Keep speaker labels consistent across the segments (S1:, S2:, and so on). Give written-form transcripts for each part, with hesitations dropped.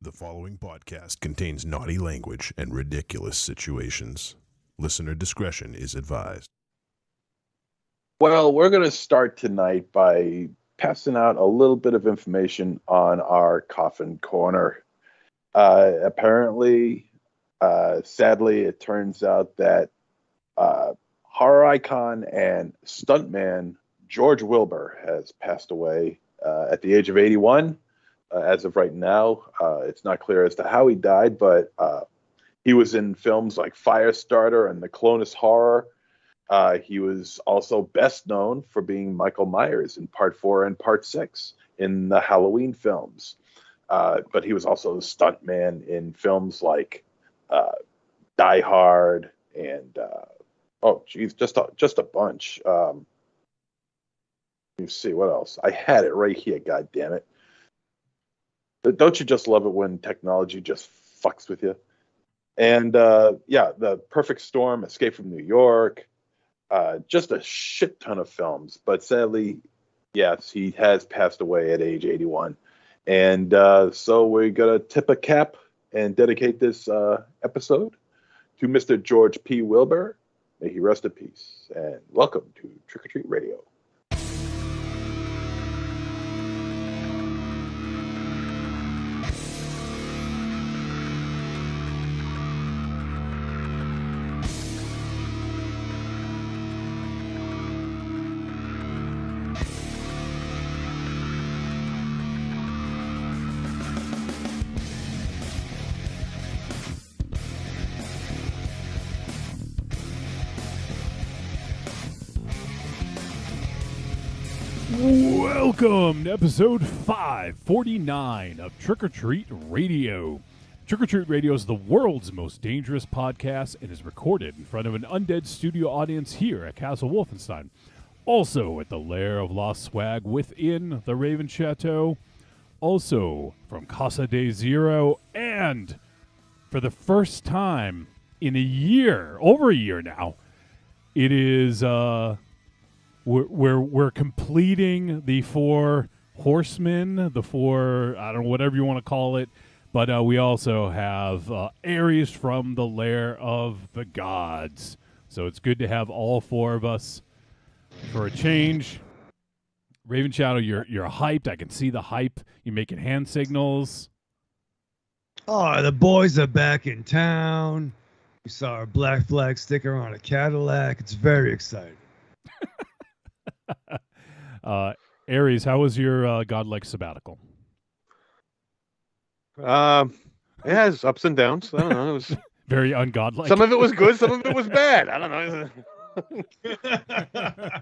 S1: The following podcast contains naughty language and ridiculous situations. Listener discretion is advised.
S2: Well, we're going to start tonight by passing out a little bit of information on our coffin corner. Apparently, sadly, it turns out that horror icon and stuntman George Wilbur has passed away at the age of 81. As of right now, it's not clear as to how he died, but he was in films like Firestarter and The Clonus Horror. He was also best known for being Michael Myers in Part 4 and Part 6 in the Halloween films. But he was also a stuntman in films like Die Hard and, just a bunch. Let me see, what else? I had it right here, God damn it. Don't you just love it when technology just fucks with you? And The Perfect Storm, Escape from New York, just a shit ton of films. But sadly, yes, he has passed away at age 81. And so we're going to tip a cap and dedicate this episode to Mr. George P. Wilbur. May he rest in peace. And welcome to Trick or Treat Radio.
S3: Welcome to episode 549 of Trick or Treat Radio. Trick or Treat Radio is the world's most dangerous podcast and is recorded in front of an undead studio audience here at Castle Wolfenstein. Also at the Lair of Lost Swag within the Raven Chateau. Also from Casa de Zero. And for the first time in a year, over a year now, it is... We're completing the four horsemen, the four, I don't know, whatever you want to call it, but we also have Ares from the Lair of the Gods. So it's good to have all four of us for a change. Raven Shadow, you're hyped. I can see the hype. You're making hand signals.
S4: Oh, the boys are back in town. We saw our Black Flag sticker on a Cadillac. It's very exciting.
S3: Ares, how was your godlike sabbatical?
S5: It has ups and downs. I don't know. It was
S3: very ungodlike.
S5: Some of it was good, some of it was bad. I don't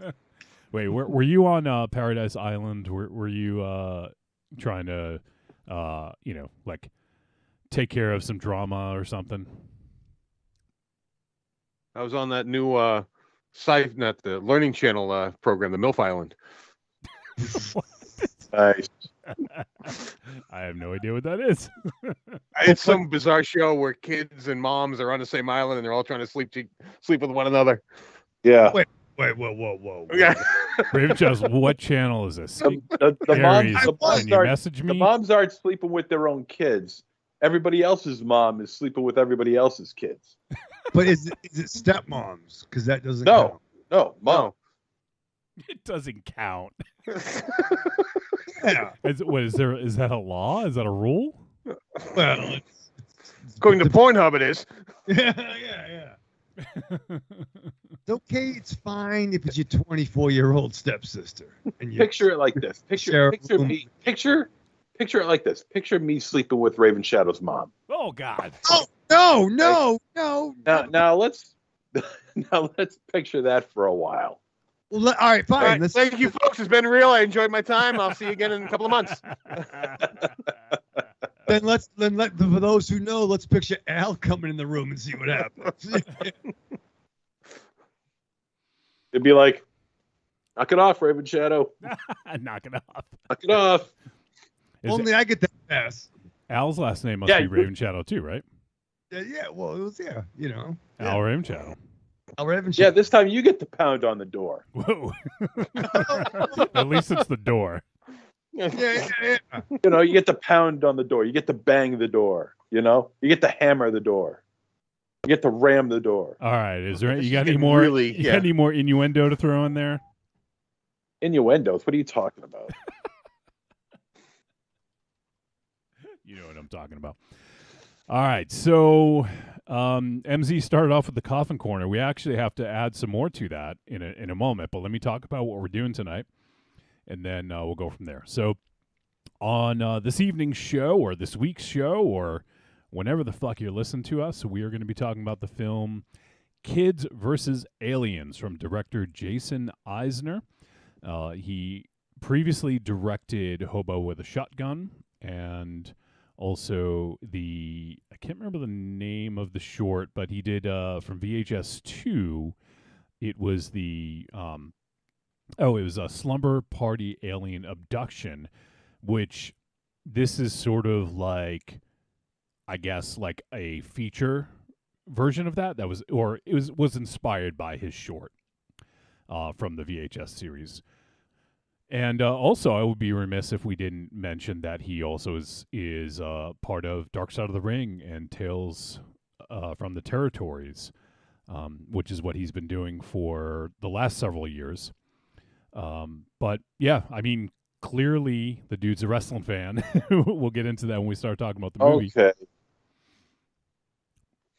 S3: know. Wait, were you on Paradise Island? Were you trying to, take care of some drama or something?
S5: I was on that new the Learning Channel program, the MILF Island.
S2: Nice.
S3: I have no idea what that is.
S5: It's some bizarre show where kids and moms are on the same island and they're all trying to sleep with one another.
S2: Yeah.
S4: Wait, whoa.
S5: Yeah.
S3: Raven Charles, what channel is this?
S2: The moms aren't sleeping with their own kids. Everybody else's mom is sleeping with everybody else's kids.
S4: But is it stepmoms? Because that doesn't count.
S2: No, mom.
S5: No.
S3: It doesn't count.
S4: Yeah.
S3: Is that a law? Is that a rule?
S4: Well,
S5: according to Pornhub, it is.
S4: Yeah. It's okay. It's fine if it's your 24-year-old stepsister. And
S2: Picture it like this. Picture it like this. Picture me sleeping with Raven Shadow's mom.
S3: Oh God.
S4: Oh no.
S2: Now let's picture that for a while.
S4: Well, all right, fine.
S5: All right, thank you, folks. It's been real. I enjoyed my time. I'll see you again in a couple of months.
S4: Then for those who know, let's picture Al coming in the room and see what happens.
S2: It'd be like, knock it off, Raven Shadow.
S3: Knock it off.
S2: Knock it off.
S4: Only I get that pass.
S3: Al's last name must be Raven Shadow too, right?
S4: Yeah, well, it was,
S3: Al Raven Shadow.
S2: Yeah, this time you get to pound on the door.
S3: Whoa. At least it's the door.
S4: Yeah.
S2: You know, you get to pound on the door, you get to bang the door, you get to hammer the door, you get to ram the door.
S3: All right. Is there
S5: This
S3: you
S5: is
S3: got any
S5: getting
S3: more?
S5: really-
S3: You got any more innuendo to throw in there?
S2: Innuendos. What are you talking about?
S3: You know what I'm talking about. All right. So MZ started off with the coffin corner. We actually have to add some more to that in a moment. But let me talk about what we're doing tonight, and then we'll go from there. So on this evening's show, or this week's show, or whenever the fuck you're listening to us, we are going to be talking about the film Kids vs. Aliens from director Jason Eisner. He previously directed Hobo with a Shotgun, and also I can't remember the name of the short, but he did from VHS 2, it was it was a Slumber Party Alien Abduction, which this is sort of like, I guess, like a feature version of that was inspired by his short from the VHS series. And also, I would be remiss if we didn't mention that he also is part of Dark Side of the Ring and Tales from the Territories, which is what he's been doing for the last several years. But yeah, I mean, clearly the dude's a wrestling fan. We'll get into that when we start talking about the movie.
S2: Okay.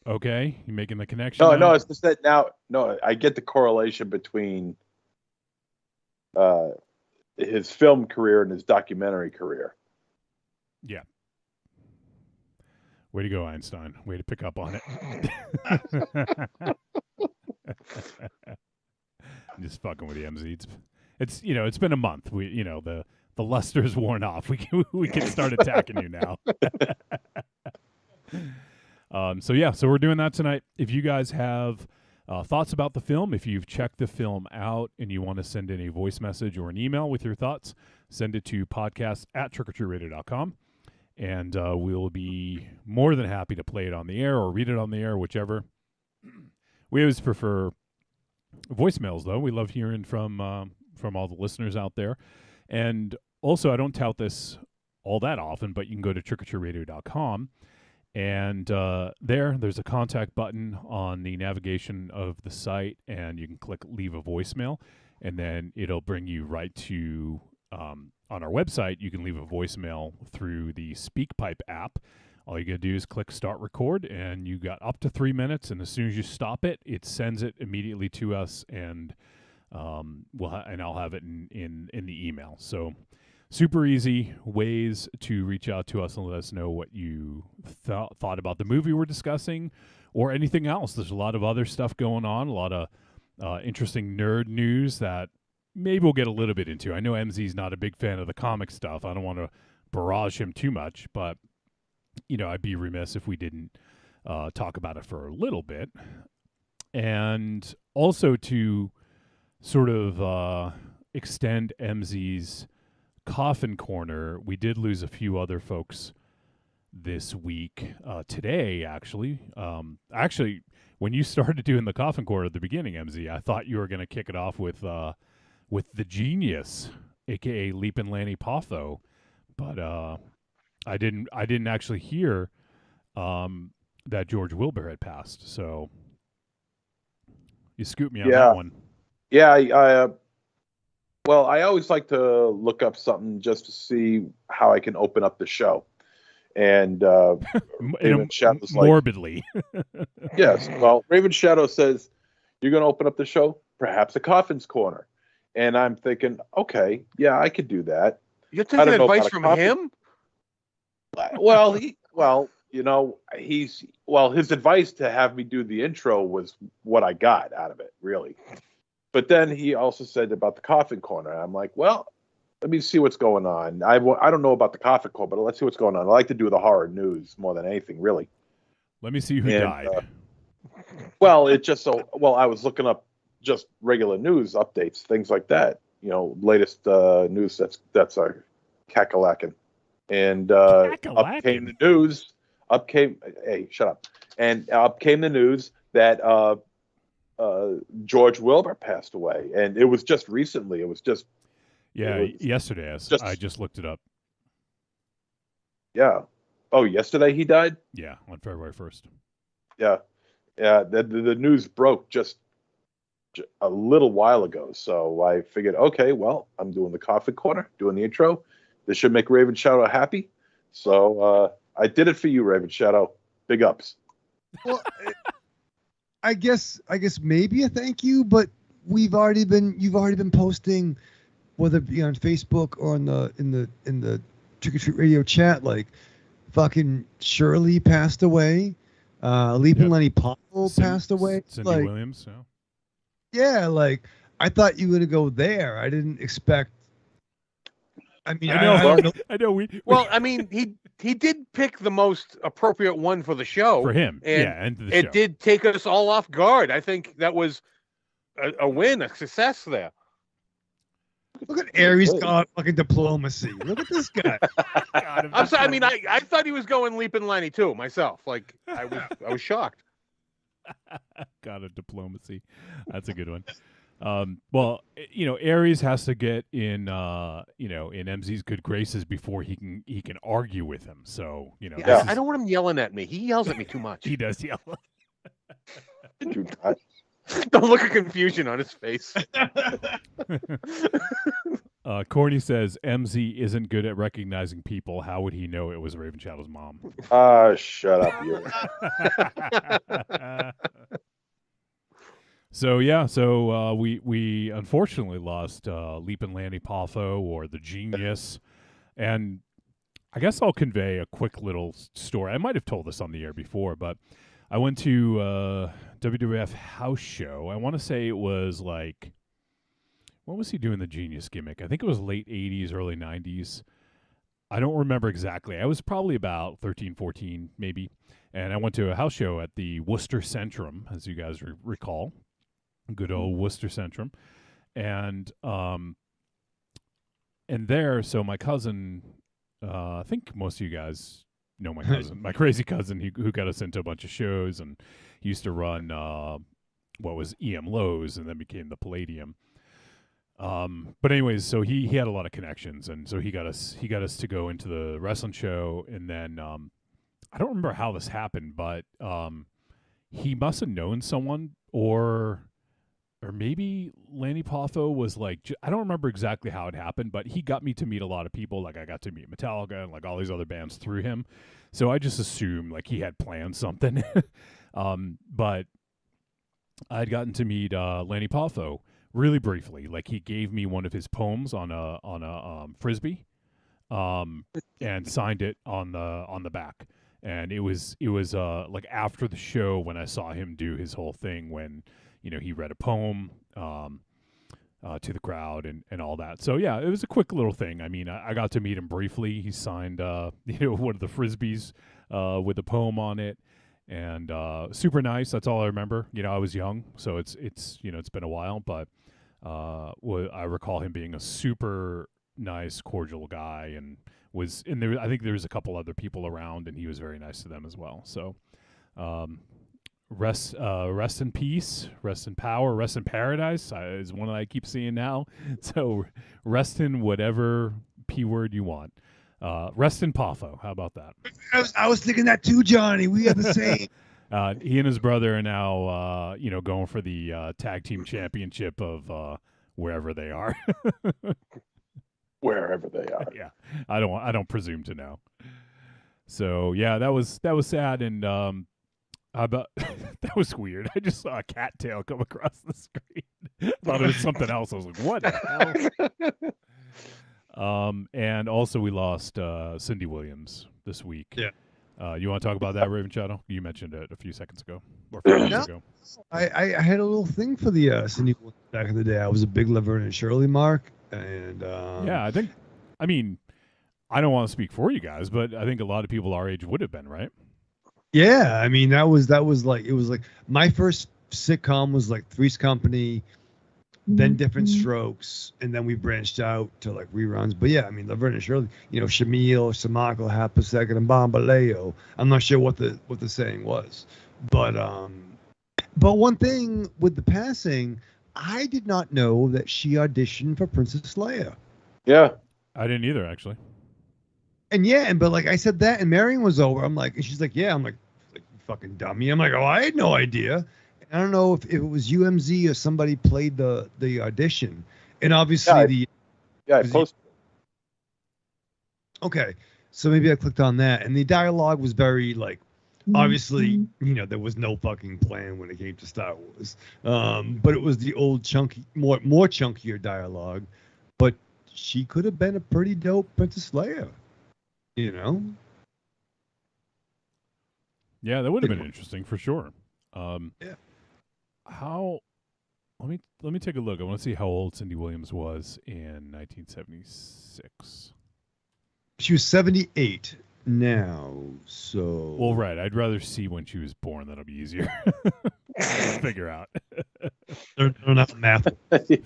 S3: Okay, you making the connection?
S2: No,
S3: now?
S2: it's just that now. No, I get the correlation between his film career and his documentary career.
S3: Yeah. Way to go, Einstein. Way to pick up on it. I'm just fucking with you, MZ. It's it's been a month. We the luster's worn off. We can start attacking you now. So we're doing that tonight. If you guys have thoughts about the film, if you've checked the film out and you want to send in a voice message or an email with your thoughts, send it to podcast@trickortreatradio.com, and we'll be more than happy to play it on the air or read it on the air, whichever. We always prefer voicemails, though. We love hearing from all the listeners out there. And also, I don't tout this all that often, but you can go to trickortreatradio.com. And there's a contact button on the navigation of the site, and you can click leave a voicemail, and then it'll bring you right to, on our website, you can leave a voicemail through the SpeakPipe app. All you got to do is click start record, and you got up to 3 minutes, and as soon as you stop it, it sends it immediately to us, and I'll have it in the email. So super easy ways to reach out to us and let us know what you thought about the movie we're discussing or anything else. There's a lot of other stuff going on, a lot of interesting nerd news that maybe we'll get a little bit into. I know MZ's not a big fan of the comic stuff. I don't want to barrage him too much, but I'd be remiss if we didn't talk about it for a little bit. And also to sort of extend MZ's Coffin Corner, we did lose a few other folks this week. Today, actually. When you started doing the Coffin Corner at the beginning, MZ, I thought you were going to kick it off with the genius, aka Leapin' Lanny Poffo, but I didn't actually hear that George Wilbur had passed. So you scooped me on that one.
S2: Yeah, well, I always like to look up something just to see how I can open up the show. And Raven Shadow's
S3: morbidly.
S2: Yes. Well, Raven Shadow says, you're going to open up the show? Perhaps a Coffin's Corner. And I'm thinking, okay, yeah, I could do that.
S5: You're taking advice from him?
S2: His advice to have me do the intro was what I got out of it, really. But then he also said about the Coffin Corner. I'm like, well, let me see what's going on. I don't know about the Coffin Corner, but let's see what's going on. I like to do the horror news more than anything, really.
S3: Let me see who died.
S2: I was looking up just regular news updates, things like that. Latest news that's our cackalacken. And up came the news. Hey, shut up. And up came the news that George Wilbur passed away, and it was just recently. It was just
S3: Yeah,
S2: It was
S3: yesterday I just looked it up.
S2: Yeah. Oh, yesterday he died?
S3: Yeah, on February 1st.
S2: Yeah. Yeah. The news broke just a little while ago. So I figured, okay, well, I'm doing the coffee corner, doing the intro. This should make Raven Shadow happy. So I did it for you, Raven Shadow. Big ups.
S4: Well, I guess maybe a thank you, but you've already been posting, whether it be on Facebook or in the Trick or Treat Radio chat, like fucking Shirley passed away, Leaping
S3: Yep.
S4: Lenny Paul passed away.
S3: Cindy
S4: Like,
S3: Williams.
S4: yeah, like I thought you were gonna go there. I didn't expect. I mean,
S3: I know.
S4: I don't know.
S3: I know.
S5: Well, I mean, he did pick the most appropriate one for the show.
S3: For him,
S5: and
S3: yeah, and the
S5: it
S3: show.
S5: did take us all off guard. I think that was a win, a success there.
S4: Look at Aries got fucking diplomacy. Look at this guy.
S3: God,
S5: I'm sorry. I mean, I thought he was going Leaping Lenny too myself. Like I was shocked.
S3: God of diplomacy. That's a good one. Well, Aries has to get in, in MZ's good graces before he can argue with him. So,
S5: Yeah, I don't want him yelling at me. He yells at me too much.
S3: He does yell.
S5: The look of confusion on his face.
S3: Corny says MZ isn't good at recognizing people. How would he know it was Raven Shadow's mom?
S2: Shut up, you.
S3: So we unfortunately lost Leapin' Lanny Poffo, or the Genius, and I guess I'll convey a quick little story. I might have told this on the air before, but I went to WWF house show. I want to say it was like, what was he doing the Genius gimmick? I think it was late 80s, early 90s. I don't remember exactly. I was probably about 13, 14 maybe, and I went to a house show at the Worcester Centrum, as you guys recall. Good old Worcester Centrum. And there, so my cousin, I think most of you guys know my cousin, my crazy cousin, who got us into a bunch of shows, and he used to run what was EM Lowe's and then became the Palladium. But anyways, so he had a lot of connections, and so he got us to go into the wrestling show, and then I don't remember how this happened, but he must have known someone, or maybe Lanny Poffo was like, I don't remember exactly how it happened, but he got me to meet a lot of people. Like I got to meet Metallica and like all these other bands through him. So I just assumed like he had planned something. But I'd gotten to meet Lanny Poffo really briefly. Like he gave me one of his poems on a Frisbee, and signed it on the back. And it was like after the show when I saw him do his whole thing when, he read a poem to the crowd and all that. So, yeah, it was a quick little thing. I mean, I got to meet him briefly. He signed, one of the Frisbees with a poem on it. And super nice. That's all I remember. I was young, so it's been a while. But I recall him being a super nice, cordial guy, and I think there was a couple other people around, and he was very nice to them as well. So, rest in peace, rest in power, rest in paradise is one that I keep seeing now. So rest in whatever P word you want. Rest in Poffo. How about that?
S4: I was thinking that too, Johnny. We are the same.
S3: He and his brother are now, going for the tag team championship of wherever they are.
S2: Wherever they are.
S3: Yeah, I don't presume to know. So yeah, that was sad, and that was weird. I just saw a cattail come across the screen. Thought it was something else. I was like, what the hell? And also we lost Cindy Williams this week.
S4: Yeah.
S3: You want to talk about that, Raven Shadow? You mentioned it a few seconds ago. Or a few minutes ago.
S4: I had a little thing for the Cindy Williams back in the day. I was a big Laverne and Shirley mark, and
S3: yeah, I mean, I don't want to speak for you guys, but I think a lot of people our age would have been, right?
S4: yeah, I mean that was like, it was like my first sitcom was like Three's Company, then Different Strokes, and then we branched out to like reruns. But yeah, I mean Laverne and Shirley, Shamil, Samako, Half a Second, and Bambaleo. I'm not sure what the saying was, but one thing with the passing, I did not know that she auditioned for Princess Leia.
S2: Yeah.
S3: I didn't either, actually.
S4: And but like I said that, and Marion was over. I'm like, and she's like, yeah. I'm like you fucking dummy. I'm like, oh, I had no idea. I don't know if it was UMZ or somebody played the audition, and obviously
S2: I posted.
S4: Okay, so maybe I clicked on that, and the dialogue was very like, obviously, there was no fucking plan when it came to Star Wars, but it was the old chunky, more chunkier dialogue, but she could have been a pretty dope Princess Leia,
S3: Yeah, that would have been interesting for sure.
S4: Yeah.
S3: How? Let me take a look. I want to see how old Cindy Williams was in 1976.
S4: She was 78 now, so.
S3: Well, right. I'd rather see when she was born. That'll be easier to figure out.
S4: They're not math.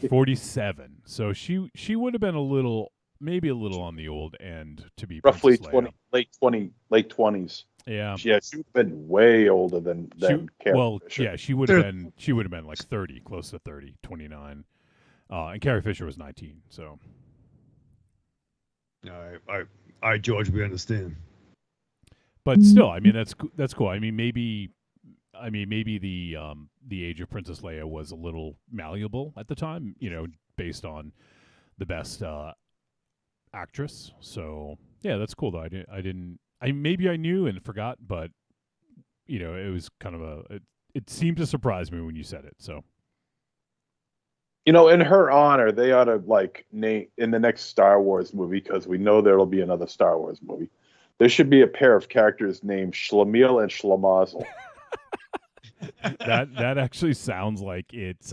S3: 47. So she would have been maybe a little on the old end to be
S2: Roughly
S3: Princess Leia.
S2: late 20s.
S3: Yeah.
S2: Yeah, she would have been way older than Carrie Fisher.
S3: Yeah, she would have been like 30, close to 30, 29. And Carrie Fisher was 19, so.
S4: All right, George, we understand.
S3: But still, I mean that's cool. I mean maybe the age of Princess Leia was a little malleable at the time, based on the best actress. So yeah, that's cool though. Maybe I knew and forgot, but it was kind of it seemed to surprise me when you said it. So
S2: in her honor, they ought to name in the next Star Wars movie, because we know there'll be another Star Wars movie. There should be a pair of characters named Schlemiel and Schlemazel.
S3: that actually sounds like it's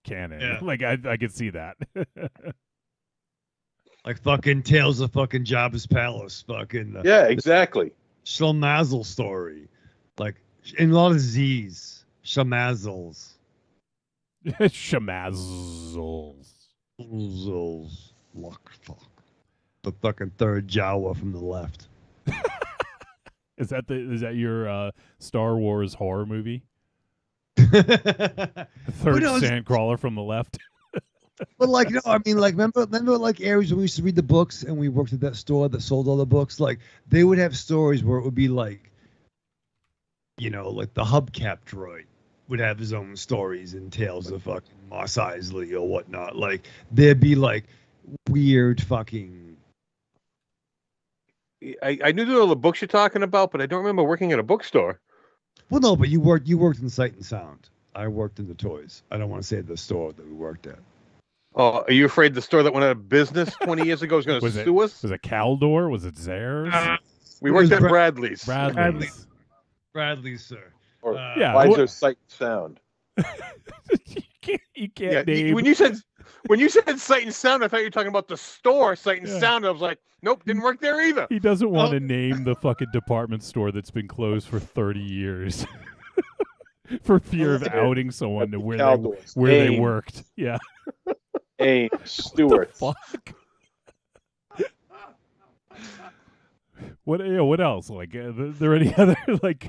S3: canon.
S4: Yeah.
S3: Like I could see that.
S4: Like fucking Tales of fucking Jabba's Palace, fucking
S2: Yeah, exactly.
S4: Schlemazel story, like in a lot of Z's, Shamazels.
S3: Shemazzles.
S4: Fuck. The fucking third Jawa from the left.
S3: Is that your Star Wars horror movie? Third Sandcrawler from the left.
S4: But remember Aries when we used to read the books and we worked at that store that sold all the books, like they would have stories where it would be like the hubcap droid would have his own stories and tales of fucking Mos Eisley or whatnot. Like there'd be like weird fucking.
S5: I knew there were the books you're talking about, but I don't remember working at a bookstore.
S4: Well, no, but you worked in Sight and Sound. I worked in the toys. I don't want to say the store that we worked at.
S5: Oh, are you afraid the store that went out of business 20 years ago is going to sue us?
S3: Was it Caldor? Was it Zares?
S5: We worked at Bradley's.
S4: Bradley's, sir.
S2: Or
S3: yeah.
S2: why is there Sight and Sound?
S3: you can't name.
S5: When you said Sight and Sound, I thought you were talking about the store Sight and Sound. I was like, nope, didn't work there either.
S3: He doesn't want to name the fucking department store that's been closed for 30 years. For fear of outing someone to where they worked. Yeah.
S2: Ames, Stewart.
S3: Fuck. What else? Like, there any other like?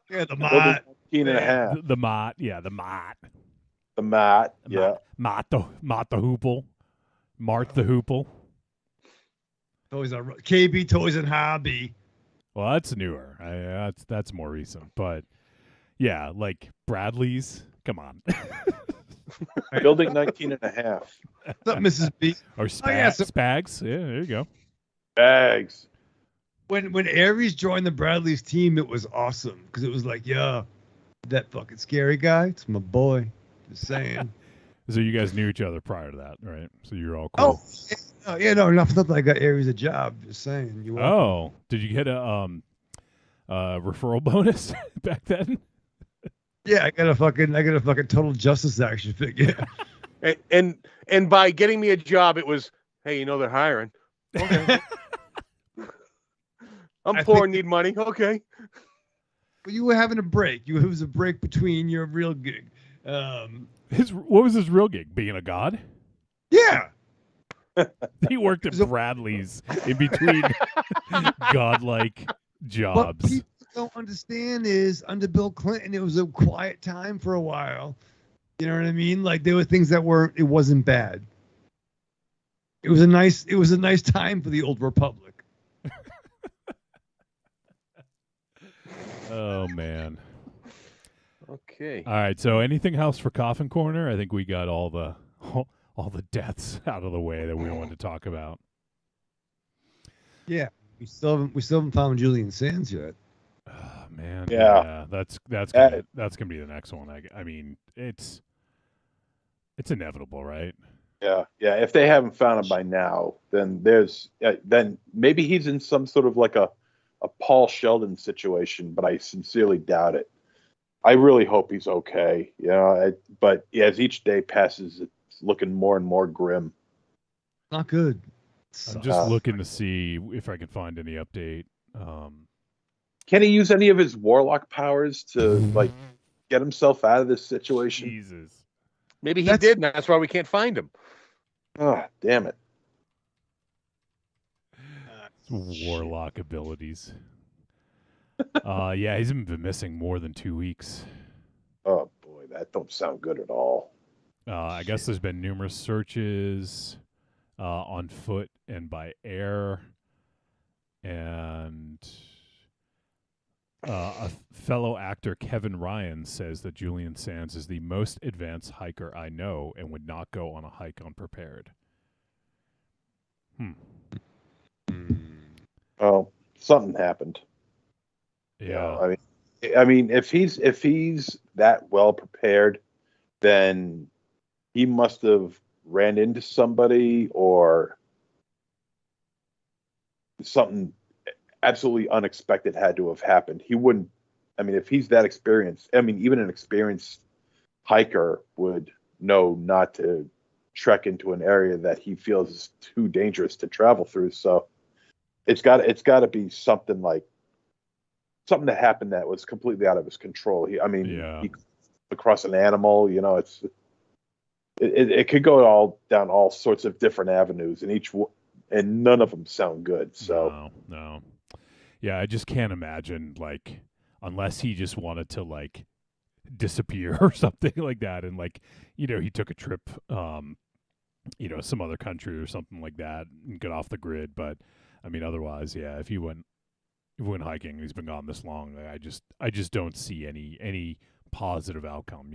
S4: Yeah, the Mott.
S2: 19 and a half.
S3: The Mott. Yeah, the Mott.
S2: The Mott. Yeah.
S3: Mott the Hoople. Mart the Hoople.
S4: Toys on KB Toys and Hobby.
S3: Well, that's newer. That's more recent, but yeah, like Bradley's. Come on.
S2: Building 19 and a half.
S4: What's up, Mrs. B?
S3: Or Spags. Yeah, there you go.
S2: Bags.
S4: When Aries joined the Bradley's team, it was awesome because it was like, yeah, that fucking scary guy. It's my boy. Just saying.
S3: So you guys knew each other prior to that, right? So you're all cool.
S4: Oh, yeah, no, nothing. I got Aries a job. Just saying.
S3: Did you get a referral bonus back then?
S4: Yeah, I got a fucking Total Justice action figure.
S5: and by getting me a job, it was, hey, they're hiring. Okay. I'm poor and need money. Okay.
S4: Well, you were having a break. It was a break between your real gig.
S3: What was his real gig? Being a god?
S4: Yeah.
S3: He worked at Bradley's in between godlike jobs.
S4: What people don't understand is under Bill Clinton, it was a quiet time for a while. You know what I mean? Like there were things it wasn't bad. It was a nice time for the old republic.
S3: Oh man.
S5: Okay.
S3: All right. So anything else for Coffin Corner? I think we got all the deaths out of the way that we wanted to talk about.
S4: Yeah, we still haven't found Julian Sands yet.
S3: Oh, man.
S2: Yeah.
S3: That's gonna be the next one. I mean, it's inevitable, right?
S2: Yeah, yeah. If they haven't found him by now, then then maybe he's in some sort of like a Paul Sheldon situation, but I sincerely doubt it. I really hope he's okay. But as each day passes, it's looking more and more grim.
S4: Not good.
S3: I'm just looking to see if I can find any update.
S2: Can he use any of his warlock powers to like get himself out of this situation?
S3: Jesus.
S5: Maybe he did, and that's why we can't find him.
S2: Oh, damn it.
S3: Warlock abilities. Yeah, he's been missing more than 2 weeks.
S2: Oh boy, that don't sound good at all.
S3: I guess there's been numerous searches on foot and by air, and a fellow actor, Kevin Ryan, says that Julian Sands is the most advanced hiker I know and would not go on a hike unprepared.
S2: Oh, something happened.
S3: Yeah.
S2: I mean, if he's that well prepared, then he must have ran into somebody or something absolutely unexpected had to have happened. He wouldn't. I mean, if he's that experienced, I mean, even an experienced hiker would know not to trek into an area that he feels is too dangerous to travel through. So it's got to be something that happened that was completely out of his control. He across an animal, it could go all down all sorts of different avenues, and none of them sound good. So
S3: no. Yeah, I just can't imagine, like, unless he just wanted to, like, disappear or something like that, and, like, he took a trip, some other country or something like that and get off the grid. But I mean, otherwise, yeah, if he went hiking and he's been gone this long, I just don't see any positive outcome,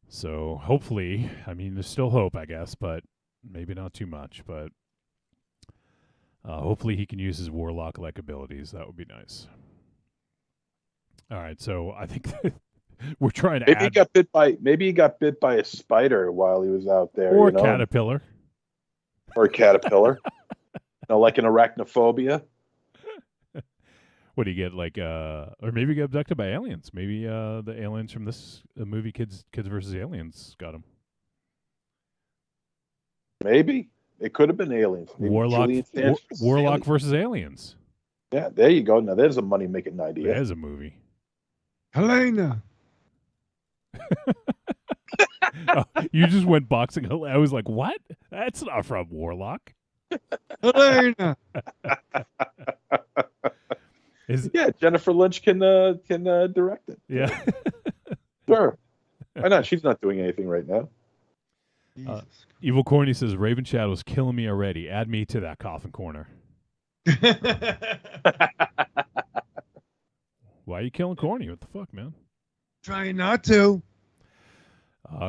S3: So hopefully, I mean, there's still hope, I guess, but maybe not too much. But hopefully he can use his warlock-like abilities. That would be nice. All right, so I think we're trying to
S2: maybe he got bit by a spider while he was out there,
S3: or a caterpillar,
S2: like an arachnophobia.
S3: What do you get, like, or maybe get abducted by aliens? Maybe the aliens from this movie, Kids versus Aliens, got him.
S2: Maybe it could have been aliens. Maybe
S3: Warlock versus aliens.
S2: Yeah, there you go. Now there's a money-making idea.
S3: There's a movie.
S4: Helena.
S3: Oh, you just went boxing. I was like, what? That's not from Warlock.
S4: Helena.
S2: Jennifer Lynch can direct it.
S3: Yeah.
S2: Sure. Why not? She's not doing anything right now.
S3: Evil Corny says, Raven Shadow's killing me already. Add me to that coffin corner. Why are you killing Corny? What the fuck, man?
S4: Trying not to.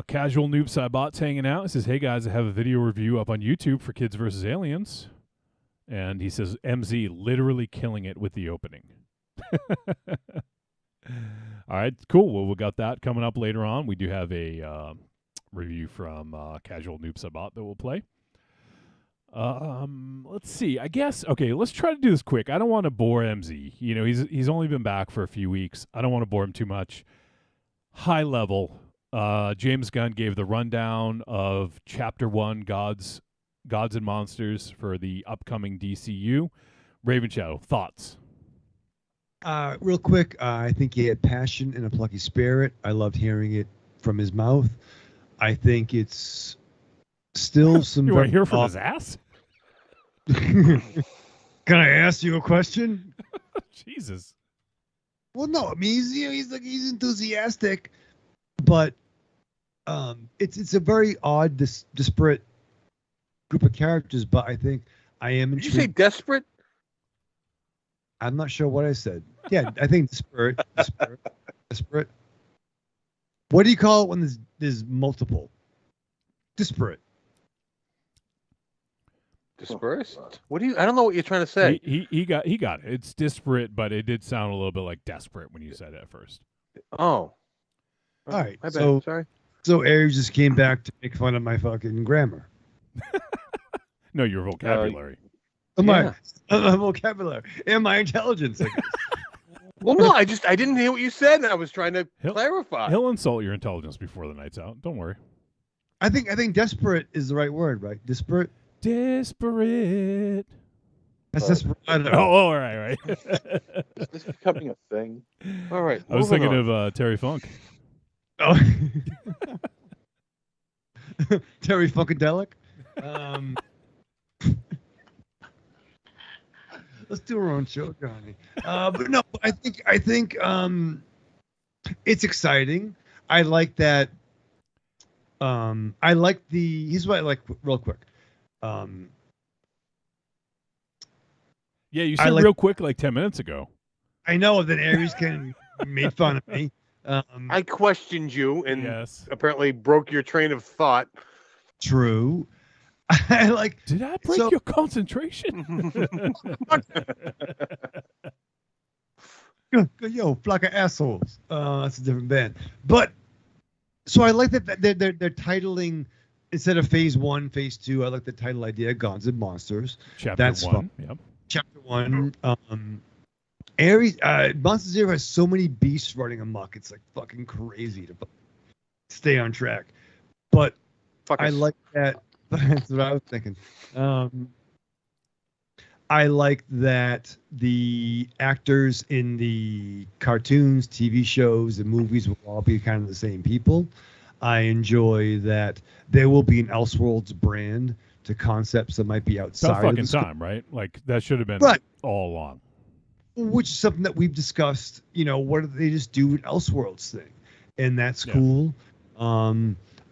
S3: Casual Noob Cybot's hanging out. He says, hey guys, I have a video review up on YouTube for Kids versus Aliens. And he says, MZ literally killing it with the opening. All right, cool. Well, we got that coming up later on. We do have a review from Casual Noob Cybot that we'll play. Let's see. I guess, okay, let's try to do this quick. I don't want to bore MZ. He's only been back for a few weeks. I don't want to bore him too much. High level, James Gunn gave the rundown of Chapter 1, Gods and Monsters, for the upcoming DCU. Raven Shadow, thoughts?
S4: Real quick, I think he had passion and a plucky spirit. I loved hearing it from his mouth. I think it's still some...
S3: You want to hear from his ass?
S4: Can I ask you a question?
S3: Jesus.
S4: Well, no. I mean, he's enthusiastic, but it's a very odd, disparate group of characters, but I think I am
S5: Did you say
S4: intrigued.
S5: desperate?
S4: I'm not sure what I said. Yeah, I think disparate. What do you call it when there's multiple? Disparate.
S5: Dispersed? What do you? I don't know what you're trying to say.
S3: He got it. It's disparate, but it did sound a little bit like desperate when you said it at first.
S5: Oh.
S4: All right.
S5: My bad.
S4: So
S5: Sorry.
S4: Aries just came back to make fun of my fucking grammar.
S3: No, your vocabulary.
S4: My vocabulary and my intelligence. I guess.
S5: Well, no, I didn't hear what you said, and I was trying to clarify.
S3: He'll insult your intelligence before the night's out. Don't worry.
S4: I think desperate is the right word, right? Disparate.
S3: Disparate.
S4: That's desperado.
S3: Oh, all right.
S2: Is this becoming a thing?
S5: All right.
S3: I was
S5: moving
S3: thinking
S5: on.
S3: of Terry Funk.
S4: Oh. Terry Funkadelic. Let's do our own show, Johnny. But no, I think it's exciting. I like that. I like the. Here's what I like real quick.
S3: Yeah, you said real quick like 10 minutes ago.
S4: I know that Aries made fun of me.
S5: I questioned you and
S3: yes.
S5: apparently broke your train of thought.
S4: True. I like.
S3: Did I break your concentration?
S4: Yo, flock of assholes. That's a different band. But so I like that they're titling instead of phase 1, phase 2. I like the title idea, Gods and Monsters.
S3: Chapter 1.
S4: Fun.
S3: Yep.
S4: Chapter 1. Aries, Monster Zero has so many beasts running amok. It's like fucking crazy to stay on track. But I like that. That's what I was thinking. I like that the actors in the cartoons, TV shows, and movies will all be kind of the same people. I enjoy that there will be an Elseworlds brand to concepts that might be outside.
S3: About fucking time, right? Like that should have been all along.
S4: Which is something that we've discussed. What do they just do with Elseworlds thing, and that's cool.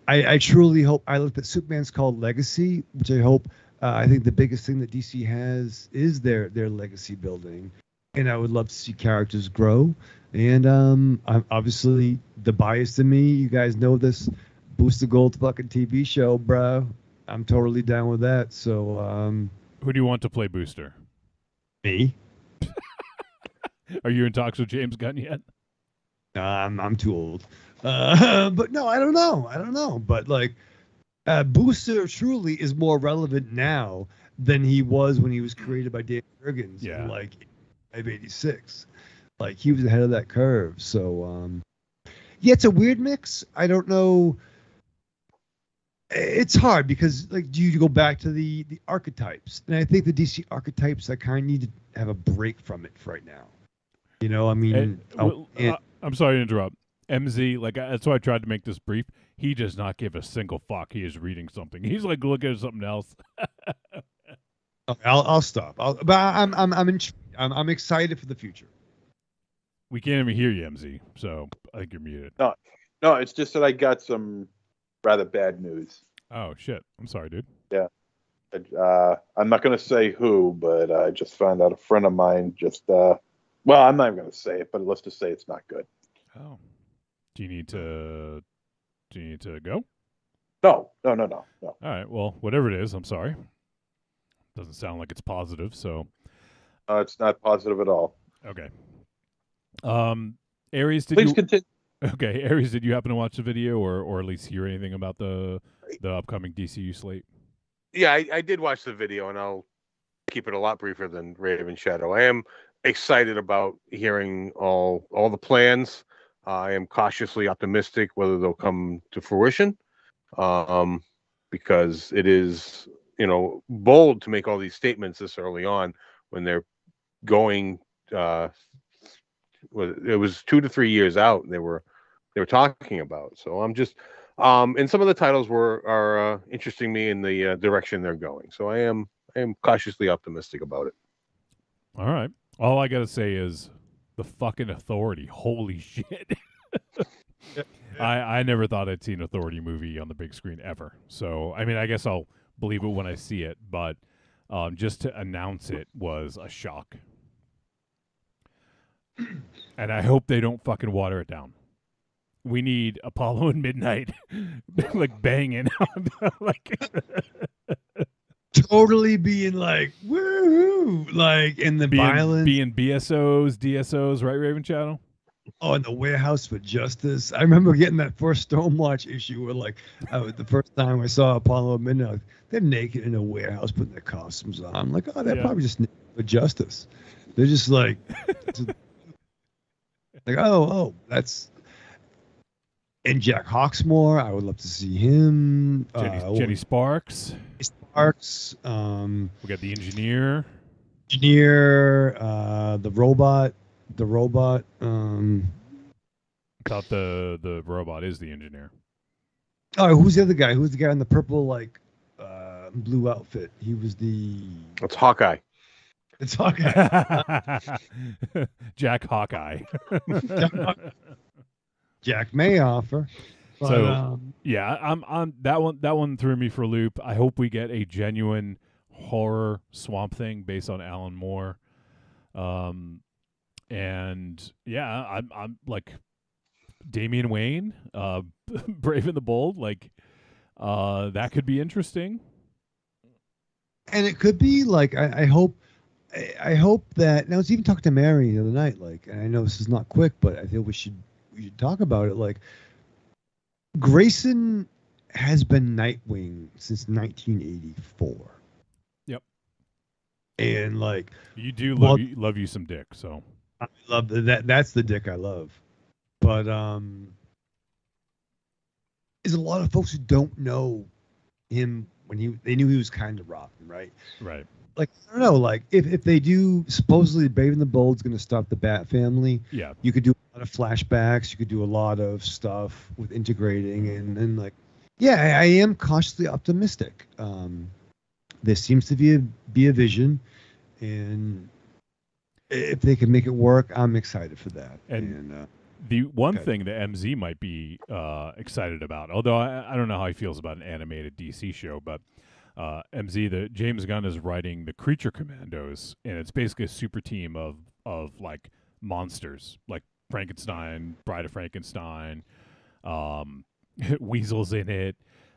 S4: I truly hope. I looked at Superman's called Legacy, which I hope. I think the biggest thing that DC has is their legacy building, and I would love to see characters grow. And I'm obviously the bias in me. You guys know this. Booster Gold fucking TV show, bro. I'm totally down with that. So,
S3: who do you want to play Booster?
S4: Me.
S3: Are you in talks with James Gunn yet?
S4: I'm too old. But no, I don't know. But like, Booster truly is more relevant now than he was when he was created by Dave Jurgens in like 86. Like he was ahead of that curve. So it's a weird mix. I don't know. It's hard because like, do you go back to the archetypes? And I think the DC archetypes, I kind of need to have a break from it for right now. I mean,
S3: I'm sorry to interrupt. MZ, like that's why I tried to make this brief. He does not give a single fuck. He is reading something. He's like looking at something else.
S4: Okay, I'll stop. But I'm excited for the future.
S3: We can't even hear you, MZ. So I think you're muted.
S2: No, it's just that I got some rather bad news.
S3: Oh shit! I'm sorry, dude.
S2: Yeah, I'm not going to say who, but I just found out a friend of mine just. Well, I'm not even going to say it, but let's just say it's not good.
S3: Oh, do you need to go?
S2: No.
S3: All right. Well, whatever it is, I'm sorry. Doesn't sound like it's positive. So.
S2: It's not positive at all.
S3: Okay. Aries,
S2: Please continue.
S3: Okay, Aries, did you happen to watch the video or at least hear anything about the upcoming DCU slate?
S5: Yeah, I did watch the video, and I'll keep it a lot briefer than Raven Shadow. I am excited about hearing all the plans. I am cautiously optimistic whether they'll come to fruition, because it is bold to make all these statements this early on when they're going. It was 2 to 3 years out. They were talking about. So I'm just, and some of the titles are interesting me in the direction they're going. So I am cautiously optimistic about it.
S3: All right. All I gotta say is the fucking Authority. Holy shit. I never thought I'd seen an Authority movie on the big screen ever. So I mean, I guess I'll believe it when I see it, but just to announce it was a shock. And I hope they don't fucking water it down. We need Apollo and Midnight like banging like
S4: Totally being like woohoo, like in the violence,
S3: being BSOs, DSOs, right, Raven Shadow?
S4: Oh, in the warehouse for justice. I remember getting that first Stormwatch issue where, like, the first time I saw Apollo and Midnight, they're naked in a warehouse putting their costumes on. I'm like, oh, they're probably just naked for justice. They're just like, like, oh, that's. And Jack Hawksmoor, I would love to see him.
S3: Jenny Sparks.
S4: Sparks.
S3: We got the engineer.
S4: The robot.
S3: Thought the robot is the engineer.
S4: Oh, who's the other guy? Who's the guy in the purple like blue outfit? He was the.
S5: It's Hawkeye.
S4: It's Hawkeye.
S3: Jack Hawkeye.
S4: Jack Mayoffer. But,
S3: so yeah, I'm that one threw me for a loop. I hope we get a genuine horror Swamp Thing based on Alan Moore. And yeah, I'm like Damian Wayne, Brave and the Bold, like that could be interesting.
S4: And it could be like I hope that, and I was even talking to Mary the other night, like, and I know this is not quick, but I think we should talk about it. Like, Grayson has been Nightwing since 1984. Yep. And like,
S3: you do love you some Dick, so
S4: I love that. That's the Dick I love. But there's a lot of folks who don't know him when they knew he was kind of Robin, right?
S3: Right.
S4: Like, I don't know, like if they do, supposedly Brave and the Bold's going to stop the Bat family.
S3: Yeah.
S4: You could do a lot of flashbacks. You could do a lot of stuff with integrating and like, yeah, I am cautiously optimistic. There seems to be a vision, and if they can make it work, I'm excited for that.
S3: And the one thing that MZ might be excited about, although I don't know how he feels about an animated DC show, but MZ, the James Gunn is writing the Creature Commandos, and it's basically a super team of like monsters, like Frankenstein, Bride of Frankenstein, Weasel's in it.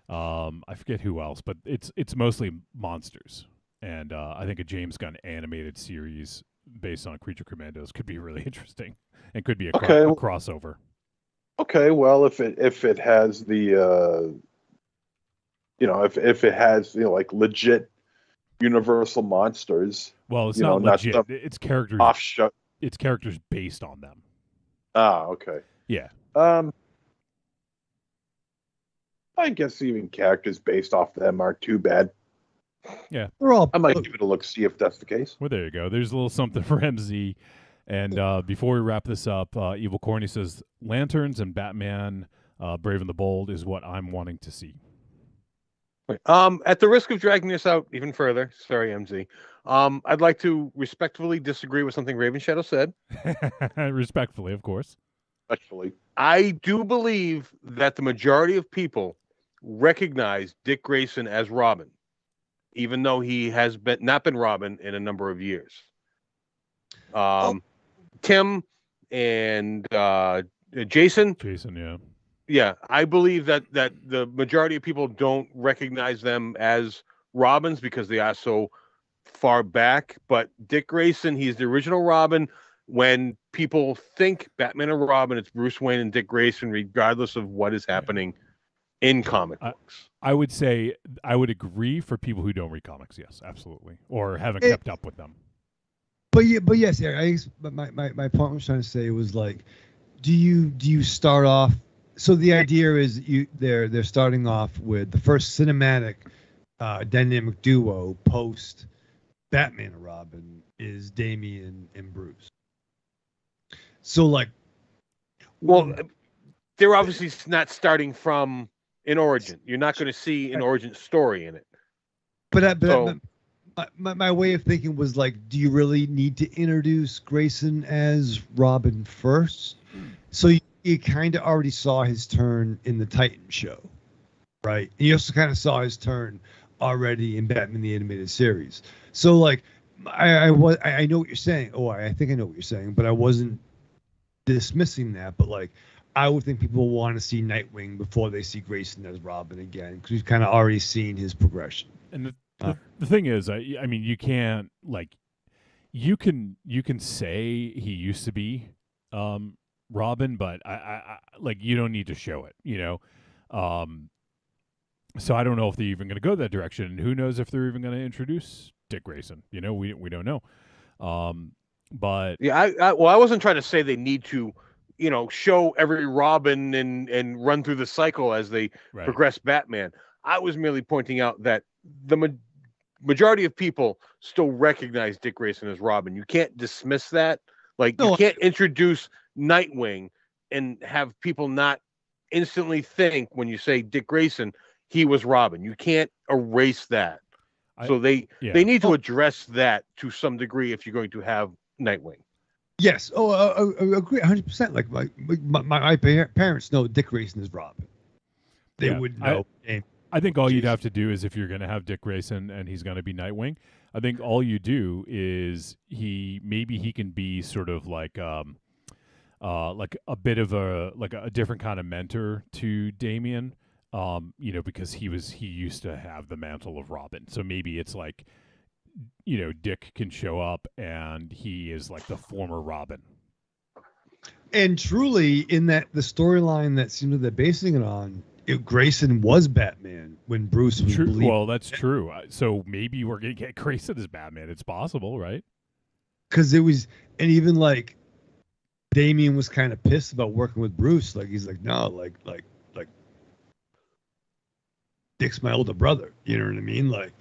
S3: I forget who else, but it's mostly monsters, and I think a James Gunn animated series based on Creature Commandos could be really interesting and could be a crossover.
S2: Okay, well, if it has the if it has like legit Universal monsters.
S3: Well, it's not legit. It's characters
S2: offshot.
S3: It's characters based on them.
S2: Ah, okay.
S3: Yeah.
S2: I guess even characters based off them aren't too bad.
S3: Yeah.
S2: I might give it a look, see if that's the case.
S3: Well, there you go. There's a little something for MZ. And before we wrap this up, Evil Corny says, Lanterns and Batman Brave and the Bold is what I'm wanting to see.
S5: At the risk of dragging this out even further, sorry, MZ, I'd like to respectfully disagree with something Raven Shadow said.
S3: Respectfully, of course.
S2: Respectfully.
S5: I do believe that the majority of people recognize Dick Grayson as Robin, even though he has not been Robin in a number of years. Tim and Jason. Yeah, I believe that the majority of people don't recognize them as Robins because they are so far back. But Dick Grayson, he's the original Robin. When people think Batman and Robin, it's Bruce Wayne and Dick Grayson, regardless of what is happening in comic books.
S3: I would say I would agree for people who don't read comics. Yes, absolutely, or haven't kept up with them.
S4: But yes, Eric. My point was trying to say was like, do you start off? So the idea is they're starting off with the first cinematic dynamic duo post Batman and Robin is Damian and Bruce. So like,
S5: well, they're obviously not starting from an origin. You're not going to see an origin story in it.
S4: But my way of thinking was like, do you really need to introduce Grayson as Robin first? So you kind of already saw his turn in the Titan show, right? And you also kind of saw his turn already in Batman the Animated Series. So like I know what you're saying. Oh, I think I know what you're saying, but I wasn't dismissing that. But like I would think people want to see Nightwing before they see Grayson as Robin again, because we've kind of already seen his progression.
S3: And the thing is, I mean, you can't like you can say he used to be Robin, but I like you don't need to show it, you know. So I don't know if they're even going to go that direction, and who knows if they're even going to introduce Dick Grayson. You know, we don't know. But
S5: Yeah, I wasn't trying to say they need to, show every Robin and run through the cycle as they progress Batman. I was merely pointing out that the majority of people still recognize Dick Grayson as Robin. You can't dismiss that. Like, you can't introduce Nightwing and have people not instantly think when you say Dick Grayson, he was Robin. You can't erase that. So they need to address that to some degree if you're going to have Nightwing.
S4: Yes. Oh, I agree 100%. Like my parents know Dick Grayson is Robin. They would know.
S3: I think all you'd have to do is, if you're going to have Dick Grayson and he's going to be Nightwing, I think all you do is he can be sort of like a bit of a different kind of mentor to Damian, because he used to have the mantle of Robin. So maybe it's like, Dick can show up and he is like the former Robin.
S4: And truly, in the storyline that seems that they're basing it on, Grayson was Batman when Bruce was
S3: true. Well, that's true. So maybe we're gonna get Grayson as Batman. It's possible, right?
S4: Because it was, and even like Damian was kind of pissed about working with Bruce. Like he's like, no, like Dick's my older brother. You know what I mean? Like,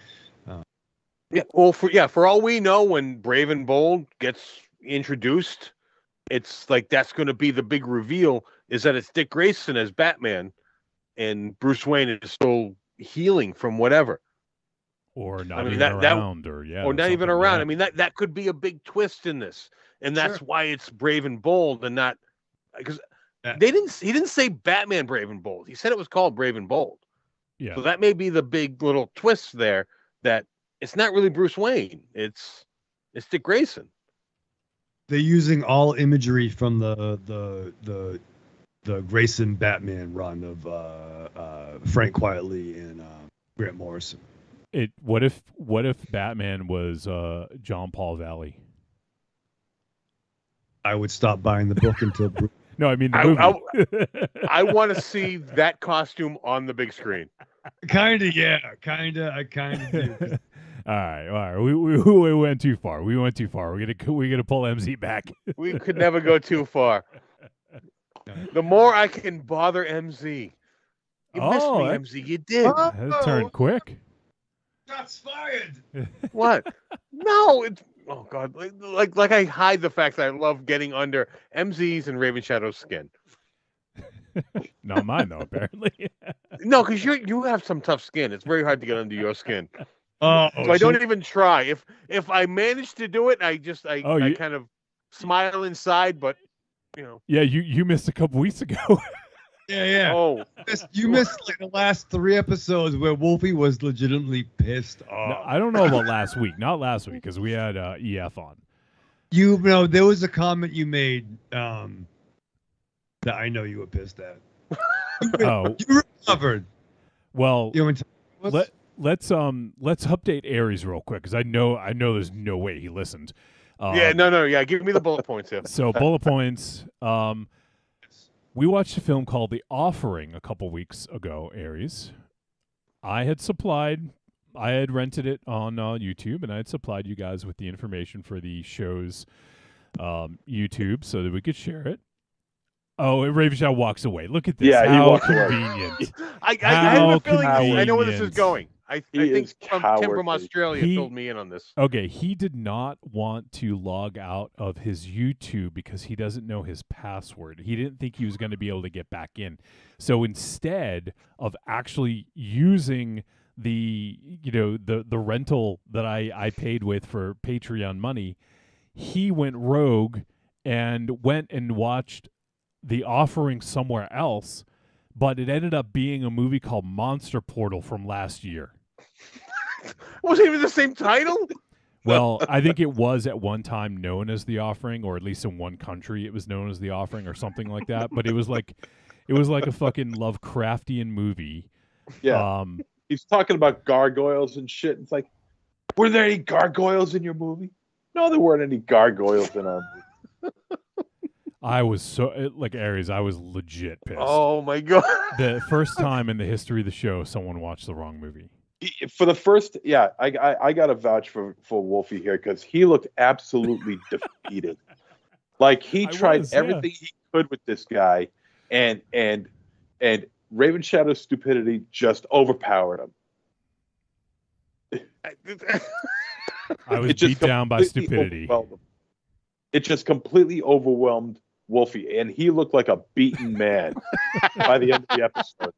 S5: for all we know, when Brave and Bold gets introduced, it's like that's going to be the big reveal, is that it's Dick Grayson as Batman, and Bruce Wayne is still healing from whatever,
S3: or not even around, or
S5: not even around. I mean, that could be a big twist in this, and that's why it's Brave and Bold, and not because he didn't say Batman Brave and Bold. He said it was called Brave and Bold.
S3: Yeah.
S5: So that may be the big little twist there, that it's not really Bruce Wayne. It's Dick Grayson.
S4: They're using all imagery from the Grayson Batman run of Frank Quietly and Grant Morrison.
S3: What if Batman was John Paul Valley?
S4: I would stop buying the book until Bruce.
S3: No, I mean the movie.
S5: I want to see that costume on the big screen.
S4: I kind of do.
S3: All right. We went too far. We're gonna pull MZ back.
S5: We could never go too far. The more I can bother MZ. You missed me, MZ. You did.
S3: That turned quick.
S4: Shots fired.
S5: What? No, it's oh god. Like I hide the fact that I love getting under MZ's and Raven Shadow's skin.
S3: Not mine though, apparently.
S5: No, because you have some tough skin. It's very hard to get under your skin. So I don't even try. If I manage to do it, I kind of smile inside, but
S3: Yeah, you missed a couple weeks ago.
S4: Yeah.
S5: Oh,
S4: you missed like the last 3 episodes where Wolfie was legitimately pissed off.
S3: No, I don't know about last week. Not last week, because we had EF on.
S4: There was a comment you made that I know you were pissed at. You recovered.
S3: Well, let's update Aries real quick, because I know there's no way he listened.
S5: Give me the bullet points here.
S3: So bullet points. We watched a film called The Offering a couple weeks ago, Aries. I had rented it on YouTube, and I had supplied you guys with the information for the show's YouTube so that we could share it. Oh, and Ravenshire walks away. Look at this.
S2: Yeah,
S3: how
S2: he walks
S3: convenient.
S2: away.
S5: I have a feeling I know where this is
S3: convenient.
S5: going. I think Tim from Australia
S3: He-
S5: filled me in on this.
S3: Okay, he did not want to log out of his YouTube because he doesn't know his password. He didn't think he was going to be able to get back in. So instead of actually using the rental that I paid with for Patreon money, he went rogue and went and watched The Offering somewhere else, but it ended up being a movie called Monster Portal from last year.
S5: wasn't even the same title.
S3: Well, I think it was at one time known as The Offering, or at least in one country it was known as The Offering or something like that. But it was like a fucking Lovecraftian movie.
S2: Yeah. He's talking about gargoyles and shit. It's like, were there any gargoyles in your movie? No, there weren't any gargoyles in our movie.
S3: I was so like Aries. I was legit pissed.
S5: Oh my god!
S3: The first time in the history of the show, someone watched the wrong movie.
S2: For the first, yeah, I got to vouch for Wolfie here because he looked absolutely defeated. Like he tried everything he could with this guy, and Raven Shadow's stupidity just overpowered him.
S3: I was beat down by stupidity.
S2: It just completely overwhelmed Wolfie, and he looked like a beaten man by the end of the episode.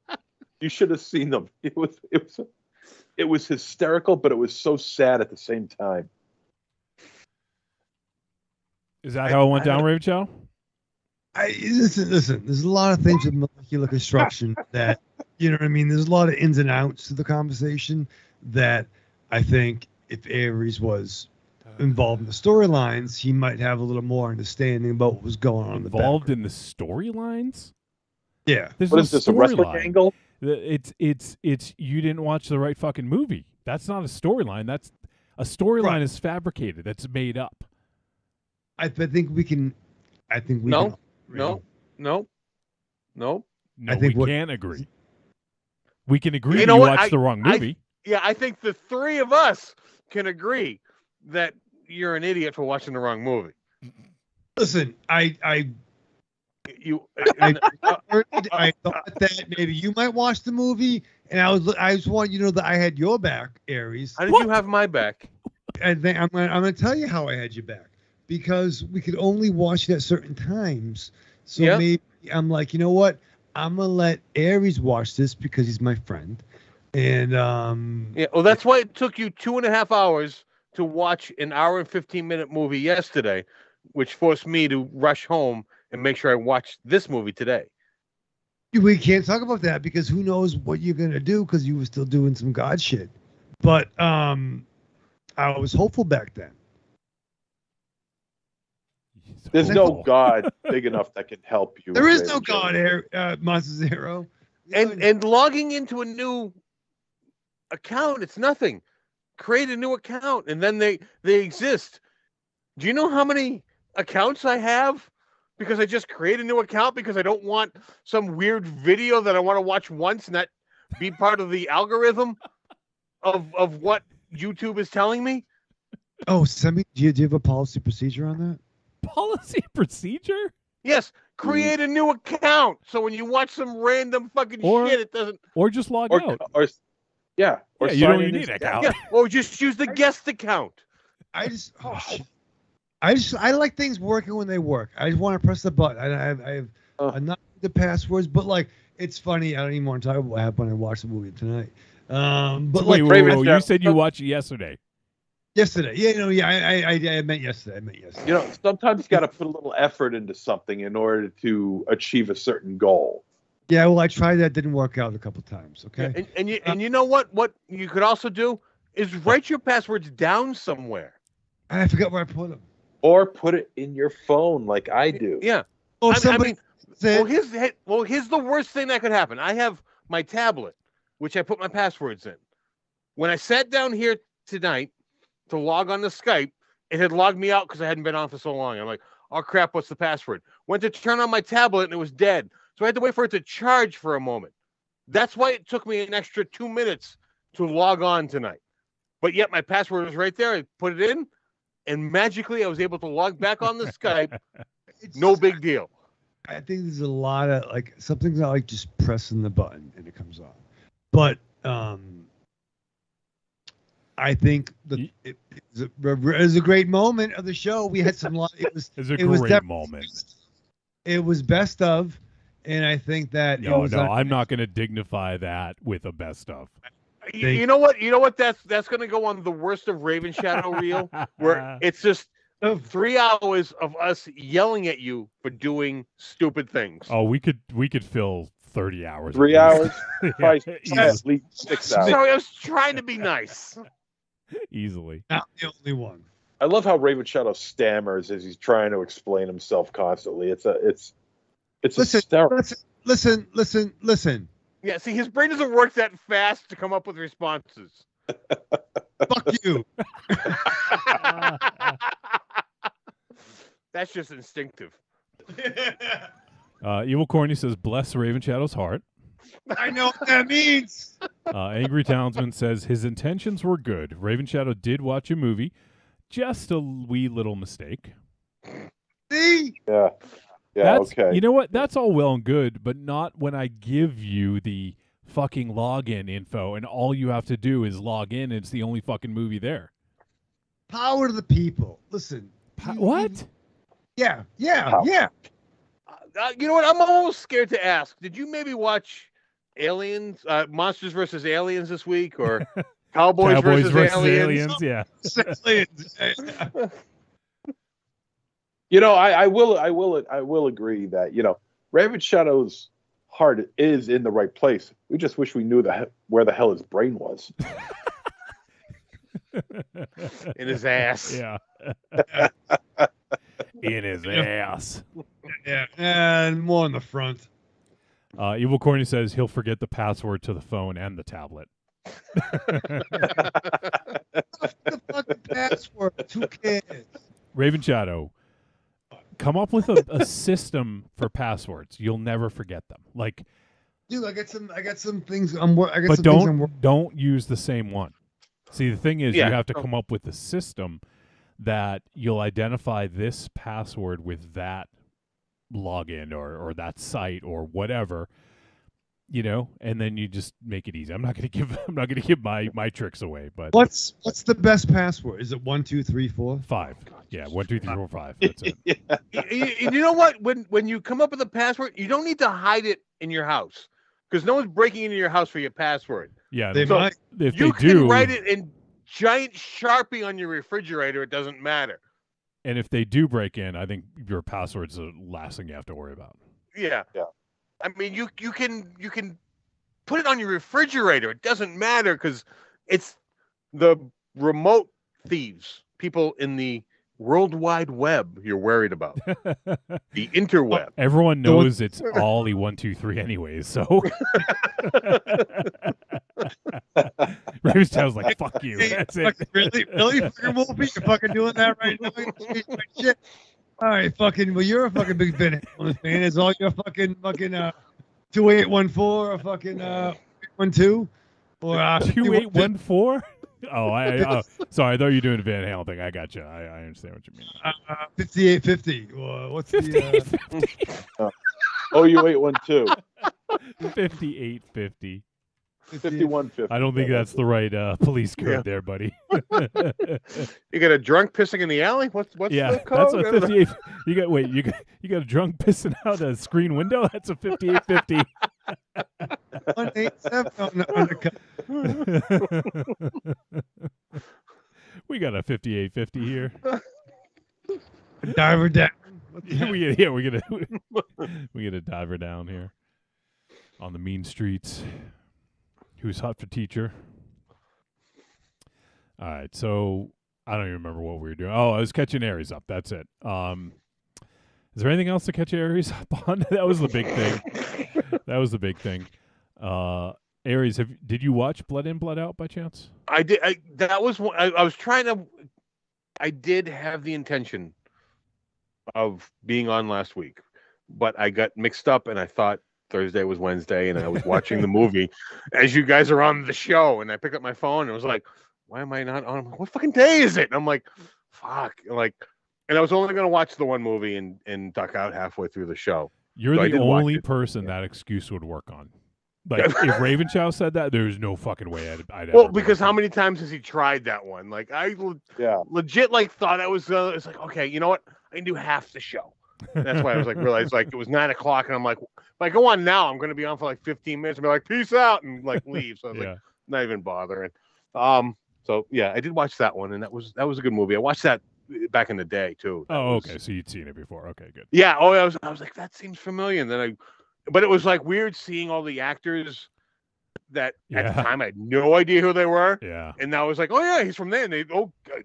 S2: You should have seen them. It was hysterical, but it was so sad at the same time.
S3: Is that how it went down, Raven Shadow?
S4: Listen. There's a lot of things with molecular construction that, you know what I mean? There's a lot of ins and outs to the conversation that I think if Aries was involved in the storylines, he might have a little more understanding about what was going on.
S3: Involved in the storylines?
S4: Yeah.
S3: There's
S2: what is this, a wrestling angle?
S3: It's you didn't watch the right fucking movie. That's not a storyline. That's a storyline is fabricated. That's made up.
S4: I think we can.
S5: No.
S3: No,
S4: I think
S3: we can't agree. We can agree
S5: you
S3: watched the wrong movie.
S5: I think the three of us can agree that you're an idiot for watching the wrong movie.
S4: Listen, I thought that maybe you might watch the movie, and I just want you to know that I had your back, Aries.
S5: How did you have my back?
S4: And then I'm gonna tell you how I had your back, because we could only watch it at certain times. So maybe I'm like, you know what? I'm gonna let Aries watch this because he's my friend. And
S5: well, that's why it took you 2.5 hours to watch an hour and 15-minute movie yesterday, which forced me to rush home and make sure I watched this movie today.
S4: We can't talk about that because who knows what you're gonna do, because you were still doing some God shit. But I was hopeful back then.
S2: There's no God big enough that can help you.
S4: There is no God, Monster Zero.
S5: And logging into a new account, it's nothing. Create a new account, and then they exist. Do you know how many accounts I have? Because I just create a new account because I don't want some weird video that I want to watch once and not be part of the algorithm of what YouTube is telling me.
S4: Oh, send me. Do you have a policy procedure on that?
S3: Policy procedure?
S5: Yes. Create a new account so when you watch some random fucking shit, it doesn't.
S3: Or just log out.
S2: Or
S3: you don't even need an account.
S5: Yeah, or just use the guest account.
S4: I like things working when they work. I just want to press the button. I have not the passwords, but like it's funny. I don't even want to talk about what happened when I watched the movie tonight. But
S3: wait, you said you watched it yesterday.
S4: Yesterday, I meant yesterday.
S2: You know, sometimes you got to put a little effort into something in order to achieve a certain goal.
S4: Yeah, well, I tried that. Didn't work out a couple times. Okay.
S5: Yeah, and you know what? What you could also do is write your passwords down somewhere.
S4: I forgot where I put them.
S2: Or put it in your phone, like I do.
S5: Yeah.
S4: Oh,
S5: here's the worst thing that could happen. I have my tablet, which I put my passwords in. When I sat down here tonight to log on to Skype, it had logged me out because I hadn't been on for so long. I'm like, oh crap, what's the password? Went to turn on my tablet and it was dead. So I had to wait for it to charge for a moment. That's why it took me an extra 2 minutes to log on tonight. But yet my password was right there. I put it in, and magically I was able to log back on the Skype. No big deal.
S4: I think there's a lot of like something's not like just pressing the button and it comes on. But I think it was a great moment of the show. We had some it was a great moment. It was best of, and I think that
S3: I'm not going to dignify that with a best of.
S5: You know what? That's going to go on the worst of Raven Shadow reel, where it's just 3 hours of us yelling at you for doing stupid things.
S3: Oh, we could fill 30 hours.
S2: 3 hours? At least 6 hours.
S5: Sorry, I was trying to be nice.
S3: Easily.
S4: Not the only one.
S2: I love how Raven Shadow stammers as he's trying to explain himself constantly. It's hysterical.
S4: Listen.
S5: Yeah, see, his brain doesn't work that fast to come up with responses.
S4: Fuck you.
S5: That's just instinctive.
S3: Evil Corny says, "Bless Raven Shadow's heart."
S4: I know what that means.
S3: Angry Townsman says his intentions were good. Raven Shadow did watch a movie, just a wee little mistake.
S4: See?
S2: Yeah. Yeah.
S3: That's,
S2: Okay.
S3: You know what? That's all well and good, but not when I give you the fucking login info and all you have to do is log in and it's the only fucking movie there.
S4: Power to the people. Listen.
S3: What?
S4: Yeah.
S5: You know what? I'm almost scared to ask. Did you maybe watch Aliens, Monsters versus Aliens this week, or Cowboys versus Aliens?
S3: Yeah.
S2: You know, I will agree that Raven Shadow's heart is in the right place. We just wish we knew where the hell his brain was.
S5: In his ass.
S3: Yeah. In his ass.
S4: Yeah. And more on the front.
S3: Evil Corny says he'll forget the password to the phone and the tablet.
S4: The fucking password. Who cares?
S3: Raven Shadow, come up with a system for passwords. You'll never forget them. Like,
S4: Dude, I got some things.
S3: but don't use the same one. See, the thing is, you have to come up with a system that you'll identify this password with that login or that site or whatever, and then you just make it easy. I'm not gonna give my tricks away, but
S4: what's the best password? Is it 1 2 3 4
S3: 5? Yeah, 1 2 3 4 5. That's it.
S5: You know what? When you come up with a password, you don't need to hide it in your house because no one's breaking into your house for your password.
S3: Yeah,
S4: They
S3: so
S4: might.
S3: if
S5: You
S3: they
S5: can
S3: do,
S5: write it in giant Sharpie on your refrigerator. It doesn't matter.
S3: and if they do break in, I think your password's the last thing you have to worry about.
S5: Yeah.
S2: Yeah.
S5: I mean, you can put it on your refrigerator. It doesn't matter because it's the remote thieves, people in the World Wide Web you're worried about. The interweb.
S3: Everyone knows it's Ollie 1 2 3 anyways, so Raven's Tail's like, fuck you. That's it.
S4: Really, fucking Wolfie? You're fucking doing that right now? Shit. All right, fucking. Well, you're a fucking big Ben fan. Is all your fucking 2814 or fucking 12 or
S3: 2814? Oh, sorry. I thought you were doing a Van Halen thing. I got you. I understand what you mean.
S4: 5850. What's
S3: 5850?
S2: OU812.
S3: 5850.
S2: 5150.
S3: I don't think that's the right police code there, buddy.
S5: You got a drunk pissing in the alley? What's the code?
S3: That's a 58. You got a drunk pissing out a screen window? That's a 5850.
S4: 187 on the undercut.
S3: We got a 5850 here.
S4: Diver down.
S3: we get a diver down here on the mean streets. Who's hot for teacher? All right, so I don't even remember what we were doing. Oh, I was catching Aries up. That's it. Is there anything else to catch Aries up on? That was the big thing. Aries, did you watch Blood In, Blood Out by chance?
S5: I did. That was one. I was trying to. I did have the intention of being on last week, but I got mixed up and I thought Thursday was Wednesday, and I was watching the movie as you guys are on the show, and I picked up my phone and it was like, why am I not on? I'm like, what fucking day is it? And I'm like, fuck. And I was only going to watch the one movie and duck out halfway through the show.
S3: You're
S5: So I
S3: the
S5: did watch
S3: only
S5: it.
S3: person that excuse would work on. Like, if Raven Chow said that, there's no fucking way I'd
S5: Well,
S3: ever
S5: because
S3: believe
S5: how
S3: it.
S5: many times has he tried that one? Like, I
S2: Yeah.
S5: legit thought I was. It's like, okay, you know what? I can do half the show. And that's why I was realized it was 9 o'clock, and I'm like, if I go on now, I'm going to be on for 15 minutes and be like, peace out, and leave. So I was
S3: Yeah.
S5: not even bothering. So yeah, I did watch that one, and that was a good movie. I watched that back in the day too.
S3: Oh, okay. So you'd seen it before. Okay, good.
S5: Yeah. Oh, I was like, that seems familiar. And then but it was weird seeing all the actors that at
S3: Yeah.
S5: the time I had no idea who they were.
S3: Yeah.
S5: And now I was like, oh yeah, he's from there. And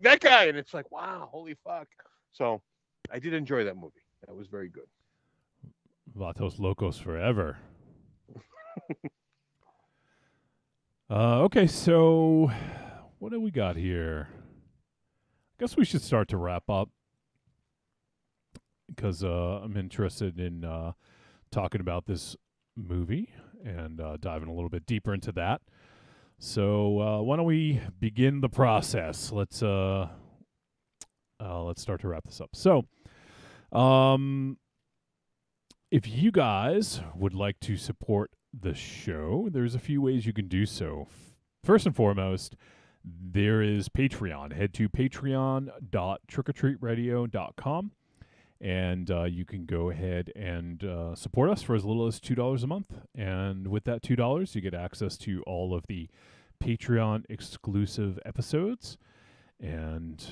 S5: that guy. And it's like, wow, holy fuck. So I did enjoy that movie. That was very good.
S3: Vatos Locos forever. Okay, so what do we got here? I guess we should start to wrap up because I'm interested in talking about this movie and diving a little bit deeper into that. So why don't we begin the process? Let's start to wrap this up. So, if you guys would like to support the show, there's a few ways you can do so. First and foremost, there is Patreon. Head to patreon.trickortreatradio.com and you can go ahead and support us for as little as $2 a month. And with that $2, you get access to all of the Patreon exclusive episodes. And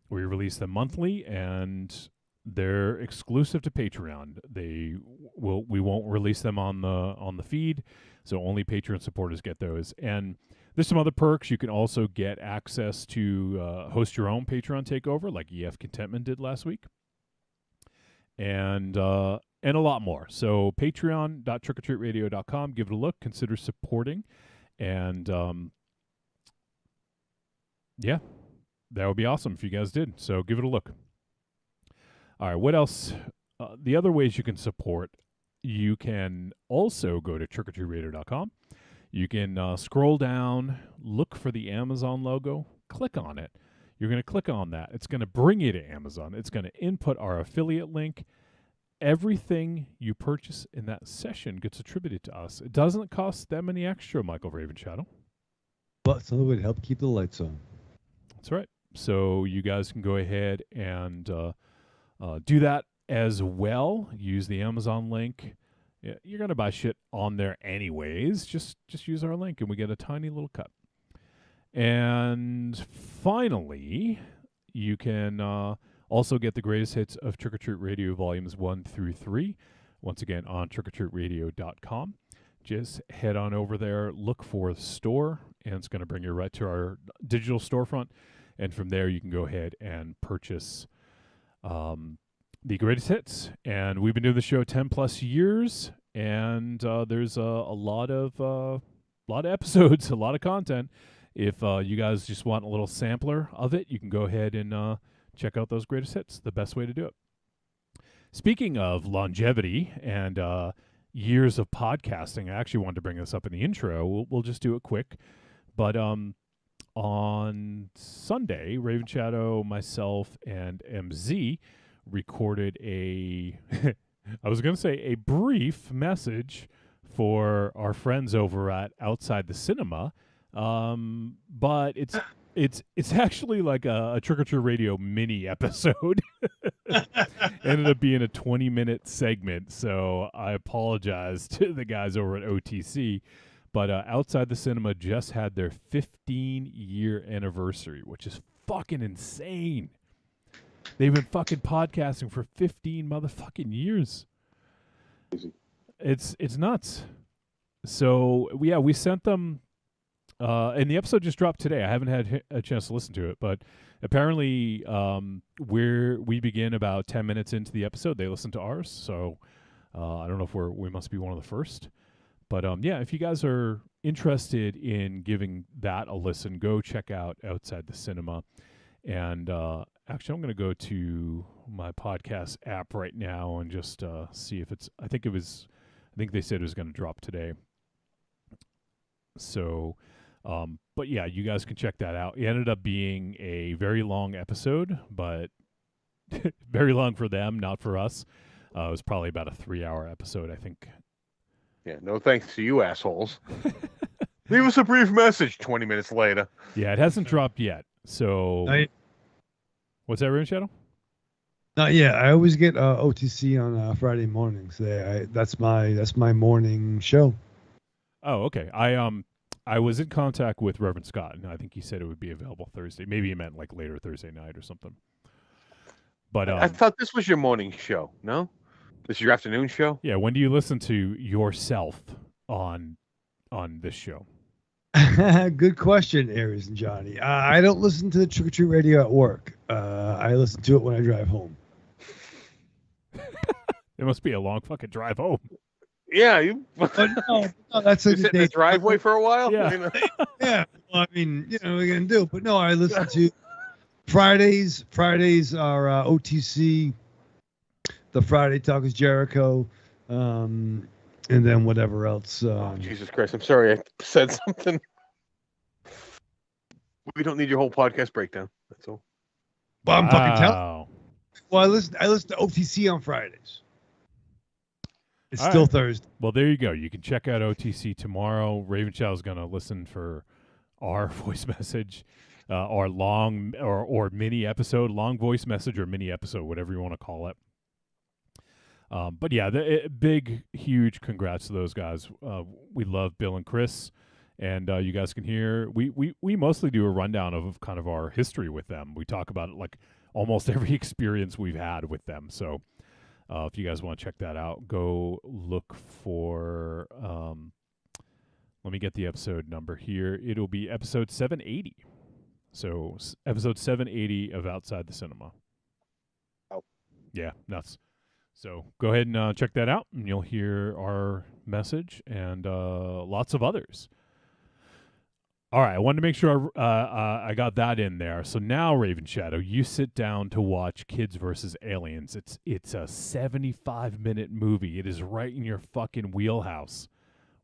S3: we release them monthly, and they're exclusive to Patreon. We won't release them on the feed, so only Patreon supporters get those. And there's some other perks. You can also get access to host your own Patreon takeover, like EF Contentment did last week, and a lot more. So patreon.trickortreatradio.com. Give it a look. Consider supporting, and yeah, that would be awesome if you guys did. So give it a look. All right, what else? The other ways you can support, you can also go to trickortreatradio.com. You can scroll down, look for the Amazon logo, click on it. You're going to click on that. It's going to bring you to Amazon. It's going to input our affiliate link. Everything you purchase in that session gets attributed to us. It doesn't cost them any extra, Michael Ravenshadow.
S4: But something would help keep the lights on.
S3: That's right. So you guys can go ahead and do that as well. Use the Amazon link. Yeah, you're going to buy shit on there anyways. Just use our link and we get a tiny little cut. And finally, you can also get the greatest hits of Trick or Treat Radio Volumes 1 through 3. Once again, on trickortreatradio.com. Just head on over there, look for the store, and it's going to bring you right to our digital storefront. And from there, you can go ahead and purchase the greatest hits. And we've been doing the show 10 plus years, and there's a lot of episodes, a lot of content. If you guys just want a little sampler of it, you can go ahead and check out those greatest hits. The best way to do it. Speaking of longevity and years of podcasting, I actually wanted to bring this up in the intro. We'll just do it quick. But on Sunday, Raven Shadow, myself, and MZ recorded I was going to say a brief message for our friends over at Outside the Cinema. But it's actually like a Trick or Treat Radio mini episode. Ended up being a 20-minute segment, so I apologize to the guys over at OTC. But Outside the Cinema just had their 15-year anniversary, which is fucking insane. They've been fucking podcasting for 15 motherfucking years. It's nuts. So yeah, we sent them. And the episode just dropped today. I haven't had a chance to listen to it, but apparently we begin about 10 minutes into the episode. They listen to ours, so I don't know if we must be one of the first. But yeah, if you guys are interested in giving that a listen, go check out Outside the Cinema. And actually, I'm going to go to my podcast app right now and just see if it's. I think they said it was going to drop today. So. But yeah, you guys can check that out. It ended up being a very long episode, but very long for them, not for us. It was probably about a 3-hour episode, I think.
S5: Yeah, no thanks to you assholes. Leave us a brief message 20 minutes later.
S3: Yeah, it hasn't dropped yet. So what's that, Rune Shadow?
S4: Not yet. I always get OTC on Friday mornings. That's my morning show.
S3: Oh, okay. I was in contact with Reverend Scott, and I think he said it would be available Thursday. Maybe he meant like later Thursday night or something. But
S5: I thought this was your morning show. No, this is your afternoon show.
S3: Yeah. When do you listen to yourself on on this show?
S4: Good question, Aries and Johnny. I don't listen to the Trick or Treat Radio at work. I listen to it when I drive home.
S3: It must be a long fucking drive home.
S5: Yeah, you.
S4: But no, that's
S5: You
S4: like
S5: sit in the driveway for a while.
S3: Yeah.
S5: You know?
S4: Yeah, well, I mean, what are you gonna do? But no, I listen to Fridays. Fridays are OTC. The Friday Talk is Jericho, and then whatever else.
S5: Oh, Jesus Christ! I'm sorry I said something. We don't need your whole podcast breakdown. That's all.
S4: Well, I'm fucking telling.
S3: Wow.
S4: Well, I listen to OTC on Fridays. It's
S3: All
S4: still
S3: right.
S4: Thursday.
S3: Well, there you go. You can check out OTC tomorrow. Raven Chow is going to listen for our voice message, our long or mini episode, long voice message or mini episode, whatever you want to call it. But yeah, big, huge congrats to those guys. We love Bill and Chris, and you guys can hear. We mostly do a rundown of kind of our history with them. We talk about it like almost every experience we've had with them. So if you guys want to check that out, go look for. Let me get the episode number here. It'll be episode 780. So episode 780 of Outside the Cinema.
S2: Oh.
S3: Yeah, nuts. So go ahead and check that out, and you'll hear our message and lots of others. All right, I wanted to make sure I got that in there. So now, Raven Shadow, you sit down to watch Kids vs. Aliens. It's a 75-minute movie. It is right in your fucking wheelhouse.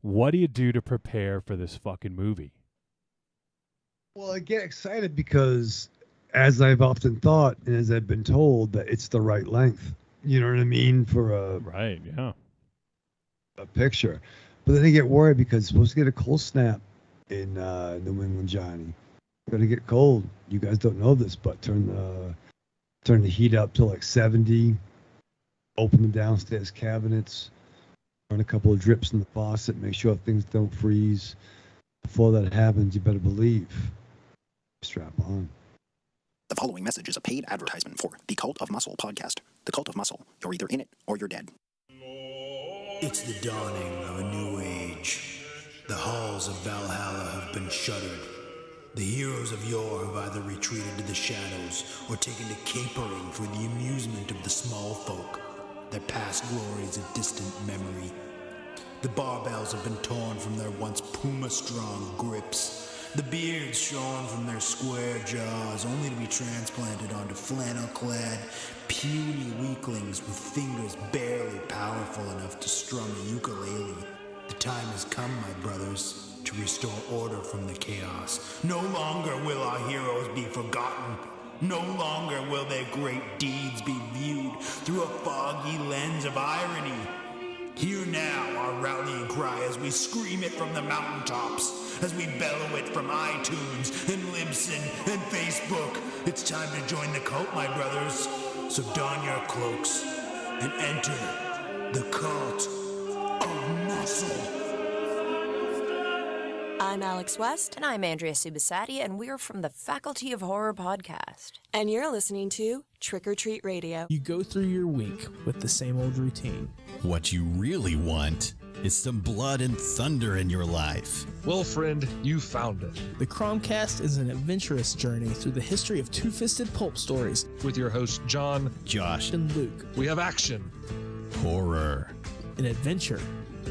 S3: What do you do to prepare for this fucking movie?
S4: Well, I get excited because, as I've often thought, and as I've been told, that it's the right length. You know what I mean? For a picture. But then I get worried because it's supposed to get a cold snap in New England, Johnny. Gonna get cold. You guys don't know this, but turn the heat up to like 70. Open the downstairs cabinets. Run a couple of drips in the faucet. Make sure things don't freeze. Before that happens, you better believe. Strap on.
S6: The following message is a paid advertisement for the Cult of Muscle podcast. The Cult of Muscle. You're either in it or you're dead.
S7: It's the dawning of a new age. The halls of Valhalla have been shuttered. The heroes of yore have either retreated to the shadows or taken to capering for the amusement of the small folk. Their past glories a distant memory. The barbells have been torn from their once puma-strong grips. The beards shorn from their square jaws, only to be transplanted onto flannel-clad, puny weaklings with fingers barely powerful enough to strum a ukulele. The time has come, my brothers, to restore order from the chaos. No longer will our heroes be forgotten. No longer will their great deeds be viewed through a foggy lens of irony. Hear now our rallying cry as we scream it from the mountaintops, as we bellow it from iTunes and Libsyn and Facebook. It's time to join the cult, my brothers. So don your cloaks and enter the Cult of Muscle.
S8: I'm Alex West.
S9: And I'm Andrea Subasati, and we're from the Faculty of Horror podcast.
S8: And you're listening to Trick or Treat Radio.
S10: You go through your week with the same old routine.
S11: What you really want is some blood and thunder in your life.
S12: Well, friend, you found it.
S10: The Cromcast is an adventurous journey through the history of two-fisted pulp stories.
S12: With your hosts, John,
S11: Josh,
S10: and Luke.
S12: We have action,
S11: horror,
S10: and adventure,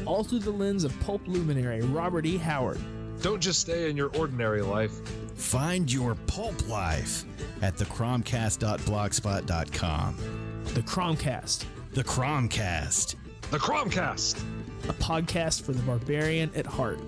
S10: all through the lens of pulp luminary Robert E. Howard.
S12: Don't just stay in your ordinary life.
S11: Find your pulp life at thecromcast.blogspot.com.
S10: The Cromcast.
S11: The Cromcast.
S12: The Cromcast.
S10: A podcast for the barbarian at heart.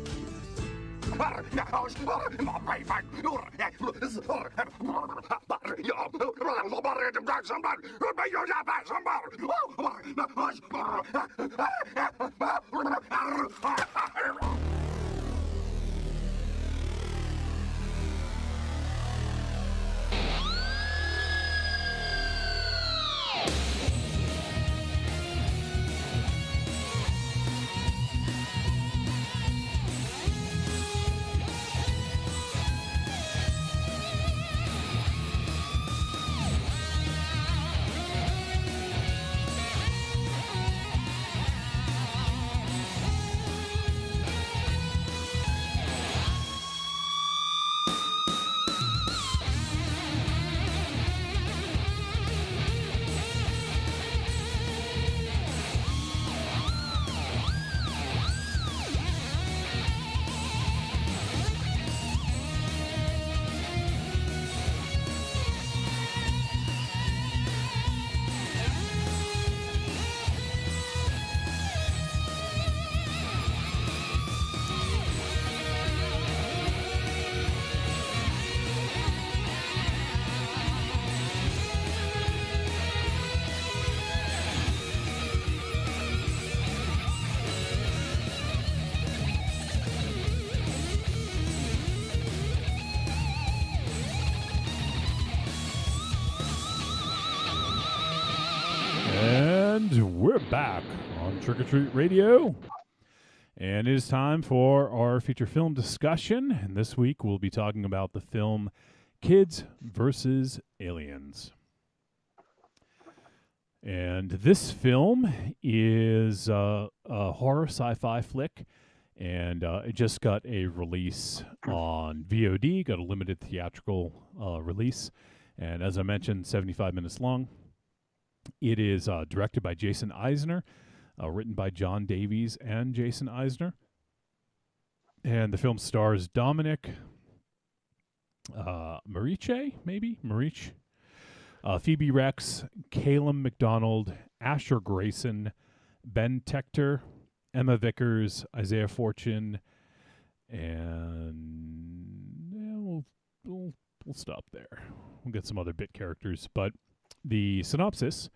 S3: we're back on Trick or Treat Radio, and it is time for our feature film discussion. And this week we'll be talking about the film Kids vs. Aliens. And this film is a horror sci-fi flick, and it just got a release on VOD, got a limited theatrical release, and as I mentioned, 75 minutes long. It is directed by Jason Eisner, written by John Davies and Jason Eisner, and the film stars Dominic Mariche, Phoebe Rex, Calum McDonald, Asher Grayson, Ben Tector, Emma Vickers, Isaiah Fortune, and we'll stop there. We'll get some other bit characters, but the synopsis: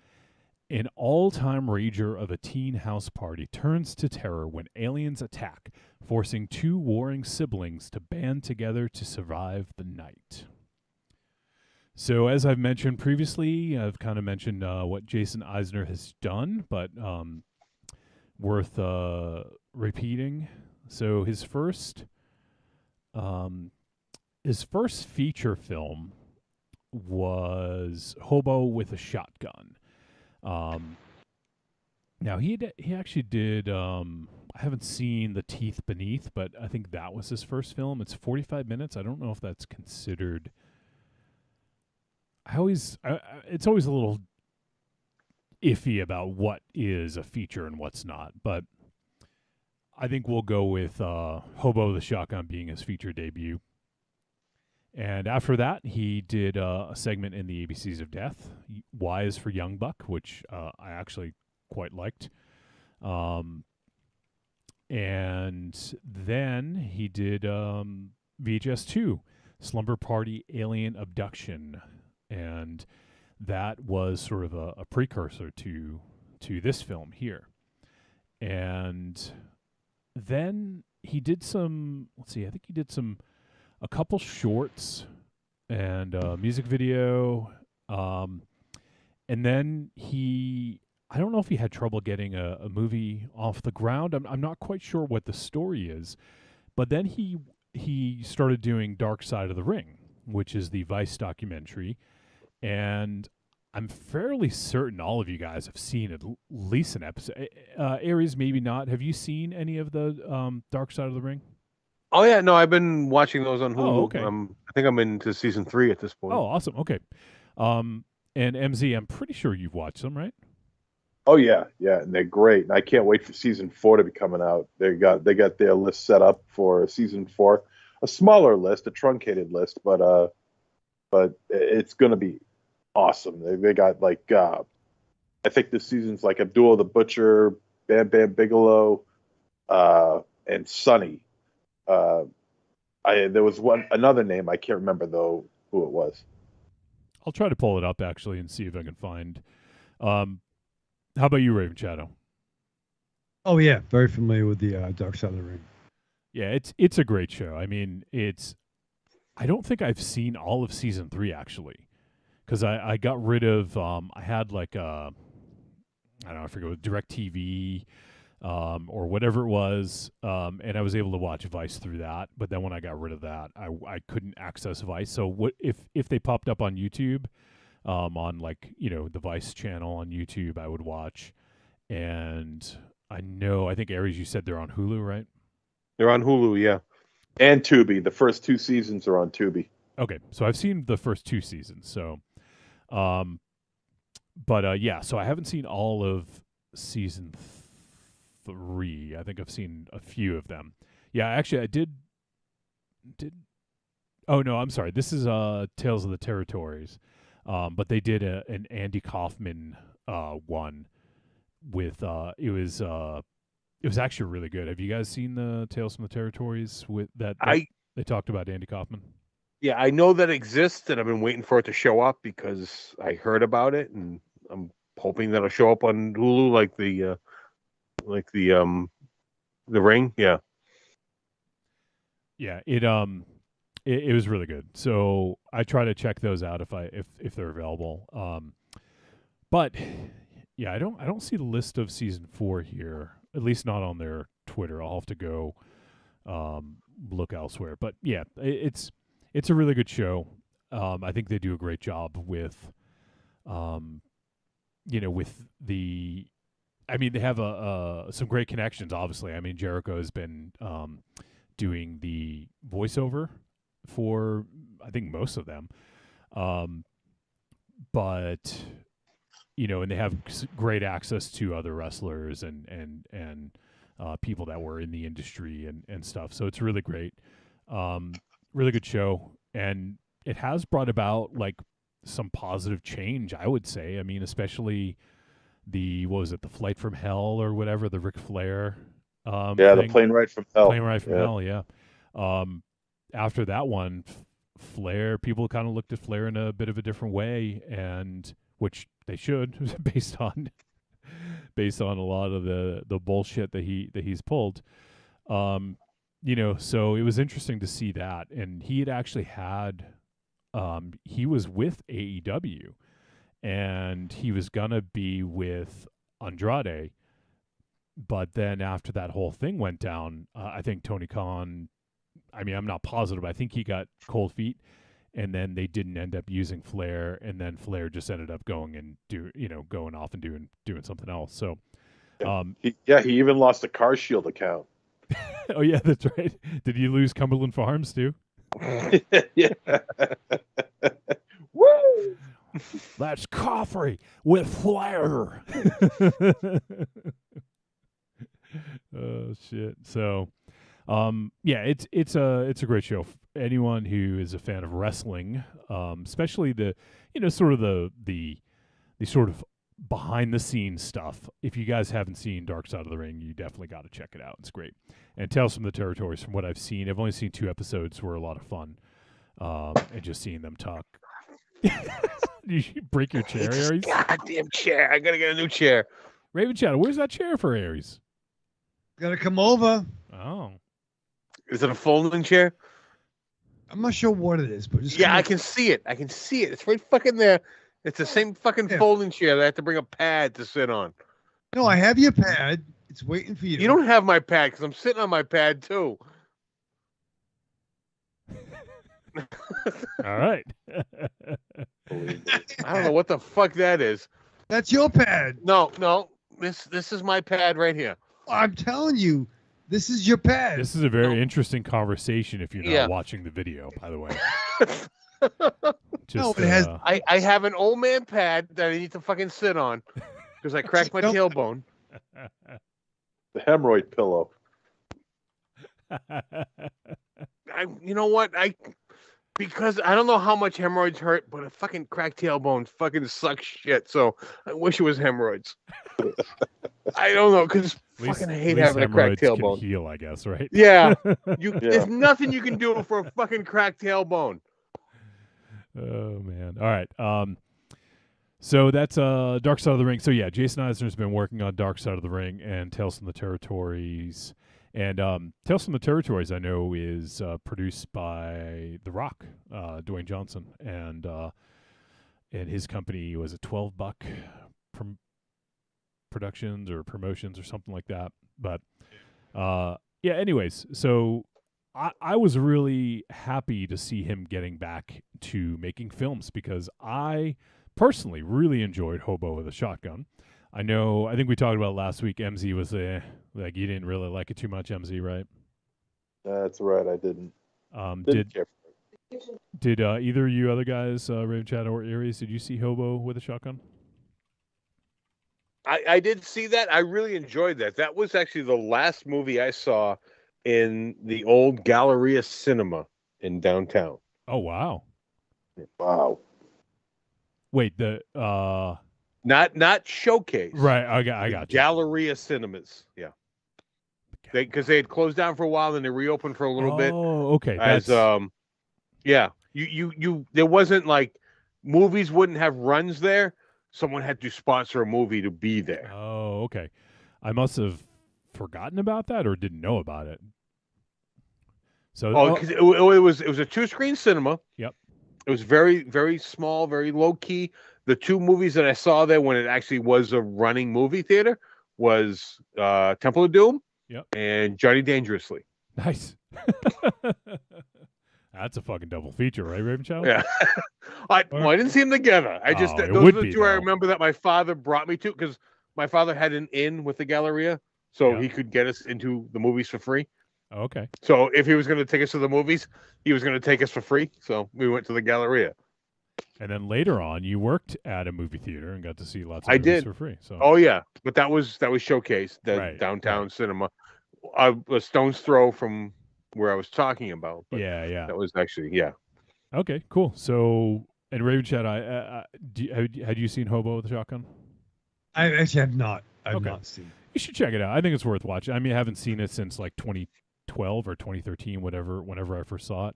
S3: an all-time rager of a teen house party turns to terror when aliens attack, forcing two warring siblings to band together to survive the night. So as I've mentioned previously, I've kind of mentioned what Jason Eisner has done, but worth repeating. So his first feature film was Hobo with a Shotgun. Now he actually did. I haven't seen The Teeth Beneath, but I think that was his first film. It's 45 minutes. I don't know if that's considered. It's always a little iffy about what is a feature and what's not, but I think we'll go with Hobo the Shotgun being his feature debut. And after that, he did a segment in the ABCs of Death, Y is for Young Buck, which I actually quite liked. And then he did VHS 2, Slumber Party Alien Abduction. And that was sort of a precursor to this film here. And then he did some, I think he did a couple shorts and a music video. And then I don't know if he had trouble getting a movie off the ground. I'm not quite sure what the story is. But then he started doing Dark Side of the Ring, which is the Vice documentary. And I'm fairly certain all of you guys have seen at least an episode. Aries, maybe not. Have you seen any of the Dark Side of the Ring?
S5: Oh yeah, no, I've been watching those on Hulu.
S3: Oh, okay.
S5: I think I'm into season 3 at this point.
S3: Oh, awesome. Okay. And MZ, I'm pretty sure you've watched them, right?
S2: Oh yeah, and they're great. And I can't wait for season 4 to be coming out. They got their list set up for season 4, a smaller list, a truncated list, but it's gonna be awesome. They got like I think this season's like Abdul the Butcher, Bam Bam Bigelow, and Sonny. There was another name I can't remember though who it was.
S3: I'll try to pull it up actually and see if I can find. How about you, Raven Shadow?
S4: Oh yeah, very familiar with the Dark Side of the Ring.
S3: Yeah, it's a great show. I mean, I don't think I've seen all of season 3 actually, because I got rid of I had like I don't know, I forget what DirecTV or whatever it was, and I was able to watch Vice through that. But then when I got rid of that, I couldn't access Vice. So what if they popped up on YouTube, on like the Vice channel on YouTube, I would watch. And I think Aries, you said they're on Hulu, right?
S5: They're on Hulu, yeah,
S2: and Tubi. The first 2 seasons are on Tubi.
S3: Okay, so I've seen the first 2 seasons. So, yeah, so I haven't seen all of season 3. I think I've seen a few of them. Yeah, actually, I did. Oh no, I'm sorry. This is Tales of the Territories, but they did an Andy Kaufman one with it was actually really good. Have you guys seen the Tales from the Territories with that they talked about Andy Kaufman?
S5: Yeah, I know that exists, and I've been waiting for it to show up because I heard about it, and I'm hoping that it'll show up on Hulu like the Ring. Yeah.
S3: Yeah, it was really good. So I try to check those out if they're available. But Yeah, I don't see the list of season 4 here. At least not on their Twitter. I'll have to go look elsewhere. But yeah, it's a really good show. I think they do a great job with, with the. I mean, they have some great connections. Obviously, I mean, Jericho has been doing the voiceover for I think most of them, but and they have great access to other wrestlers and people that were in the industry and stuff. So it's really great, really good show, and it has brought about like some positive change, I would say. I mean, especially the Flight from Hell or whatever, the Ric Flair.
S2: Yeah,
S3: thing.
S2: the Plane Ride from Hell.
S3: Plane Ride from Hell, yeah. After that one, Flair, people kind of looked at Flair in a bit of a different way, and which they should, based on a lot of the bullshit that he's pulled. So it was interesting to see that, and he had actually had, he was with AEW, and he was gonna be with Andrade, but then after that whole thing went down, I think Tony Khan, I mean, I'm not positive, but I think he got cold feet, and then they didn't end up using Flair, and then Flair just ended up going off and doing something else. So,
S2: he even lost a Car Shield account.
S3: Oh yeah, that's right. Did you lose Cumberland Farms too?
S2: Yeah. Woo!
S3: That's coffee with Flair. Oh shit. So, it's a great show. Anyone who is a fan of wrestling, especially the sort of the sort of behind the scenes stuff. If you guys haven't seen Dark Side of the Ring, you definitely got to check it out. It's great. And Tales from the Territories, from what I've seen, I've only seen 2 episodes, were a lot of fun. And just seeing them talk. You break your chair, Aries?
S5: Goddamn chair! I gotta get a new chair.
S3: Raven Shadow, where's that chair for Aries?
S4: Gotta come over.
S3: Oh,
S5: is it a folding chair?
S4: I'm not sure what it is, but just
S5: I can see it. It's right fucking there. It's the same fucking folding chair that I have to bring a pad to sit on.
S4: No, I have your pad. It's waiting for you.
S5: You don't have my pad because I'm sitting on my pad too.
S3: All right.
S5: I don't know what the fuck that is.
S4: That's your pad.
S5: No. This is my pad right here.
S4: I'm telling you, this is your pad.
S3: This is a very interesting conversation if you're not watching the video, by the way.
S4: No, it has.
S5: I have an old man pad that I need to fucking sit on because I cracked my tailbone.
S2: The hemorrhoid pillow.
S5: You know what? Because I don't know how much hemorrhoids hurt, but a fucking cracked tailbone fucking sucks shit. So I wish it was hemorrhoids. I don't know, because fucking hate having a cracked tailbone.
S3: Can heal, I guess, right?
S5: Yeah. There's nothing you can do for a fucking cracked tailbone.
S3: Oh man. All right. So that's Dark Side of the Ring. So yeah, Jason Eisner's been working on Dark Side of the Ring and Tales from the Territories. And Tales from the Territories, I know, is produced by The Rock, Dwayne Johnson, and his company was a 12 Buck Productions or Promotions or something like that. But anyways, so I was really happy to see him getting back to making films because I personally really enjoyed Hobo with a Shotgun. I think we talked about it last week. MZ was like, you didn't really like it too much, MZ, right?
S2: That's right, I didn't.
S3: Didn't care for it. Did either of you other guys, Raven Shadow or Aries, did you see Hobo with a Shotgun?
S5: I did see that. I really enjoyed that. That was actually the last movie I saw in the old Galleria Cinema in downtown.
S3: Oh, wow.
S2: Wow.
S3: Wait,
S5: Not Showcase.
S3: Right, I got you.
S5: Galleria Cinemas, yeah. Because they had closed down for a while, and they reopened for a little bit.
S3: Oh, okay.
S5: As you there wasn't like movies wouldn't have runs there. Someone had to sponsor a movie to be there.
S3: Oh, okay. I must have forgotten about that or didn't know about it. So
S5: because it was a 2-screen cinema.
S3: Yep.
S5: It was very, very small, very low key. the two movies that I saw there when it actually was a running movie theater was Temple of Doom and Johnny Dangerously.
S3: Nice. That's a fucking double feature, right, Raven Shadow?
S5: Yeah. I didn't see them together. I just
S3: it
S5: those
S3: would
S5: are the
S3: be,
S5: two I
S3: though.
S5: remember that my father brought me to because my father had an inn with the Galleria, so he could get us into the movies for free.
S3: Okay.
S5: So if he was going to take us to the movies, he was going to take us for free. So we went to the Galleria.
S3: And then later on, you worked at a movie theater and got to see lots of
S5: I
S3: movies
S5: did
S3: for free. So
S5: Oh yeah, but that was Showcase, the downtown cinema, a stone's throw from where I was talking about. But
S3: yeah.
S5: that was actually
S3: Okay, cool. So, and Raven Shadow, had you seen Hobo with a Shotgun?
S4: I actually have not. I've not seen it.
S3: You should check it out. I think it's worth watching. I mean, I haven't seen it since like 2012 or 2013, whenever I first saw it.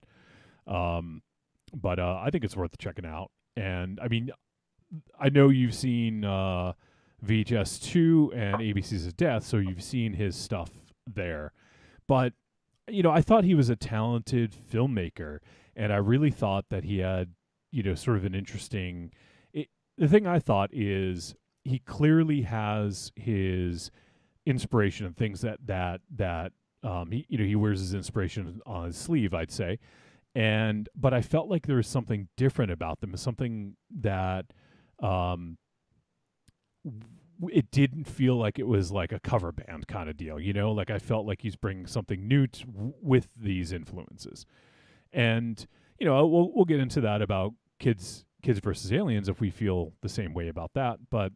S3: But I think it's worth checking out. And I mean, I know you've seen VHS 2 and ABCs of Death, so you've seen his stuff there. But I thought he was a talented filmmaker, and I really thought that he had, sort of an interesting. The thing I thought is he clearly has his inspiration and things that he wears his inspiration on his sleeve, I'd say. But I felt like there was something different about them, something that it didn't feel like it was like a cover band kind of deal, like I felt like he's bringing something new with these influences. And, we'll get into that about kids versus aliens if we feel the same way about that. But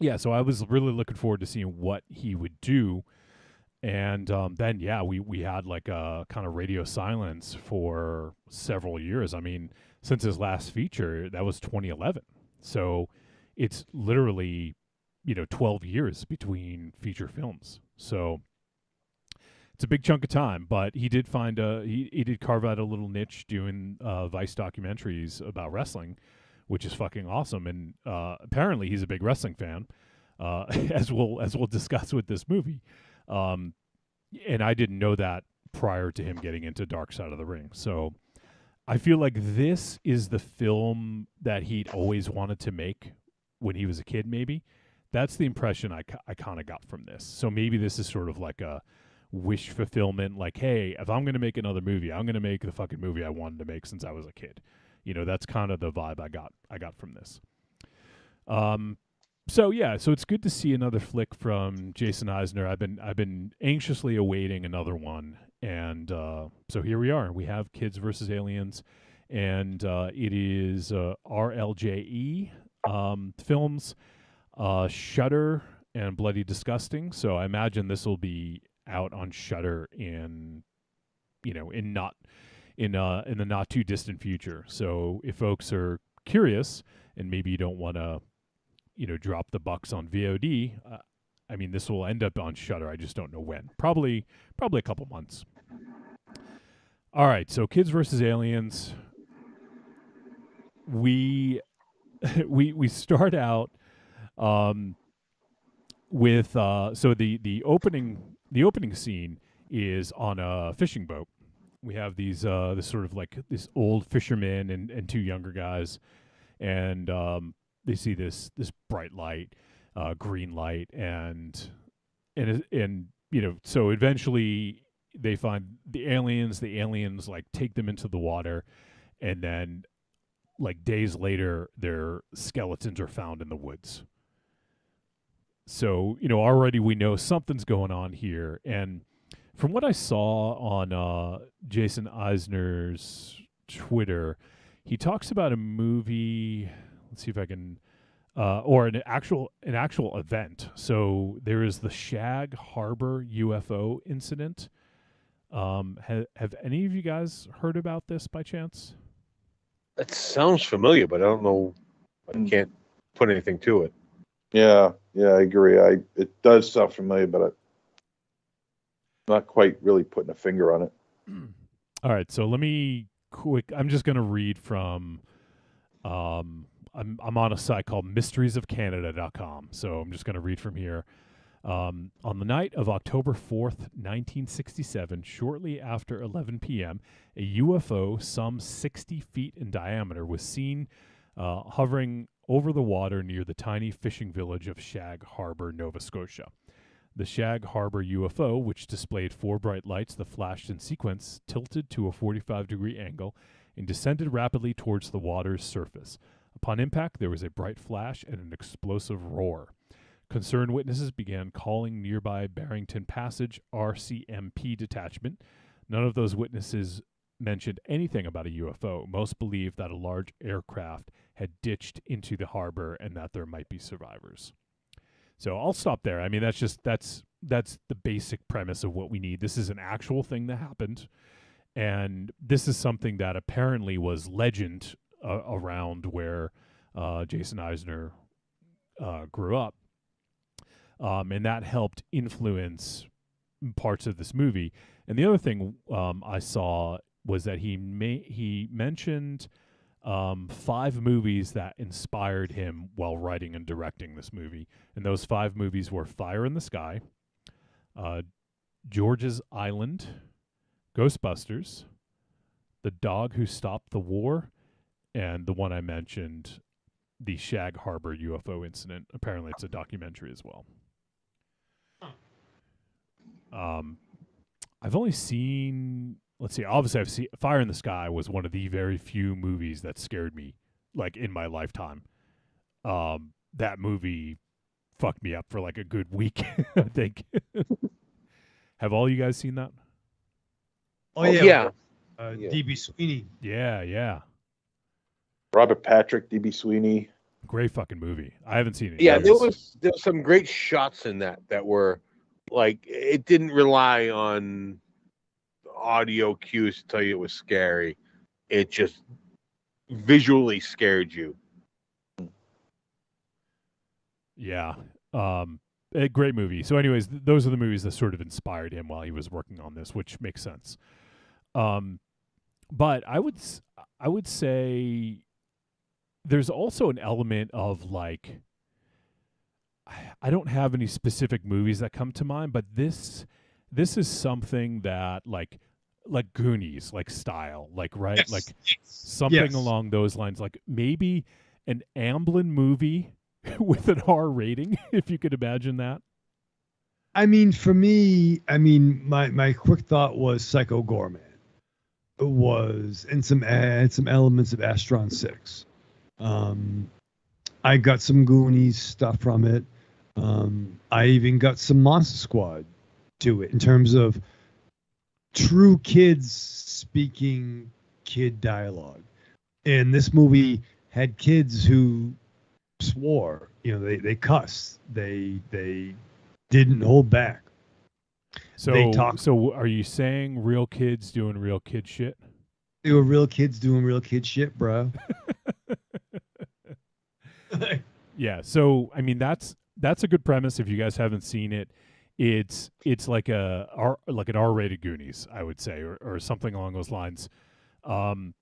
S3: yeah, so I was really looking forward to seeing what he would do. And then, we had like a kind of radio silence for several years. I mean, since his last feature, that was 2011. So it's literally, 12 years between feature films. So it's a big chunk of time, but he did find he did carve out a little niche doing Vice documentaries about wrestling, which is fucking awesome. And apparently he's a big wrestling fan, as we'll discuss with this movie. And I didn't know that prior to him getting into Dark Side of the Ring. So I feel like this is the film that he'd always wanted to make when he was a kid, maybe. That's the impression I kind of got from this. So maybe this is sort of like a wish fulfillment, like, hey, if I'm going to make another movie, I'm going to make the fucking movie I wanted to make since I was a kid. That's kind of the vibe I got from this. So it's good to see another flick from Jason Eisner. I've been anxiously awaiting another one, and so here we are. We have Kids versus Aliens, and it is RLJE Films, Shudder, and Bloody Disgusting. So I imagine this will be out on Shudder in the not too distant future. So if folks are curious and maybe you don't want to drop the bucks on VOD, I mean, this will end up on Shudder. I just don't know when. Probably a couple months. All right, so Kids versus Aliens. We start out with so the opening scene is on a fishing boat. We have these this sort of like this old fisherman and two younger guys, and they see this bright light, green light, and so eventually they find the aliens. The aliens like take them into the water, and then like days later, their skeletons are found in the woods. So already we know something's going on here, and from what I saw on Jason Eisner's Twitter, he talks about a movie. Let's see if I can, or an actual event. So there is the Shag Harbor UFO incident. Have any of you guys heard about this by chance?
S5: That sounds familiar, but I don't know. I can't put anything to it.
S2: Yeah, I agree. It does sound familiar, but I'm not quite really putting a finger on it.
S3: All right, so let me I'm just going to read from. I'm on a site called mysteriesofcanada.com, so I'm just going to read from here. On the night of October 4th, 1967, shortly after 11 p.m., a UFO some 60 feet in diameter was seen hovering over the water near the tiny fishing village of Shag Harbor, Nova Scotia. The Shag Harbor UFO, which displayed 4 bright lights that flashed in sequence, tilted to a 45-degree angle and descended rapidly towards the water's surface. Upon impact, there was a bright flash and an explosive roar. Concerned witnesses began calling nearby Barrington Passage RCMP detachment. None of those witnesses mentioned anything about a UFO. Most believed that a large aircraft had ditched into the harbor and that there might be survivors. So I'll stop there. I mean, that's the basic premise of what we need. This is an actual thing that happened, and this is something that apparently was legend around where Jason Eisner grew up, and that helped influence parts of this movie. And the other thing I saw was that he mentioned 5 movies that inspired him while writing and directing this movie. And those 5 movies were Fire in the Sky, George's Island, Ghostbusters, The Dog Who Stopped the War, and the one I mentioned, the Shag Harbor UFO incident. Apparently it's a documentary as well. I've only seen... Let's see. Obviously, I've seen Fire in the Sky was one of the very few movies that scared me, like, in my lifetime. That movie fucked me up for like a good week, I think. Have all you guys seen that?
S4: Oh yeah.
S5: Yeah.
S4: DB Sweeney.
S3: Yeah.
S2: Robert Patrick, D.B. Sweeney.
S3: Great fucking movie. I haven't seen it.
S5: Yeah,
S3: yet.
S5: there was some great shots in that were like, it didn't rely on audio cues to tell you it was scary. It just visually scared you.
S3: Yeah. A great movie. So anyways, those are the movies that sort of inspired him while he was working on this, which makes sense. But I would say there's also an element of, like, I don't have any specific movies that come to mind, but this is something that like Goonies, like style, like, right?
S4: Yes.
S3: Like something along those lines, like maybe an Amblin movie with an R rating, if you could imagine that.
S4: I mean, for me, my quick thought was Psycho Gorman. It was, and some elements of Astron 6. I got some Goonies stuff from it. I even got some Monster Squad to it in terms of true kids speaking kid dialogue. And this movie had kids who swore, they cussed, they didn't hold back.
S3: So are you saying real kids doing real kid shit?
S4: They were real kids doing real kid shit, bro.
S3: Yeah. So I mean, that's a good premise. If you guys haven't seen it, it's like an R-rated Goonies, I would say, or something along those lines. I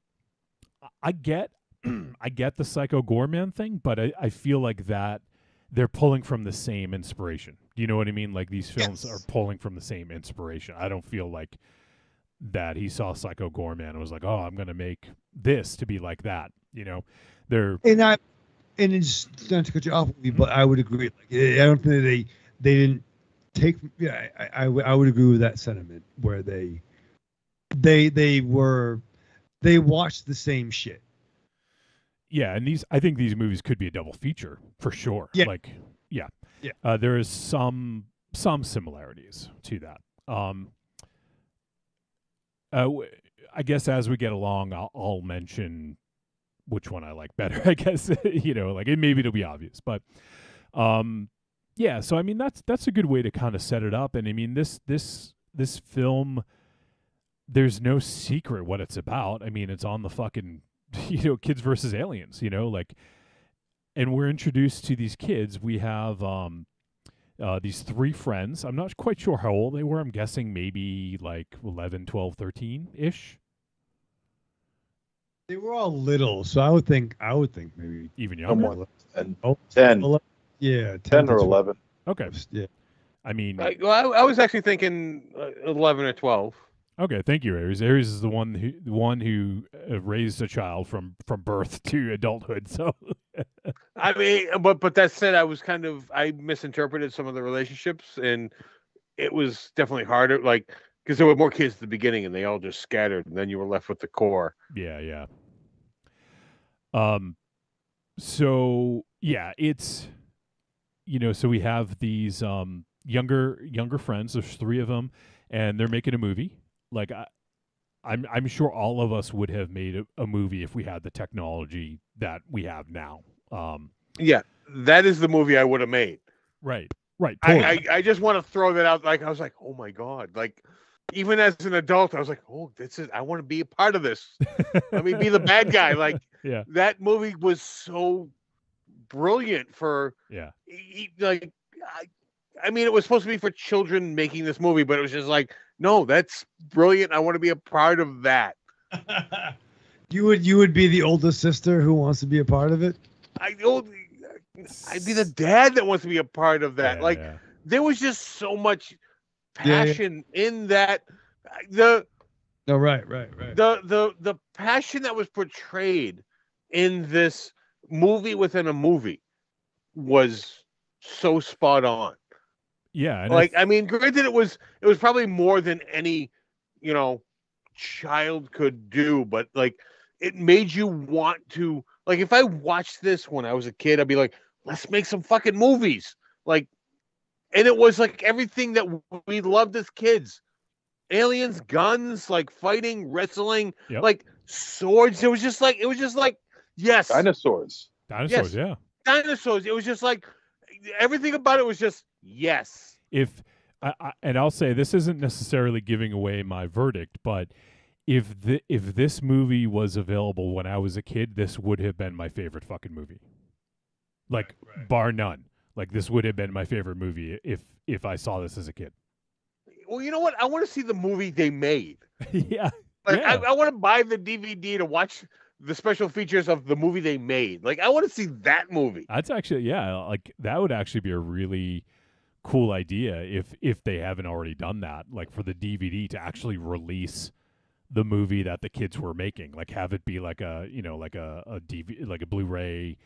S3: get the Psycho Gorman thing, but I feel like that they're pulling from the same inspiration. Do you know what I mean? Like, these films are pulling from the same inspiration. I don't feel like that he saw Psycho Gorman and was like, oh, I'm going to make this to be like that.
S4: And it's not to cut you off, but I would agree. Like, I don't think they didn't take. Yeah, I would agree with that sentiment where they watched the same shit.
S3: Yeah, and I think these movies could be a double feature for sure.
S4: Yeah.
S3: There is some similarities to that. I guess as we get along, I'll mention which one I like better. I guess maybe it'll be obvious, but yeah. So I mean, that's a good way to kind of set it up. And I mean, this film, there's no secret what it's about. I mean, it's on the fucking kids versus aliens. And we're introduced to these kids. We have these 3 friends. I'm not quite sure how old they were. I'm guessing maybe like 11, 12, 13-ish.
S4: They were all little, so I would think maybe
S3: even younger.
S2: 10.
S4: 11, yeah,
S2: 10 or 11.
S3: Okay.
S4: Yeah.
S3: I mean,
S5: I was actually thinking 11 or 12.
S3: Okay, thank you, Aries. Aries is the one who raised a child from birth to adulthood. So,
S5: I mean, but that said, I misinterpreted some of the relationships, and it was definitely harder. Like because there were more kids at the beginning, and they all just scattered, and then you were left with the core.
S3: yeah. So yeah, it's so we have these younger friends. There's 3 of them, and they're making a movie. Like I'm sure all of us would have made a movie if we had the technology that we have now.
S5: Yeah, that is the movie I would have made.
S3: Right. Totally.
S5: I just want to throw that out. Like I was like, oh my god, like. Even as an adult, I was like, "Oh, I want to be a part of this. Let me be the bad guy." Like,
S3: yeah,
S5: that movie was so brilliant for, like, I mean, it was supposed to be for children making this movie, but it was just like, no, that's brilliant. I want to be a part of that.
S4: You would be the older sister who wants to be a part of it.
S5: I'd be the dad that wants to be a part of that. There was just so much passion in that. The passion that was portrayed in this movie within a movie was so spot on.
S3: Yeah,
S5: and I mean, granted, it was probably more than any child could do, but like it made you want to, like, if I watched this when I was a kid, I'd be like, let's make some fucking movies. Like, and it was like everything that we loved as kids. Aliens, guns, like fighting, wrestling, like swords. It was just like, yes.
S2: Dinosaurs.
S3: Yes. Yeah.
S5: Dinosaurs. It was just like, everything about it was just, yes.
S3: If and I'll say this isn't necessarily giving away my verdict, but if this movie was available when I was a kid, this would have been my favorite fucking movie. Like, bar none. Like, this would have been my favorite movie if I saw this as a kid.
S5: Well, you know what? I want to see the movie they made.
S3: Yeah.
S5: Like, I want to buy the DVD to watch the special features of the movie they made. Like, I want to see that movie.
S3: That's actually, like, that would actually be a really cool idea if they haven't already done that. Like, for the DVD to actually release the movie that the kids were making. Like, have it be like a DVD, like a Blu-ray,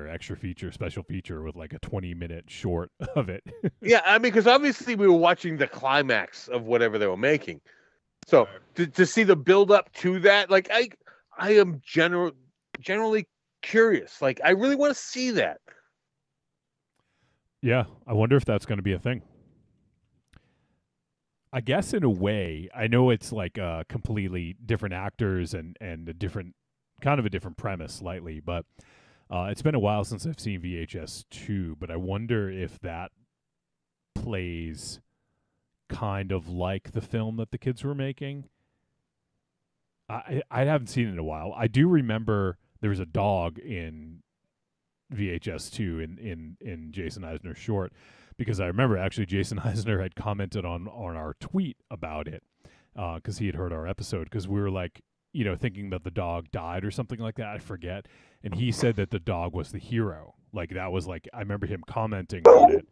S3: extra feature, special feature with like a 20-minute short of it.
S5: Yeah, I mean, because obviously we were watching the climax of whatever they were making. So to see the build up to that, like I am generally curious. Like, I really want to see that.
S3: Yeah, I wonder if that's going to be a thing. I guess in a way, I know it's like completely different actors and a different premise slightly, but it's been a while since I've seen VHS 2, but I wonder if that plays kind of like the film that the kids were making. I haven't seen it in a while. I do remember there was a dog in VHS 2 in Jason Eisner's short, because I remember actually Jason Eisner had commented on our tweet about it because he had heard our episode, because we were like, thinking that the dog died or something like that. I forget. And he said that the dog was the hero. Like, that was like, I remember him commenting on it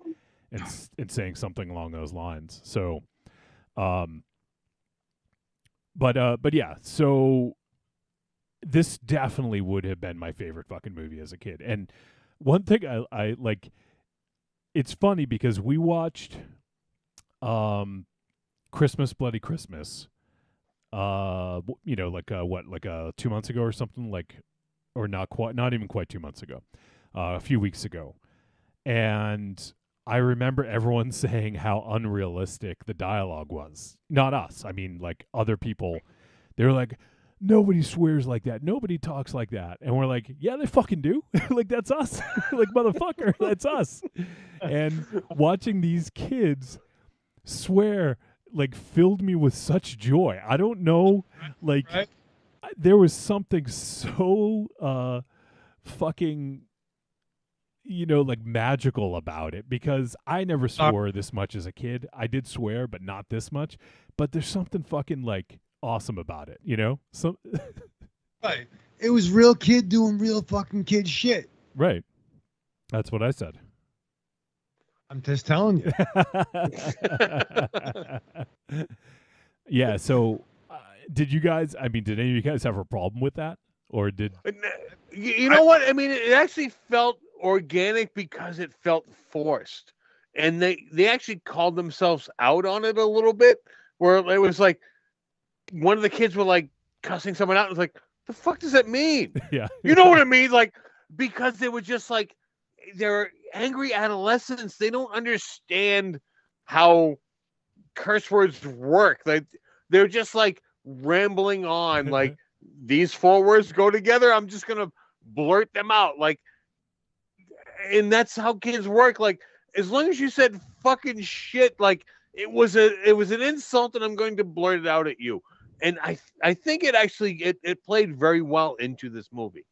S3: and saying something along those lines. So, but yeah, so this definitely would have been my favorite fucking movie as a kid. And one thing I like, it's funny because we watched Christmas Bloody Christmas, like 2 months ago or something, like, or not even quite 2 months ago, a few weeks ago. And I remember everyone saying how unrealistic the dialogue was. Not us. I mean, like, other people, they were like, nobody swears like that. Nobody talks like that. And we're like, yeah, they fucking do. Like, that's us. Like, motherfucker, that's us. And watching these kids swear, like, filled me with such joy. I don't know, like, there was something so fucking, like, magical about it, because I never swore this much as a kid. I did swear, but not this much. But there's something fucking, like, awesome about it, So
S4: right. It was real kid doing real fucking kid shit.
S3: Right. That's what I said.
S4: I'm just telling you.
S3: Yeah. So, did you guys? I mean, did any of you guys have a problem with that, or did?
S5: You know what? I mean, it actually felt organic because it felt forced, and they actually called themselves out on it a little bit, where it was like one of the kids were like cussing someone out. It was like, the fuck does that mean?
S3: Yeah.
S5: You know what I mean? Like, because they were just like, they're angry adolescents. They don't understand how curse words work. Like, they're just like rambling on. Like, these 4 words go together. I'm just gonna blurt them out. Like, and that's how kids work. Like, as long as you said fucking shit, like it was an insult, and I'm going to blurt it out at you. And I think it actually it played very well into this movie.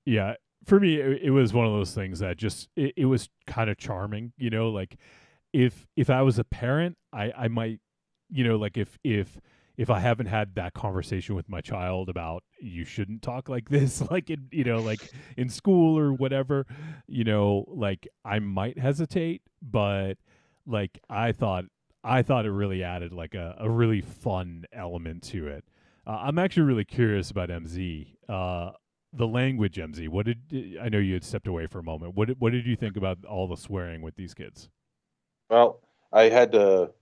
S3: Yeah, for me, it was one of those things that just it was kind of charming, you know. Like if I was a parent, I might, you know, like if I haven't had that conversation with my child about you shouldn't talk like this, like in, you know, like in school or whatever, you know, like I might hesitate, but like I thought it really added like a really fun element to it. I'm actually really curious about MZ. The language, MZ. What did I know you had stepped away for a moment? What did you think about all the swearing with these kids?
S2: Well, I had to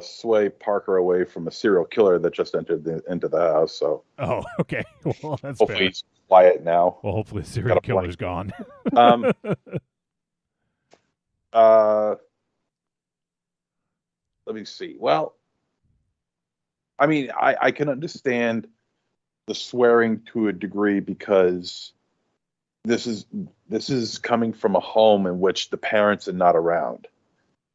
S2: sway Parker away from a serial killer that just entered into the house. So,
S3: oh, okay. Well, that's
S2: hopefully
S3: fair.
S2: he's quiet now.
S3: Well, hopefully the serial killer's gone.
S2: Let me see. Well, I mean, I can understand the swearing to a degree because this is coming from a home in which the parents are not around.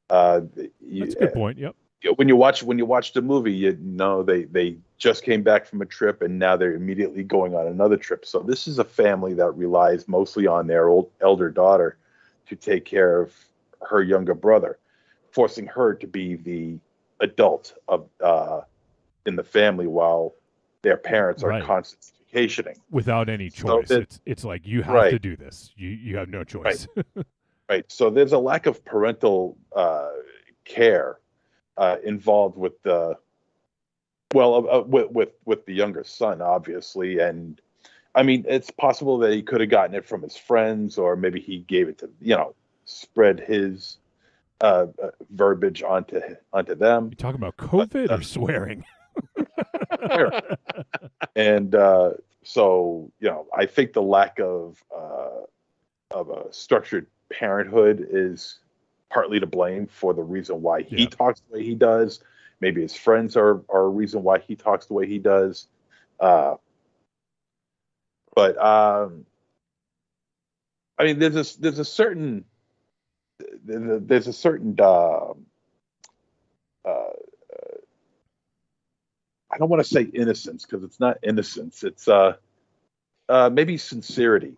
S3: That's a good point. Yep.
S2: When you watch the movie, you know they just came back from a trip and now they're immediately going on another trip. So this is a family that relies mostly on their elder daughter to take care of her younger brother, forcing her to be the adult of in the family while their parents are constantly vacationing
S3: without any choice. So it's like you have to do this. You have no choice.
S2: Right. So there's a lack of parental care involved with the with the younger son, obviously. And I mean, it's possible that he could have gotten it from his friends, or maybe he gave it to, you know, spread his verbiage onto them.
S3: You talking about COVID or swearing?
S2: And so, you know, I think the lack of a structured parenthood is partly to blame for the reason why he talks the way he does. Maybe his friends are a reason why he talks the way he does. But I mean, there's a certain I don't want to say innocence, because it's not innocence. It's maybe sincerity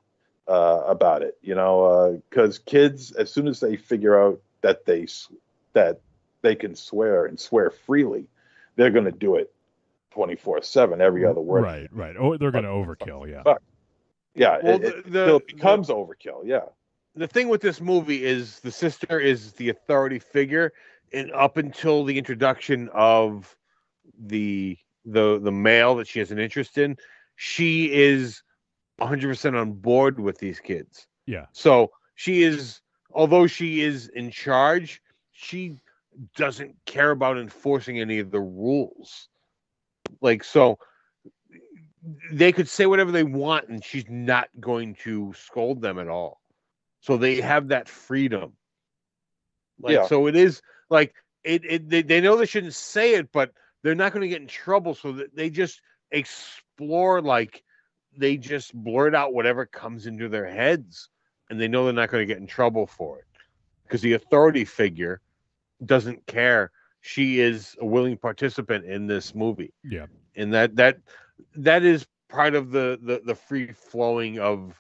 S2: about it, you know, because kids, as soon as they figure out that they can swear and swear freely, they're going to do it 24/7, every other word.
S3: Right. Or they're going to overkill. Yeah.
S2: Yeah. Well, it becomes overkill. Yeah.
S5: The thing with this movie is the sister is the authority figure, and up until the introduction of the male that she has an interest in, she is 100% on board with these kids.
S3: Yeah.
S5: So she is, although she is in charge, she doesn't care about enforcing any of the rules. Like, so they could say whatever they want and she's not going to scold them at all. So they have that freedom. Like, so it is like they know they shouldn't say it, but they're not going to get in trouble. So that they just explore, like they just blurt out whatever comes into their heads, and they know they're not going to get in trouble for it because the authority figure doesn't care. She is a willing participant in this movie.
S3: Yeah.
S5: And that is part of the free flowing of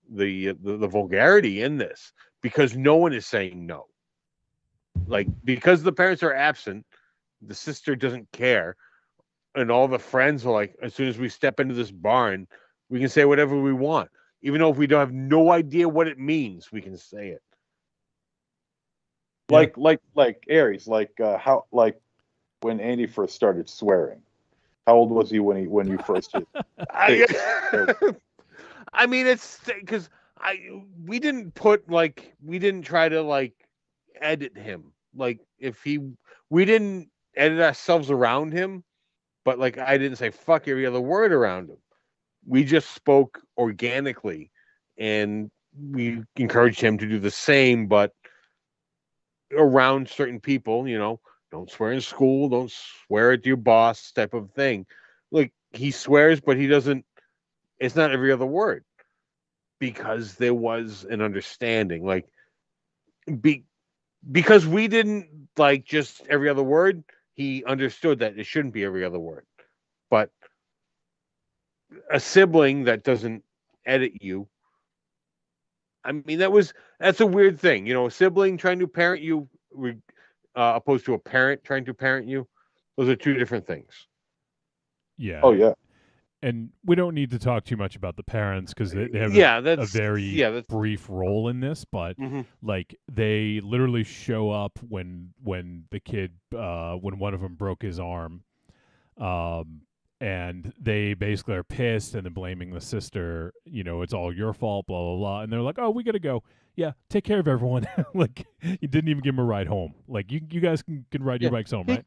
S5: the vulgarity in this, because no one is saying no. Like, because the parents are absent, the sister doesn't care, and all the friends are like, as soon as we step into this barn, we can say whatever we want, even though if we don't have no idea what it means, we can say it.
S2: Like Aries, how when Andy first started swearing. How old was he when you first did?
S5: I mean, it's because we didn't try to edit him. We didn't edit ourselves around him, but I didn't say fuck every other word around him. We just spoke organically, and we encouraged him to do the same, but around certain people, don't swear in school, don't swear at your boss type of thing. He swears, but he doesn't, it's not every other word, because there was an understanding. Because we didn't just every other word, he understood that it shouldn't be every other word. But a sibling that doesn't edit you, I mean, that's a weird thing. A sibling trying to parent you opposed to a parent trying to parent you. Those are two different things.
S3: Yeah.
S2: Oh, yeah.
S3: And we don't need to talk too much about the parents because they have a very brief role in this, but they literally show up when the kid when one of them broke his arm, and they basically are pissed and they're blaming the sister. It's all your fault, blah blah blah, and they're like, "Oh, we gotta go. Yeah, take care of everyone." You didn't even give him a ride home. You guys can ride your bikes home, right?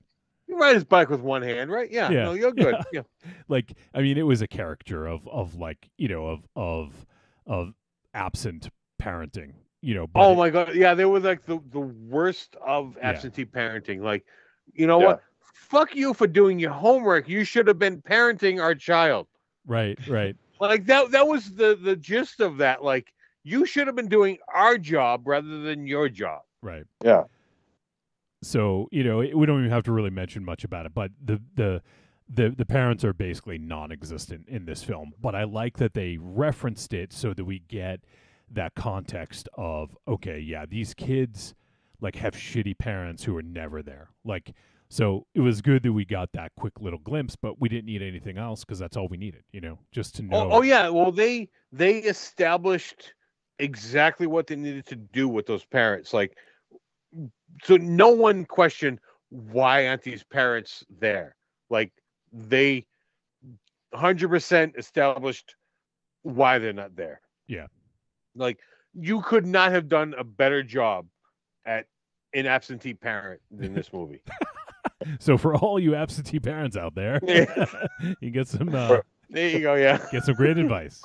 S5: You ride his bike with one hand, right? Yeah. No, you're good. Yeah.
S3: I mean, it was a caricature of absent parenting.
S5: Oh my God. Yeah, they were the worst of absentee parenting. What? Fuck you for doing your homework. You should have been parenting our child.
S3: Right.
S5: That was the gist of that. You should have been doing our job rather than your job.
S3: Right.
S2: Yeah.
S3: So, we don't even have to really mention much about it, but the parents are basically non-existent in this film. But I like that they referenced it so that we get that context of, okay, yeah, these kids have shitty parents who are never there. So it was good that we got that quick little glimpse, but we didn't need anything else because that's all we needed, just to know.
S5: Oh yeah. Well, they established exactly what they needed to do with those parents. So no one questioned why aren't these parents there. They 100% established why they're not there.
S3: Yeah.
S5: You could not have done a better job at an absentee parent than this movie.
S3: So for all you absentee parents out there, you get some.
S5: There you go. Yeah.
S3: Get some great advice.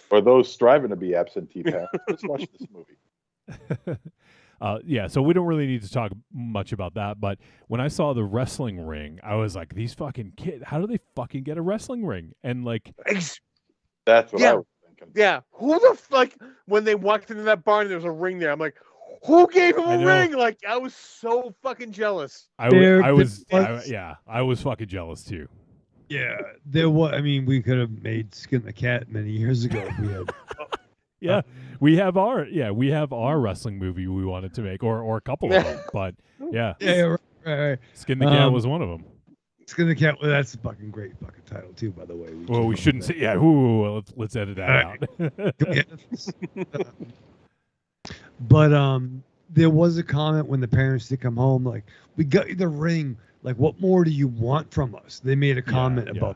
S2: For those striving to be absentee parents, just watch this movie.
S3: So we don't really need to talk much about that. But when I saw the wrestling ring, I was like, "These fucking kids! How do they fucking get a wrestling ring?" And
S2: that's what I was thinking.
S5: Yeah. Who the fuck? When they walked into that barn, there was a ring there. I'm like, who gave him a ring? I was so fucking jealous.
S3: I was fucking jealous too.
S4: Yeah, there was. I mean, we could have made Skin the Cat many years ago if we had.
S3: Yeah, we have our wrestling movie we wanted to make, or a couple of them. But yeah,
S4: right.
S3: Skin the Cat was one of them.
S4: Skin the Cat. Well, that's a fucking great fucking title too, by the way.
S3: We shouldn't say. Yeah, let's edit that out.
S4: But there was a comment when the parents did come home, we got you the ring. What more do you want from us? They made a comment about.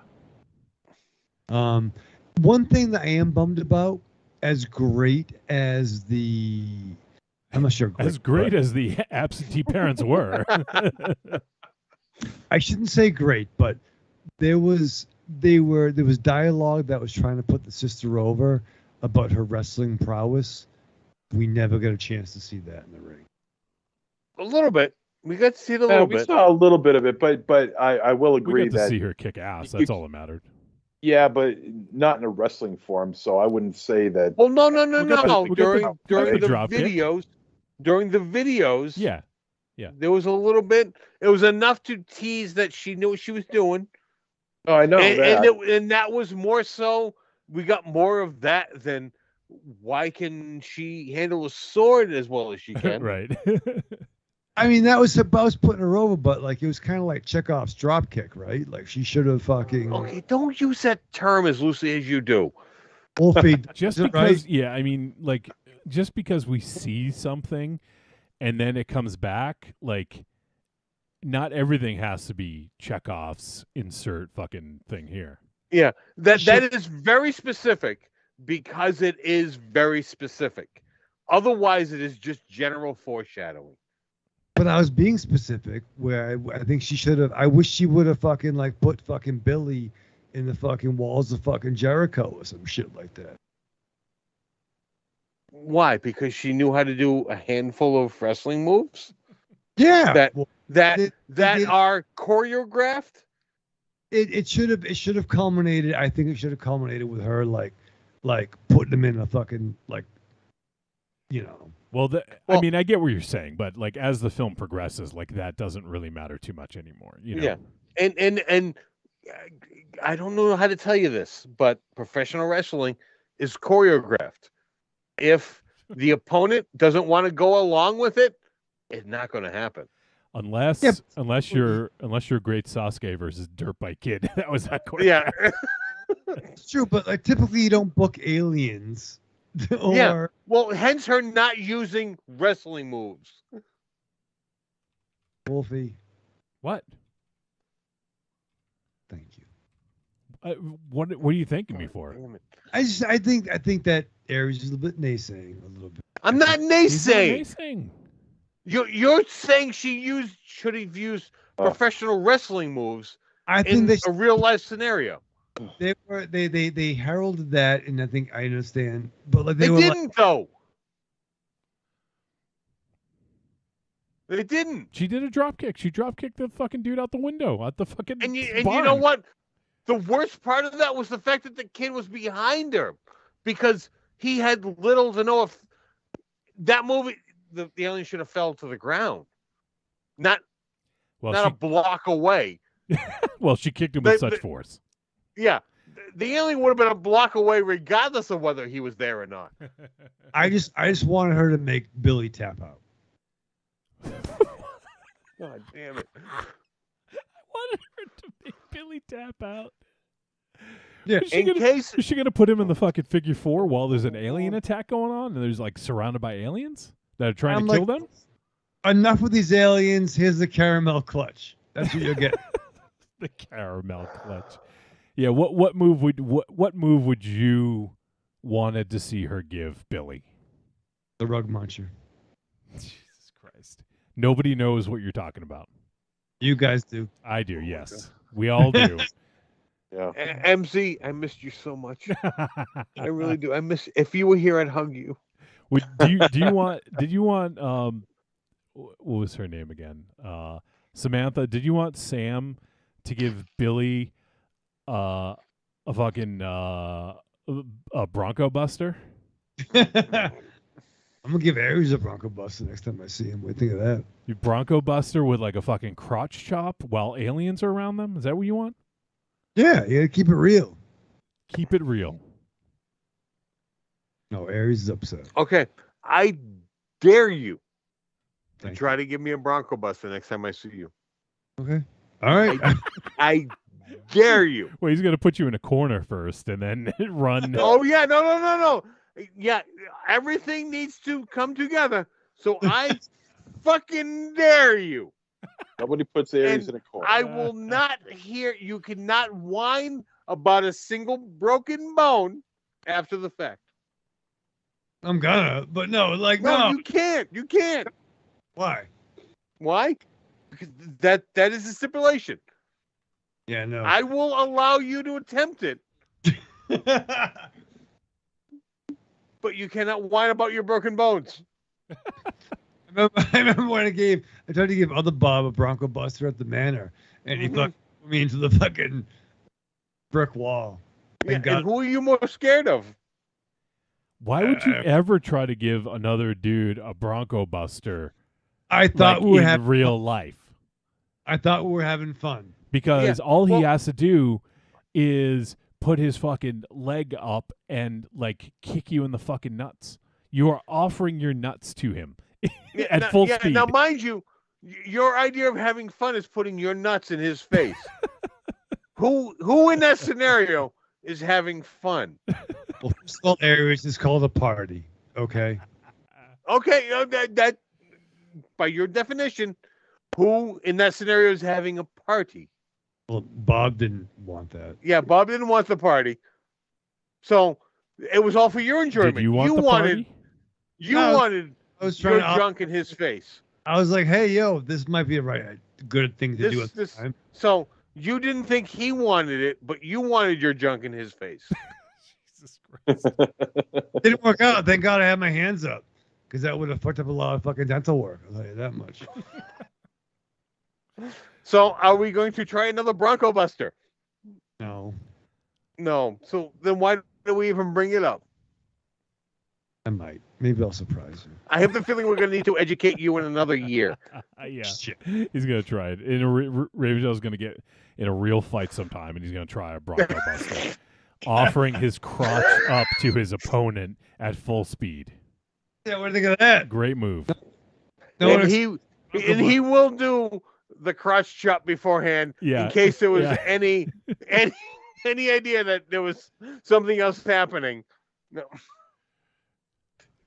S4: One thing that I am bummed about, as great as the, I'm not sure.
S3: As great as the absentee parents were.
S4: I shouldn't say great, but there was dialogue that was trying to put the sister over about her wrestling prowess. We never got a chance to see that in the ring.
S5: A little bit. We got to see it a little bit.
S2: We saw a little bit of it, but I will agree
S3: we got to
S2: that
S3: see her kick ass. That's all that mattered.
S2: Yeah, but not in a wrestling form, so I wouldn't say that.
S5: Well, no. During the videos,
S3: yeah,
S5: there was a little bit. It was enough to tease that she knew what she was doing.
S2: Oh, I know that.
S5: And that was more so. We got more of that than why can she handle a sword as well as she can?
S3: Right.
S4: I mean, that was about putting her over, but it was kind of like Chekhov's drop kick, right? She should have fucking.
S5: Okay, don't use that term as loosely as you do.
S4: Wolfie,
S3: just because, right? Yeah, I mean, just because we see something, and then it comes back, like, not everything has to be Chekhov's insert fucking thing here.
S5: Yeah, that is very specific because it is very specific. Otherwise, it is just general foreshadowing.
S4: But I was being specific where I think she should have. I wish she would have fucking like put fucking Billy in the fucking walls of fucking Jericho or some shit like that.
S5: Why? Because she knew how to do a handful of wrestling moves.
S4: Yeah,
S5: that are choreographed.
S4: It should have culminated. I think it should have culminated with her like putting him in a fucking like, you know.
S3: Well, I mean, I get what you're saying, but like as the film progresses, like that doesn't really matter too much anymore. You know?
S5: Yeah, and I don't know how to tell you this, but professional wrestling is choreographed. If the opponent doesn't want to go along with it, it's not going to happen.
S3: Unless you're Great Sasuke versus Dirt Bike Kid. That was that choreographed.
S5: Yeah.
S4: It's true, but like typically you don't book aliens. Or...
S5: Yeah. Well, hence her not using wrestling moves.
S4: Wolfie.
S3: What?
S4: Thank you.
S3: What are you thanking me for?
S4: I think that Aries is a little bit naysaying a little bit.
S5: I'm not naysaying.
S3: He's not naysaying.
S5: You're saying she should have used professional wrestling moves.
S4: I think
S5: in a real life scenario.
S4: They heralded that, and I think I understand, but like they
S5: didn't though. They didn't.
S3: She did a drop kick. She drop kicked the fucking dude out the window at the fucking
S5: and you
S3: barn.
S5: know what? The worst part of that was the fact that the kid was behind her, because he had little to know if that movie the alien should have fell to the ground, not a block away.
S3: Well, she kicked him with such force.
S5: Yeah, the alien would have been a block away regardless of whether he was there or not.
S4: I just wanted her to make Billy tap out.
S5: God damn it.
S3: I wanted her to make Billy tap out.
S4: Yeah.
S3: Is she gonna put him in the fucking figure four while there's an alien attack going on and there's like surrounded by aliens that are trying to kill them?
S4: Enough with these aliens. Here's the caramel clutch. That's what you'll get.
S3: The caramel clutch. Yeah, what move would you wanted to see her give Billy?
S4: The rug muncher.
S3: Jesus Christ. Nobody knows what you're talking about.
S4: You guys do.
S3: I do, yes. We all do.
S5: Yeah. MC, I missed you so much. I really do. If you were here, I'd hug you.
S3: Did you want what was her name again? Samantha, did you want Sam to give Billy a fucking a Bronco Buster?
S4: I'm gonna give Aries a Bronco Buster next time I see him. What do you think of that?
S3: You Bronco Buster with like a fucking crotch chop while aliens are around them? Is that what you want?
S4: Yeah, you gotta keep it real.
S3: Keep it real.
S4: No, Aries is upset.
S5: Okay, I dare you to try to give me a Bronco Buster next time I see you.
S4: Okay. All right.
S5: I dare you.
S3: Well, he's gonna put you in a corner first and then run.
S5: Oh yeah, no. Yeah, everything needs to come together. So I fucking dare you.
S2: Nobody puts Aries in a corner.
S5: I will not hear. You cannot whine about a single broken bone after the fact.
S4: I'm gonna, but no,
S5: no, you can't. You can't.
S4: Why?
S5: Why? Because that is a stipulation.
S4: Yeah, no.
S5: I will allow you to attempt it. But you cannot whine about your broken bones.
S4: I remember when I tried to give other Bob a Bronco Buster at the Manor, and he fucking put me into the fucking brick wall.
S5: And who are you more scared of?
S3: Why would you ever try to give another dude a Bronco Buster?
S4: I thought we were
S3: in real life.
S4: I thought we were having fun.
S3: Because all he has to do is put his fucking leg up and like kick you in the fucking nuts. You are offering your nuts to him at full speed.
S5: Now, mind you, your idea of having fun is putting your nuts in his face. Who in that scenario is having fun?
S4: Well, first of all, Aries is called a party. Okay.
S5: Okay, by your definition, who in that scenario is having a party?
S4: Well, Bob didn't want that.
S5: Yeah, Bob didn't want the party, so it was all for your enjoyment.
S3: Did you want the party?
S5: You
S4: No,
S5: wanted
S4: I was
S5: your
S4: trying to.
S5: junk in his face.
S4: I was like, hey, yo, this might be a good thing to do at the time.
S5: So you didn't think he wanted it, but you wanted your junk in his face.
S3: Jesus Christ.
S4: Didn't work out. Thank God I had my hands up, because that would have fucked up a lot of fucking dental work. I'll tell you that much.
S5: So are we going to try another Bronco Buster?
S4: No,
S5: No. So then why do we even bring it up?
S4: I might. Maybe I'll surprise you.
S5: I have the feeling we're going to need to educate you in another year.
S3: Yeah,
S4: Shit.
S3: he's gonna try it. Ravenshell's gonna get in a real fight sometime, and he's gonna try a Bronco Buster, offering his crotch up to his opponent at full speed.
S4: Yeah, what do you think of that?
S3: Great move.
S4: No,
S5: And he will do the crotch chop beforehand
S3: Yeah.
S5: in case there was
S3: Yeah.
S5: any idea that there was something else happening. No.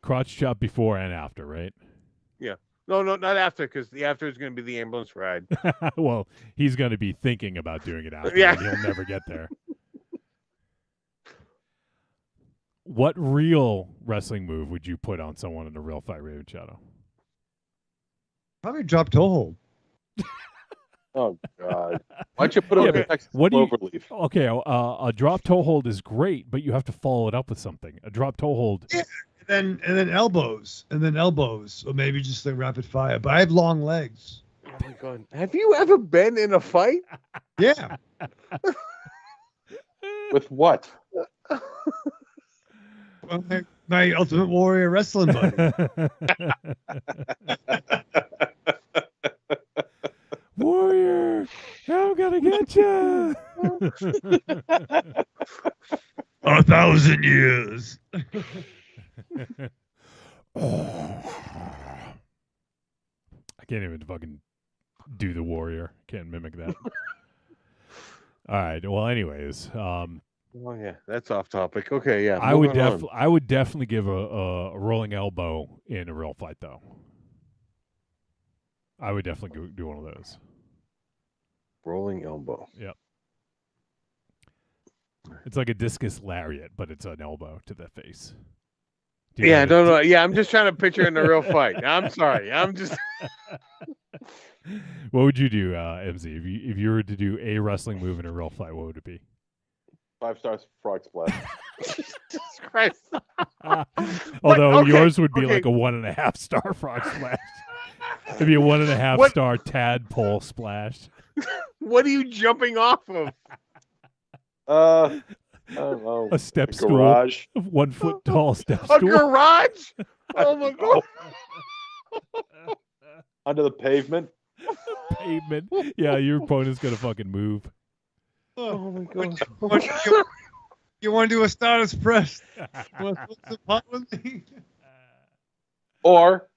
S3: Crotch chop before and after, right?
S5: Yeah. No, not after, because the after is going to be the ambulance ride.
S3: Well, he's going to be thinking about doing it after.
S5: Yeah.
S3: And he'll never get there. What real wrestling move would you put on someone in a real fight, Raven Shadow?
S4: probably drop toe hold.
S2: Oh God! Why don't you put it on the Texas Cloverleaf?
S3: Okay, a drop toe hold is great, but you have to follow it up with something. A drop toe hold.
S4: Yeah, and then elbows, or maybe just like rapid fire. But I have long legs.
S5: Oh my God! Have you ever been in a fight?
S4: Yeah.
S2: With what?
S4: Well, my Ultimate Warrior wrestling buddy.
S3: Warrior, I'm gonna get you.
S4: 1,000 years.
S3: I can't even fucking do the Warrior. Can't mimic that. All right. Well, anyways,
S5: Oh yeah, that's off topic. Okay, yeah.
S3: I would
S5: moving on.
S3: I would definitely give a rolling elbow in a real fight, though. I would definitely do one of those.
S5: Rolling elbow.
S3: Yep. It's like a discus lariat, but it's an elbow to the face.
S5: Yeah, no. Yeah, I'm just trying to picture in a real fight. I'm sorry. I'm just.
S3: What would you do, MZ, if you were to do a wrestling move in a real fight? What would it be?
S2: 5 stars frog splash.
S5: Jesus Christ.
S3: Although
S5: okay,
S3: yours would be
S5: okay.
S3: like a 1.5 star frog splash. It'd be a 1.5 star tadpole splash.
S5: What are you jumping off of?
S2: I don't know.
S3: A step stool.
S2: Garage.
S3: A 1 foot tall step
S5: A
S3: stool.
S5: garage? Oh my God.
S2: Under the pavement.
S3: Pavement. Yeah, your opponent's gonna fucking move.
S5: Oh my God.
S4: You want to do a Stardust press? Want to flip the pot with me?
S2: Or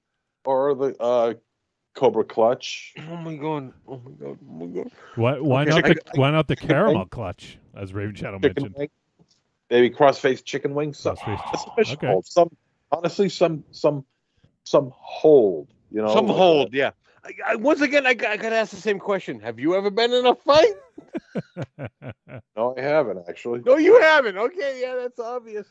S2: the Cobra Clutch.
S5: Oh my God. Oh my God. Oh my God.
S3: Why not the caramel clutch, as Raven Shadow
S2: Chicken
S3: mentioned?
S2: wing. Maybe crossface chicken wing. Some
S3: Crossface-
S2: submission
S3: okay.
S2: hold. Some hold. You know.
S5: Some hold, yeah. Once again, I got to ask the same question. Have you ever been in a fight?
S2: No, I haven't actually.
S5: No, you haven't. Okay, yeah, that's obvious.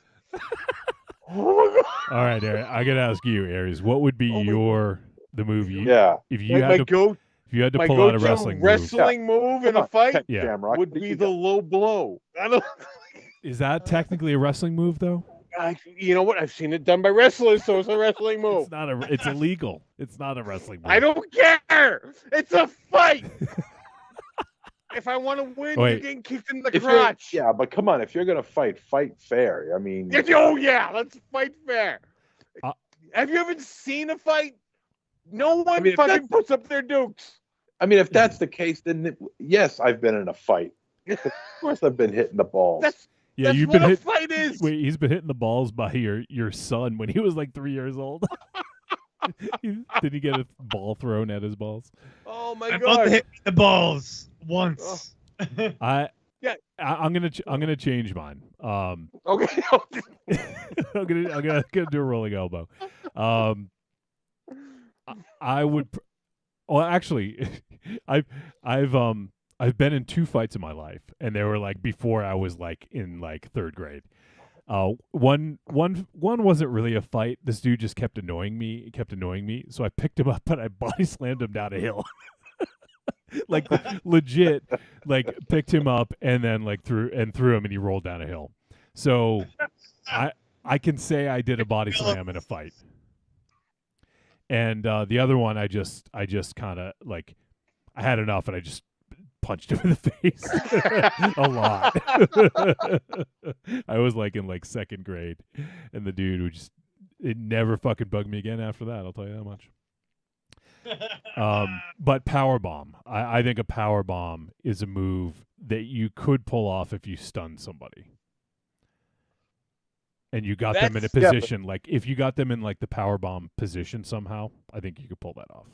S5: Oh my God.
S3: All right, Aries, I gotta ask you, Aries, what would be the move you?
S2: Yeah.
S3: If you had to
S5: My
S3: pull out a
S5: go-to
S3: wrestling move,
S5: move in a fight
S3: Yeah.
S2: Shamrock.
S5: would be the low blow. I don't.
S3: is that technically a wrestling move though?
S5: You know what? I've seen it done by wrestlers, so it's a wrestling move.
S3: It's not it's illegal. It's not a wrestling move.
S5: I don't care. It's a fight. If I want to win,
S3: Wait.
S5: you're getting kicked in the
S2: If you're-
S5: crotch.
S2: yeah, but come on, if you're gonna fight fair. I mean,
S5: Oh yeah, let's fight fair.
S3: Uh,
S5: Have you ever seen a fight? No one
S2: mean, if
S5: fucking puts up their dukes.
S2: I mean, if that's the case, then yes, I've been in a fight. Of course, I've been hitting the balls.
S3: Yeah,
S5: That's
S3: you've
S5: what
S3: been
S5: a
S3: hit.
S5: fight is.
S3: Wait, he's been hitting the balls by your son when he was like 3 years old. Did he get a ball thrown at his balls?
S5: Oh my
S4: I'm about to
S5: God.
S4: hit the balls once.
S3: I'm
S5: Yeah.
S3: gonna change mine.
S5: Okay.
S3: I'm gonna do a rolling elbow. I would. Well, actually, I've been in 2 fights in my life, and they were like before I was like in like 3rd grade. One wasn't really a fight. This dude just kept annoying me. He kept annoying me, so I picked him up and I body slammed him down a hill. Like legit, like picked him up and then like threw him, and he rolled down a hill. So I can say I did a body slam in a fight. And the other one, I just kind of like, I had enough, and I just punched him in the face a lot. I was like in like 2nd grade, and the dude would just, it never fucking bugged me again after that. I'll tell you that much. But power bomb, I think a power bomb is a move that you could pull off if you stun somebody. And you got them in a position, like if you got them in like the power bomb position somehow, I think you could pull that off.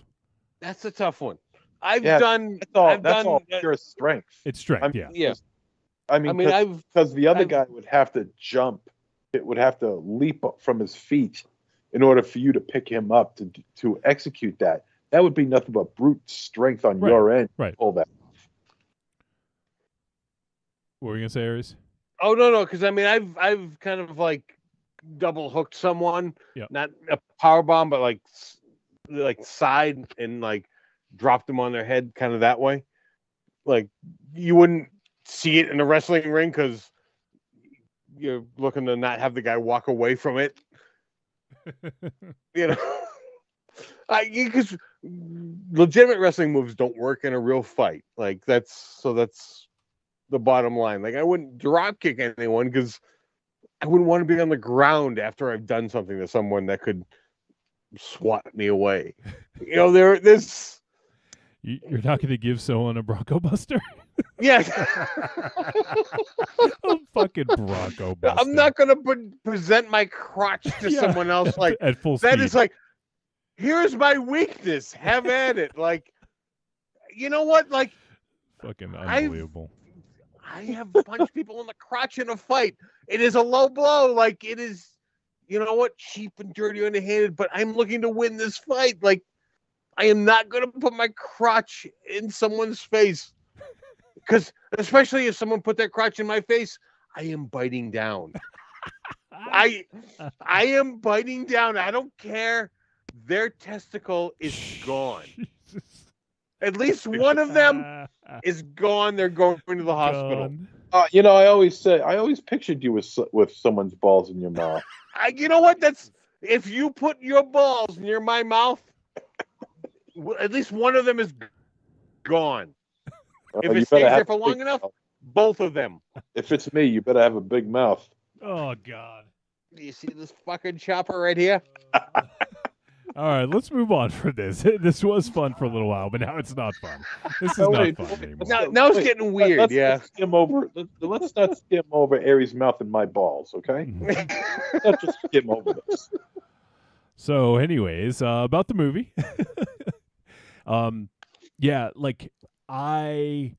S5: That's a tough one.
S2: That's all pure strength.
S3: It's strength,
S5: yeah.
S2: I mean, because the other guy would have to jump. It would have to leap up from his feet in order for you to pick him up to execute that. That would be nothing but brute strength on your end.
S3: Right.
S2: To pull that off.
S3: What were you gonna say, Aries?
S5: Oh no, because I mean I've kind of like double hooked someone, not a power bomb, but like side and like dropped them on their head, kind of that way. Like you wouldn't see it in a wrestling ring because you're looking to not have the guy walk away from it. You know, because legitimate wrestling moves don't work in a real fight. Like that's the bottom line. Like I wouldn't drop kick anyone because I wouldn't want to be on the ground after I've done something to someone that could swat me away. You know, there's.
S3: You're not going to give someone a Bronco Buster?
S5: Yeah.
S3: A fucking Bronco Buster.
S5: I'm not going to present my crotch to someone else like
S3: at full
S5: that.
S3: Speed.
S5: Is like, here's my weakness. Have at it. Like, you know what? Like,
S3: fucking unbelievable.
S5: I have punched people in the crotch in a fight. It is a low blow. Like, it is, you know what? Cheap and dirty underhanded, but I'm looking to win this fight. Like, I am not going to put my crotch in someone's face. Because, especially if someone put their crotch in my face, I am biting down. I am biting down. I don't care. Their testicle is gone. At least one of them is gone. They're going to the hospital.
S2: You know, I always pictured you with someone's balls in your mouth.
S5: You know what? That's if you put your balls near my mouth, at least one of them is gone. If it stays there for long enough, both of them.
S2: If it's me, you better have a big mouth.
S3: Oh God!
S5: Do you see this fucking chopper right here?
S3: All right, let's move on from this. This was fun for a little while, but now it's not fun. This is not fun anymore.
S5: Now it's getting weird.
S2: Let's not skim over Aries' mouth and my balls, okay? Let's just skim over this.
S3: So, anyways, about the movie. Yeah, like I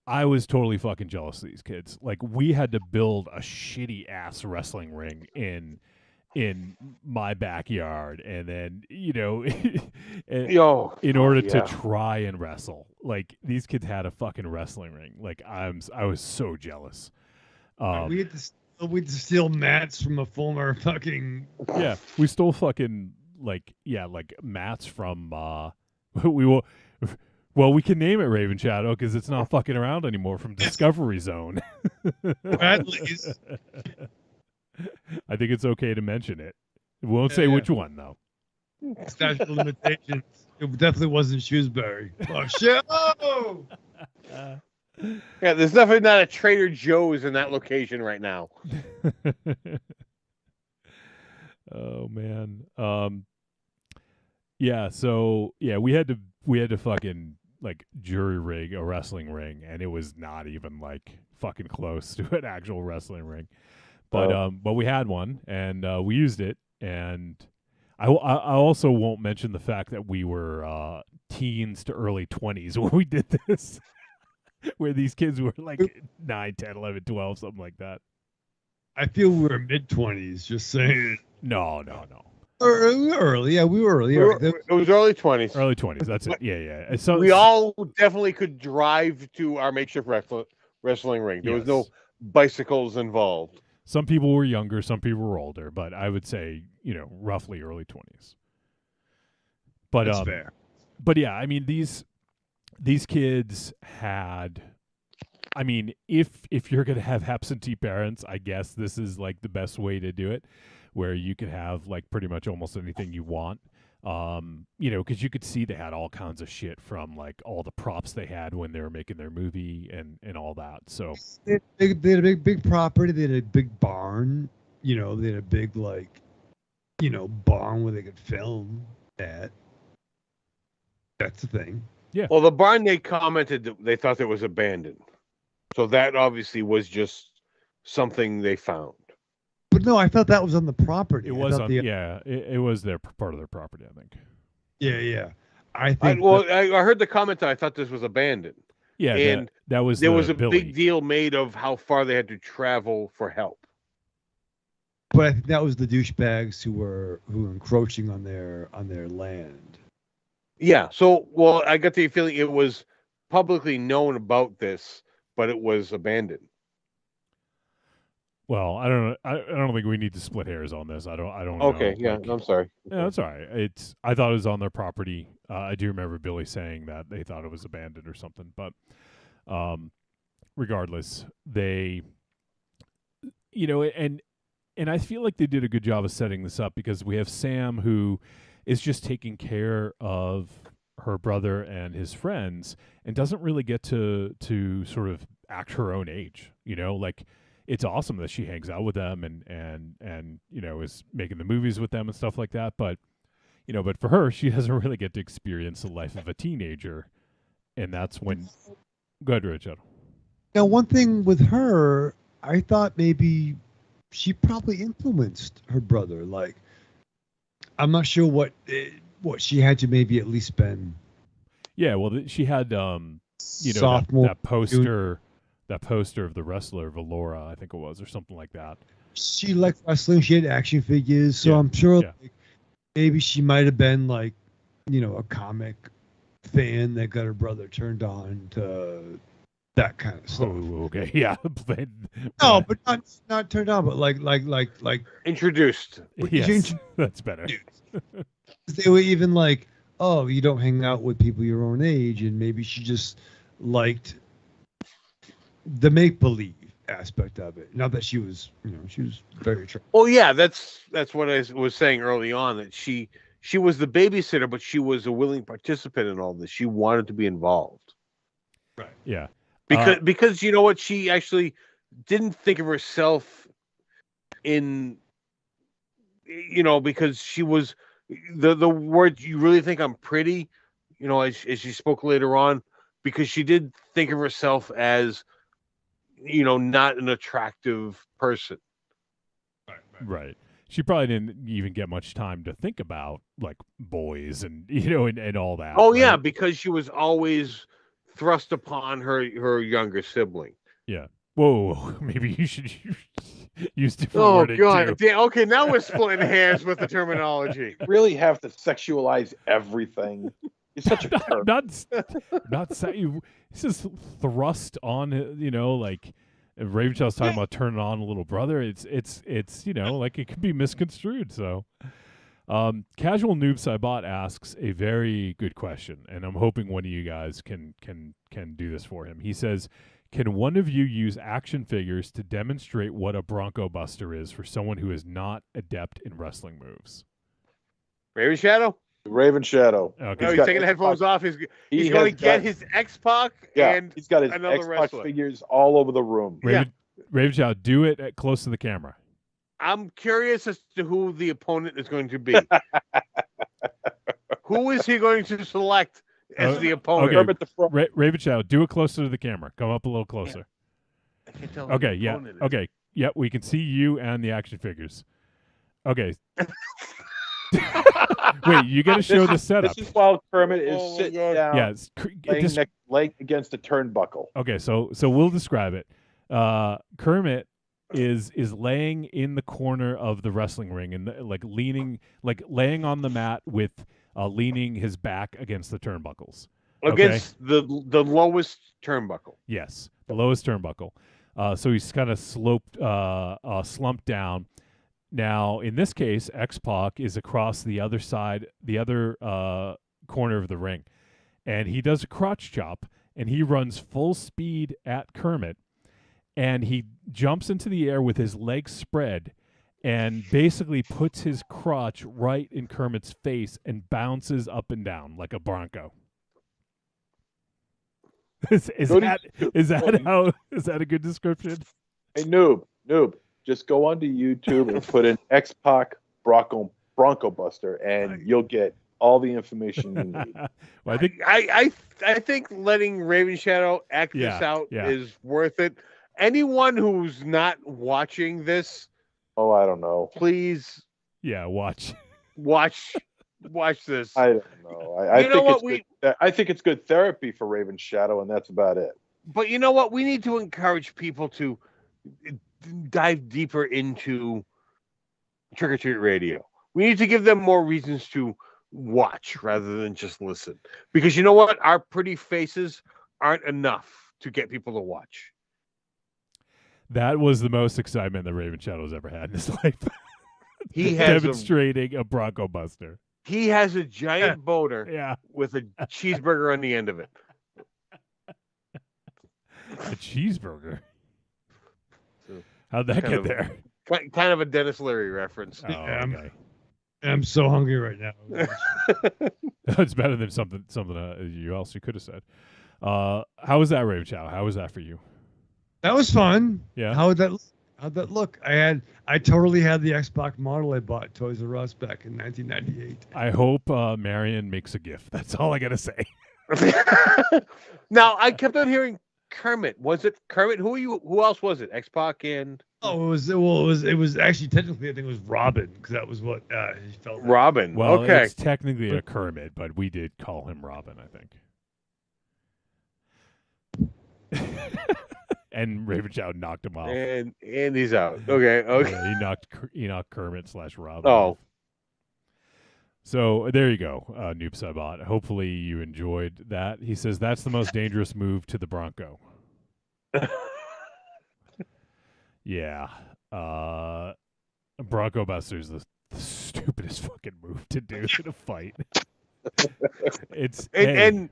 S3: was totally fucking jealous of these kids. Like we had to build a shitty ass wrestling ring in my backyard, and then in order to try and wrestle. Like these kids had a fucking wrestling ring. Like I was so jealous.
S4: We had to steal mats from a former fucking.
S3: Yeah, we stole fucking like mats from. We will. Well, we can name it Raven Shadow because it's not fucking around anymore from Discovery Zone.
S4: Bradley's.
S3: I think it's okay to mention it. We won't say which one, though.
S4: Statute of limitations. It definitely wasn't Shrewsbury. Oh, shit!
S5: Yeah, there's definitely not a Trader Joe's in that location right now.
S3: Oh man. Yeah. So yeah, we had to fucking like jury rig a wrestling ring, and it was not even like fucking close to an actual wrestling ring. But we had one, and we used it, and I also won't mention the fact that we were teens to early 20s when we did this, where these kids were like 9, 10, 11, 12, something like that.
S4: I feel we were mid-20s, just saying.
S3: No.
S4: Early, yeah, we were early.
S5: It was early 20s.
S3: Early 20s. That's it. Yeah. So
S5: we all definitely could drive to our makeshift wrestling ring. There was no bicycles involved.
S3: Some people were younger, some people were older, but I would say, roughly early 20s. But
S4: that's fair.
S3: But yeah, I mean these kids had, I mean, if you're going to have absentee parents, I guess this is like the best way to do it, where you could have like pretty much almost anything you want. Because you could see they had all kinds of shit from like all the props they had when they were making their movie and all that. So
S4: they had a big property. They had a big barn. They had a big barn where they could film at. That's the thing.
S3: Yeah.
S5: Well, the barn, they commented that they thought it was abandoned. So that obviously was just something they found.
S4: But no, I thought that was on the property.
S3: It was on, it was their part of their property, I think.
S4: Yeah. I
S5: heard the comment that I thought this was abandoned.
S3: Yeah,
S5: and
S3: that was
S5: there was a
S3: Billy.
S5: big deal made of how far they had to travel for help.
S4: But I think that was the douchebags who were encroaching on their land.
S5: Yeah. So, I got the feeling it was publicly known about this, but it was abandoned.
S3: Well, I don't know. I don't think we need to split hairs on this. I don't know.
S5: Okay, yeah, I'm sorry.
S3: Yeah, that's all right. I thought it was on their property. I do remember Billy saying that they thought it was abandoned or something. But regardless, they, and I feel like they did a good job of setting this up, because we have Sam, who is just taking care of her brother and his friends and doesn't really get to sort of act her own age. Like, it's awesome that she hangs out with them and is making the movies with them and stuff like that. But, but for her, she doesn't really get to experience the life of a teenager. And that's when, go ahead, Richard.
S4: Now, one thing with her, I thought maybe she probably influenced her brother. Like, I'm not sure what she had to maybe at least been.
S3: Yeah, well, she had,
S4: sophomore,
S3: that poster. That poster of the wrestler Valora, I think it was, or something like that.
S4: She liked wrestling. She had action figures, so I'm sure like, maybe she might have been like, a comic fan that got her brother turned on to that kind of stuff.
S3: Oh, okay, yeah.
S4: No, but not turned on, but like
S5: introduced.
S3: Yes, that's better.
S4: They were even like, oh, you don't hang out with people your own age, and maybe she just liked the make-believe aspect of it. Not that she was, she was very attractive.
S5: Oh yeah, that's what I was saying early on, that she was the babysitter, but she was a willing participant in all this. She wanted to be involved.
S4: Right.
S3: Yeah.
S5: Because you know what, she actually didn't think of herself in, because she was the word, you really think I'm pretty, as she spoke later on, because she did think of herself as, not an attractive person.
S3: Right. She probably didn't even get much time to think about like boys and and all that.
S5: Oh
S3: right?
S5: yeah, because she was always thrust upon her younger sibling.
S3: Yeah. Whoa. Maybe you should use different
S5: Oh
S3: wording
S5: God.
S3: too.
S5: Okay, now we're splitting hairs with the terminology.
S2: You really have to sexualize everything. You're such a perv.
S3: not saying this is thrust on, like Ravenshaw's talking about turning on a little brother. It's like it could be misconstrued. So, Casual Noob Saibot asks a very good question, and I'm hoping one of you guys can do this for him. He says, "Can one of you use action figures to demonstrate what a Bronco Buster is for someone who is not adept in wrestling moves?"
S5: Raven Shadow.
S2: Raven Shadow.
S3: Okay.
S5: No, he's taking the headphones off. He's going to get his X-Pac and
S2: he's got his
S5: another
S2: X-Pac
S5: wrestler.
S2: figures all over the room.
S3: Raven Shadow, do it close to the camera.
S5: I'm curious as to who the opponent is going to be. Who is he going to select as the opponent?
S3: Okay. Raven Shadow, do it closer to the camera. Come up a little closer.
S5: I can't tell who
S3: Okay,
S5: the
S3: yeah.
S5: opponent is.
S3: Okay. Yeah, we can see you and the action figures. Okay. Wait, you got to show the setup.
S2: This is while Kermit is sitting down,
S3: Yes,
S2: laying against a turnbuckle.
S3: Okay, so we'll describe it. Kermit is laying in the corner of the wrestling ring and laying on the mat with leaning his back against the turnbuckles.
S5: Against the lowest turnbuckle.
S3: Yes, the lowest turnbuckle. So he's kind of slumped down. Now, in this case, X-Pac is across the other side, the other corner of the ring. And he does a crotch chop, and he runs full speed at Kermit. And he jumps into the air with his legs spread and basically puts his crotch right in Kermit's face and bounces up and down like a bronco. Is that a good description?
S2: Hey, noob, just go onto YouTube and put in X-Pac Bronco Buster, and you'll get all the information you need.
S3: Well,
S5: I think letting Raven Shadow act this out is worth it. Anyone who's not watching this,
S2: I don't know.
S5: Please,
S3: watch
S5: this.
S2: I don't know. I think it's good therapy for Raven Shadow, and that's about it.
S5: But you know what? We need to encourage people to dive deeper into Trick or Treat Radio. We need to give them more reasons to watch rather than just listen. Because you know what? Our pretty faces aren't enough to get people to watch.
S3: That was the most excitement that Raven Shadow's ever had in his life.
S5: He has
S3: demonstrating a Bronco Buster.
S5: He has a giant boulder with a cheeseburger on the end of it.
S3: A cheeseburger? How'd that get there?
S5: Kind of a Dennis Leary reference.
S3: Oh, okay.
S4: I'm so hungry right now.
S3: It's better than something else you could have said. How was that, Raven Shadow? How was that for you?
S4: That was fun.
S3: Yeah.
S4: How'd that look? I totally had the X-Pac model I bought at Toys R Us back in 1998.
S3: I hope Marion makes a gift. That's all I gotta say.
S5: Now I kept on hearing Kermit. Was it Kermit? Who else was it? X-Pac and
S4: it was actually technically I think it was Robin, because that was what he felt like.
S5: Robin.
S3: Well,
S5: okay.
S3: It's technically a Kermit, but we did call him Robin, I think. And Raven Shadow knocked him off.
S5: And he's out. Okay.
S3: Yeah, he knocked Kermit / Robin.
S5: Oh.
S3: So there you go, Noob Saibot. Hopefully you enjoyed that. He says that's the most dangerous move to the Bronco. Yeah. Bronco Buster's the stupidest fucking move to do in a fight.
S5: In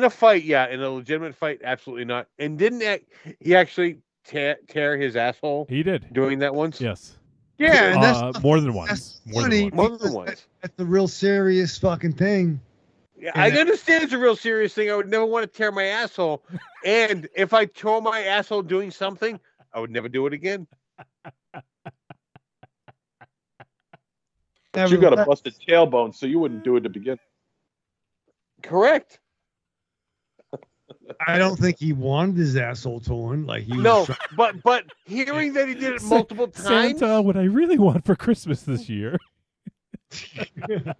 S5: a fight, in a legitimate fight, absolutely not. And didn't he actually tear his asshole?
S3: He did.
S5: Doing that once?
S3: Yes.
S4: Yeah, and that's
S3: more than once.
S5: More than once.
S4: That's the real serious fucking thing.
S5: Yeah, I understand it's a real serious thing. I would never want to tear my asshole. And if I tore my asshole doing something, I would never do it again.
S2: But you got a busted tailbone, so you wouldn't do it to begin.
S5: Correct.
S4: I don't think he wanted his asshole torn. Like he was
S5: no, but hearing that he did it multiple times.
S3: Santa, what I really want for Christmas this year.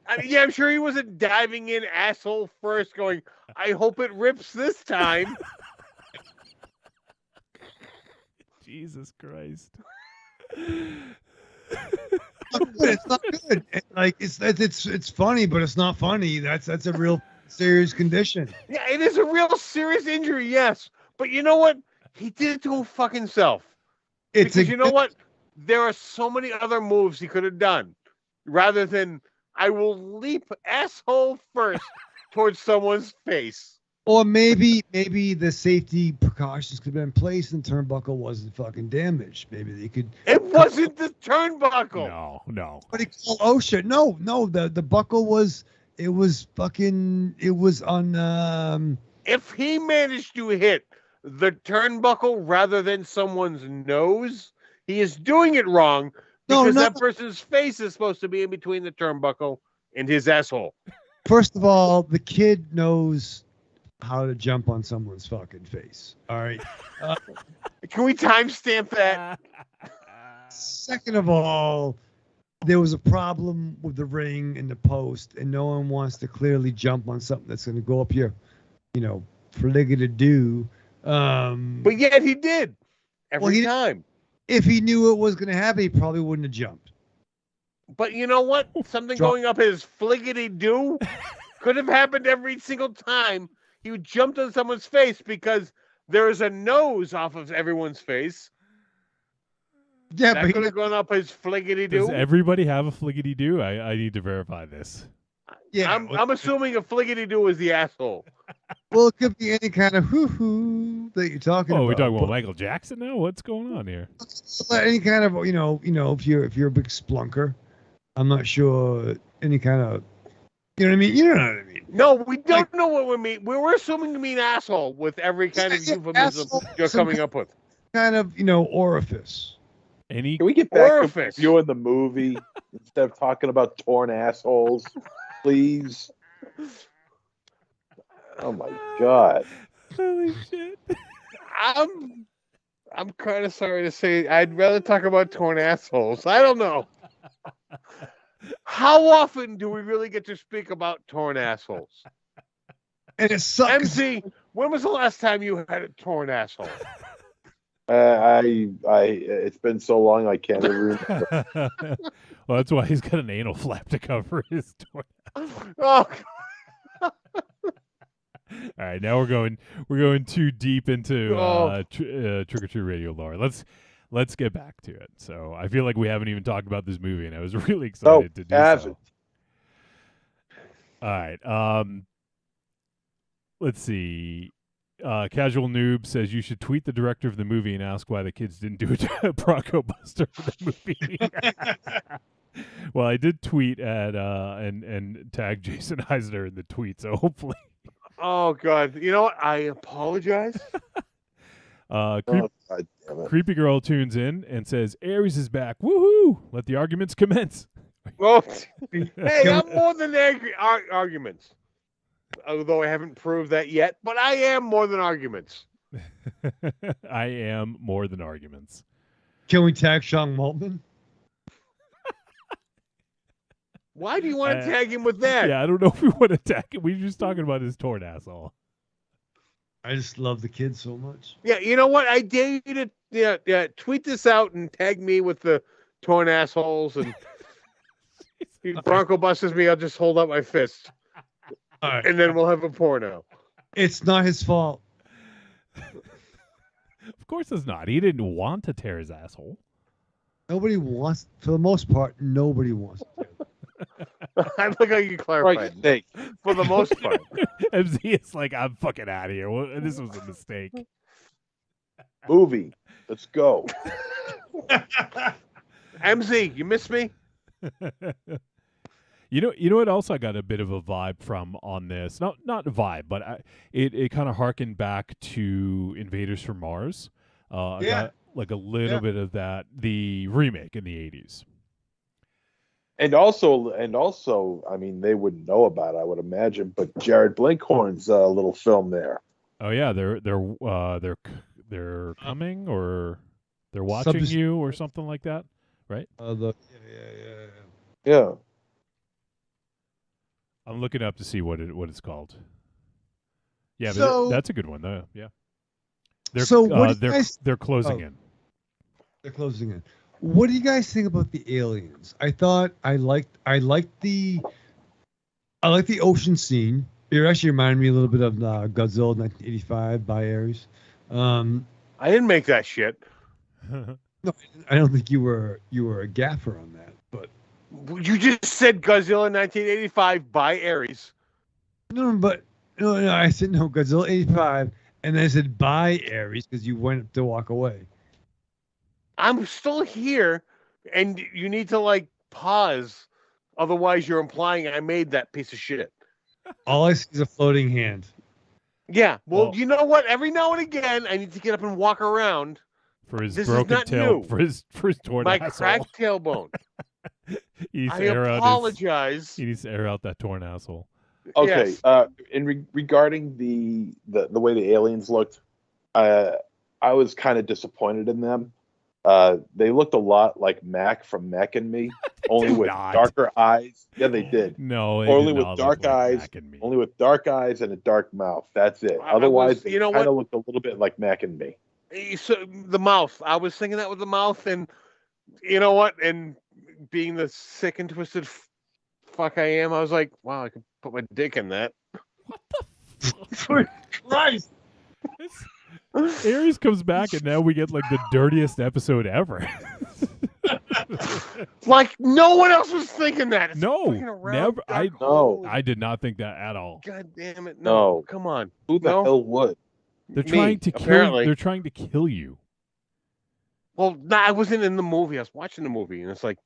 S5: I'm sure he wasn't diving in asshole first, going, "I hope it rips this time."
S3: Jesus Christ.
S4: It's not good. Like it's funny, but it's not funny. That's a real serious condition.
S5: Yeah, it is a real serious injury, yes. But you know what? He did it to him fucking self. Because you know what? There are so many other moves he could have done. Rather than, I will leap asshole first towards someone's face.
S4: Or maybe the safety precautions could have been in place and the turnbuckle wasn't fucking damaged. Maybe they could.
S5: It wasn't the turnbuckle.
S3: No.
S4: What he called OSHA? No. The buckle was. It was on.
S5: If he managed to hit the turnbuckle rather than someone's nose, he is doing it wrong because that person's face is supposed to be in between the turnbuckle and his asshole.
S4: First of all, the kid knows how to jump on someone's fucking face. All right.
S5: Can we timestamp that?
S4: Second of all, there was a problem with the ring and the post, and no one wants to clearly jump on something that's going to go up here, for Ligga to do.
S5: But yet he did. every time.
S4: If he knew it was going to happen, he probably wouldn't have jumped.
S5: But you know what? Something going up his fliggity-doo could have happened every single time he jumped on someone's face because there is a nose off of everyone's face.
S4: Yeah,
S5: that could have gone up his fliggity-doo.
S3: Does everybody have a fliggity-doo? I need to verify this.
S4: Yeah,
S5: I'm assuming a fliggity-doo is the asshole.
S4: Well, it could be any kind of hoo-hoo that you're talking about.
S3: Oh, we're talking about Michael Jackson now? What's going on here?
S4: Any kind of, if you're a big splunker, I'm not sure any kind of, you know what I mean? You know what I mean?
S5: No, we don't know what we mean. We're assuming you mean asshole with every kind of euphemism you're coming up with.
S4: Kind of, orifice.
S2: Can we get back to reviewing the movie instead of talking about torn assholes, please? Oh my God!
S3: Holy shit!
S5: I'm kind of sorry to say, I'd rather talk about torn assholes. I don't know. How often do we really get to speak about torn assholes?
S4: And it sucks.
S5: MZ, when was the last time you had a torn asshole?
S2: It's been so long I can't even remember.
S3: Well, that's why he's got an anal flap to cover his torn.
S5: Oh.
S3: All right, now we're going too deep into Trick or Treat Radio lore. Let's get back to it. So I feel like we haven't even talked about this movie, and I was really excited to do so. All right, let's see. Casual Noob says you should tweet the director of the movie and ask why the kids didn't do a Bronco Buster for the movie. Well, I did tweet at and tag Jason Eisner in the tweet, so hopefully.
S5: Oh God! You know what? I apologize.
S3: Creepy Girl tunes in and says Aries is back. Woohoo! Let the arguments commence.
S5: Well, hey, I'm more than angry arguments. Although I haven't proved that yet, but I am more than arguments.
S3: I am more than arguments.
S4: Can we tag Sean Maltman?
S5: Why do you want to tag him with that?
S3: Yeah, I don't know if we want to tag him. We were just talking about his torn asshole.
S4: I just love the kid so much.
S5: Yeah, you know what? I dare you to tweet this out and tag me with the torn assholes. And if Bronco busts me, I'll just hold up my fist.
S4: All right.
S5: And then we'll have a porno.
S4: It's not his fault.
S3: Of course it's not. He didn't want to tear his asshole.
S4: Nobody wants, for the most part, nobody wants to.
S5: I like how you clarified.
S2: Right,
S5: for the most part.
S3: MZ is like, I'm fucking out of here. Well, this was a mistake.
S2: Movie. Let's go.
S5: MZ, you miss me?
S3: You know what else I got a bit of a vibe from on this? Not a vibe, but it kind of harkened back to Invaders from Mars. I got like a little bit of that, the remake in the 80s.
S2: And also, I mean, they wouldn't know about it, I would imagine, but Jared Blinkhorn's little film there.
S3: Oh yeah, they're coming, or they're watching you or something like that, right?
S2: Yeah.
S3: I'm looking up to see what it's called. Yeah,
S4: So-
S3: but that's a good one though. Yeah. They're
S4: So what do you
S3: they're closing in.
S4: They're closing in. What do you guys think about the aliens? I thought I liked the ocean scene. It actually reminded me a little bit of Godzilla 1985 by Ares.
S5: I didn't make that shit.
S4: No, I don't think you were a gaffer on that, but
S5: You just said Godzilla 1985 by Ares.
S4: no, I said no, Godzilla 85, and then I said by Ares because you went to walk away.
S5: I'm still here, and you need to pause. Otherwise, you're implying I made that piece of shit.
S4: All I see is a floating hand.
S5: Yeah. Well, you know what? Every now and again, I need to get up and walk around.
S3: For his
S5: This
S3: broken
S5: is not
S3: tail,
S5: new.
S3: for his torn
S5: My
S3: asshole.
S5: cracked tailbone.
S3: He needs
S5: I
S3: to air out
S5: apologize.
S3: he needs to air out that torn asshole.
S2: Okay.
S5: Yes.
S2: Regarding the way the aliens looked, I was kind of disappointed in them. They looked a lot like Mac from Mac and Me, only with darker eyes. Yeah, they did.
S3: No,
S2: only with dark eyes. Only with dark eyes and a dark mouth. That's it.
S5: I
S2: Otherwise,
S5: was-
S2: they
S5: you know
S2: kind of
S5: what?
S2: looked a little bit like Mac and Me.
S5: So the mouth. I was thinking that with the mouth, and you know what? And being the sick and twisted fuck I am, I was like, wow, I could put my dick in that.
S4: For Christ.
S3: Aries comes back, and now we get like the dirtiest episode ever.
S5: Like no one else was thinking that. It's
S3: No,
S5: fucking around
S3: never.
S5: dark hole.
S3: I did not think that at all.
S5: God damn it!
S2: No.
S5: Come on.
S2: Who the
S5: No?
S2: hell would?
S3: They're
S5: Me,
S3: trying to kill.
S5: apparently.
S3: They're trying to kill you.
S5: Well, nah, I wasn't in the movie. I was watching the movie, and it's like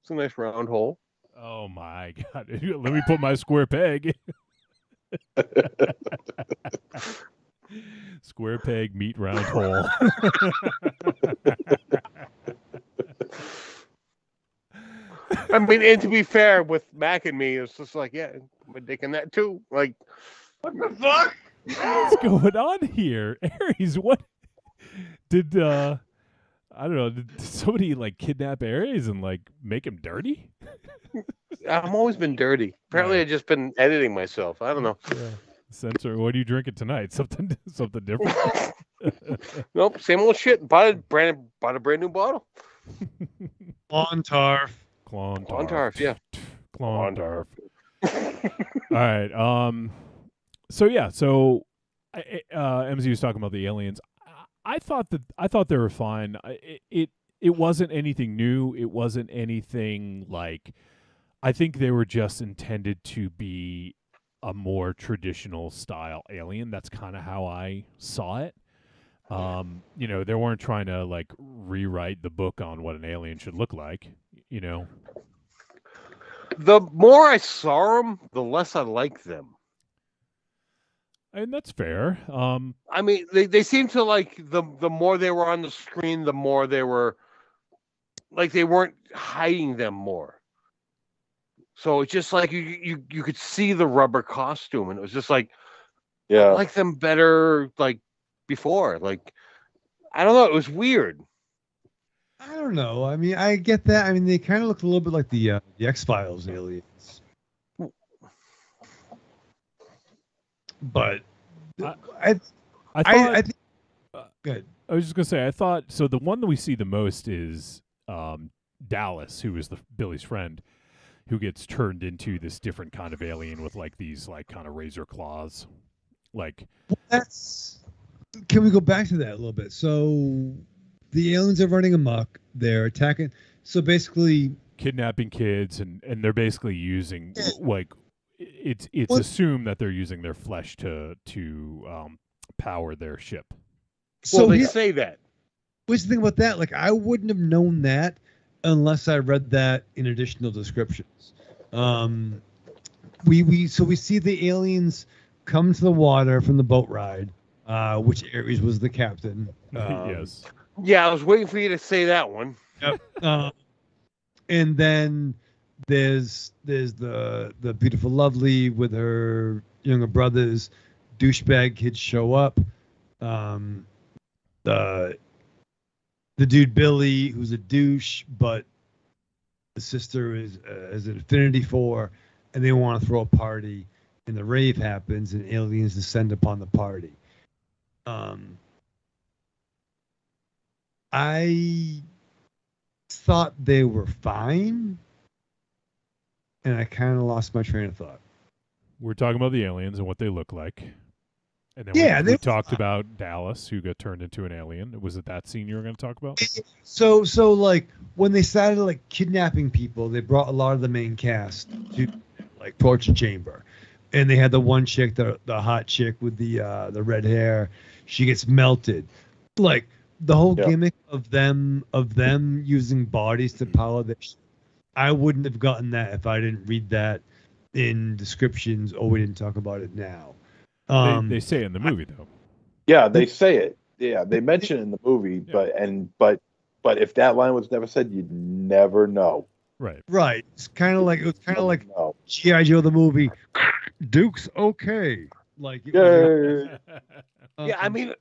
S5: it's a nice round hole.
S3: Oh my god! Let me put my square peg. Square peg, meet round hole.
S5: I mean, and to be fair, with Mac and me, it's just like, yeah, my dick in that too. Like,
S4: What the fuck?
S3: What's going on here, Aries? What did I don't know? Did somebody like kidnap Aries and like make him dirty?
S5: I've always been dirty. Apparently, I've just been editing myself. I don't know.
S3: Yeah. Censor. What are you drinking tonight? Something different.
S5: Nope, same old shit. Bought a brand new bottle.
S4: Clontarf.
S5: Clontarf, yeah.
S3: Clontarf. All right. So yeah. So, MZ was talking about the aliens. I thought they were fine. It wasn't anything new. It wasn't anything like. I think they were just intended to be a more traditional style alien. That's kind of how I saw it. You know, they weren't trying to like rewrite the book on what an alien should look like. You know,
S5: the more I saw them, the less I liked them.
S3: And that's fair.
S5: I mean, they seem to like the more they were on the screen, the more they were like they weren't hiding them more. So it's just like you could see the rubber costume, and it was just like,
S2: yeah,
S5: I like them better like before. Like, I don't know, it was weird.
S4: I don't know. I mean, I get that. I mean, they kind of look a little bit like the X-Files aliens. But I think good.
S3: I was just gonna say I thought so. The one that we see the most is Dallas, who is Billy's friend, who gets turned into this different kind of alien with like these like kind of razor claws. Like
S4: that's. Can we go back to that a little bit? So the aliens are running amok. They're attacking. So basically,
S3: kidnapping kids, and they're basically using like it's assumed that they're using their flesh to power their ship.
S4: So
S5: well, they say that.
S4: What's the thing about that? Like, I wouldn't have known that unless I read that in additional descriptions. We see the aliens come to the water from the boat ride, which Ares was the captain.
S3: Yes.
S5: Yeah, I was waiting for you to say that one.
S4: Yep. And then there's the beautiful lovely with her younger brothers. Douchebag kids show up. The dude Billy, who's a douche, but the sister is an affinity for, and they want to throw a party, and the rave happens, and aliens descend upon the party. I thought they were fine, and I kind of lost my train of thought.
S3: We're talking about the aliens and what they look like. And then we talked about Dallas, who got turned into an alien. Was it that scene you were going to talk about?
S4: So like when they started like kidnapping people, they brought a lot of the main cast to like torture chamber, and they had the one chick, the hot chick with the red hair. She gets melted. Like the whole gimmick of them using bodies to power their ship. I wouldn't have gotten that if I didn't read that in descriptions or we didn't talk about it now.
S3: They say it in the movie though.
S2: Yeah, they say it. Yeah, they mention it in the movie, but if that line was never said, you'd never know.
S3: Right.
S4: Right. It's kind of like G.I. Joe the movie. Duke's okay. Like
S5: yeah, I mean,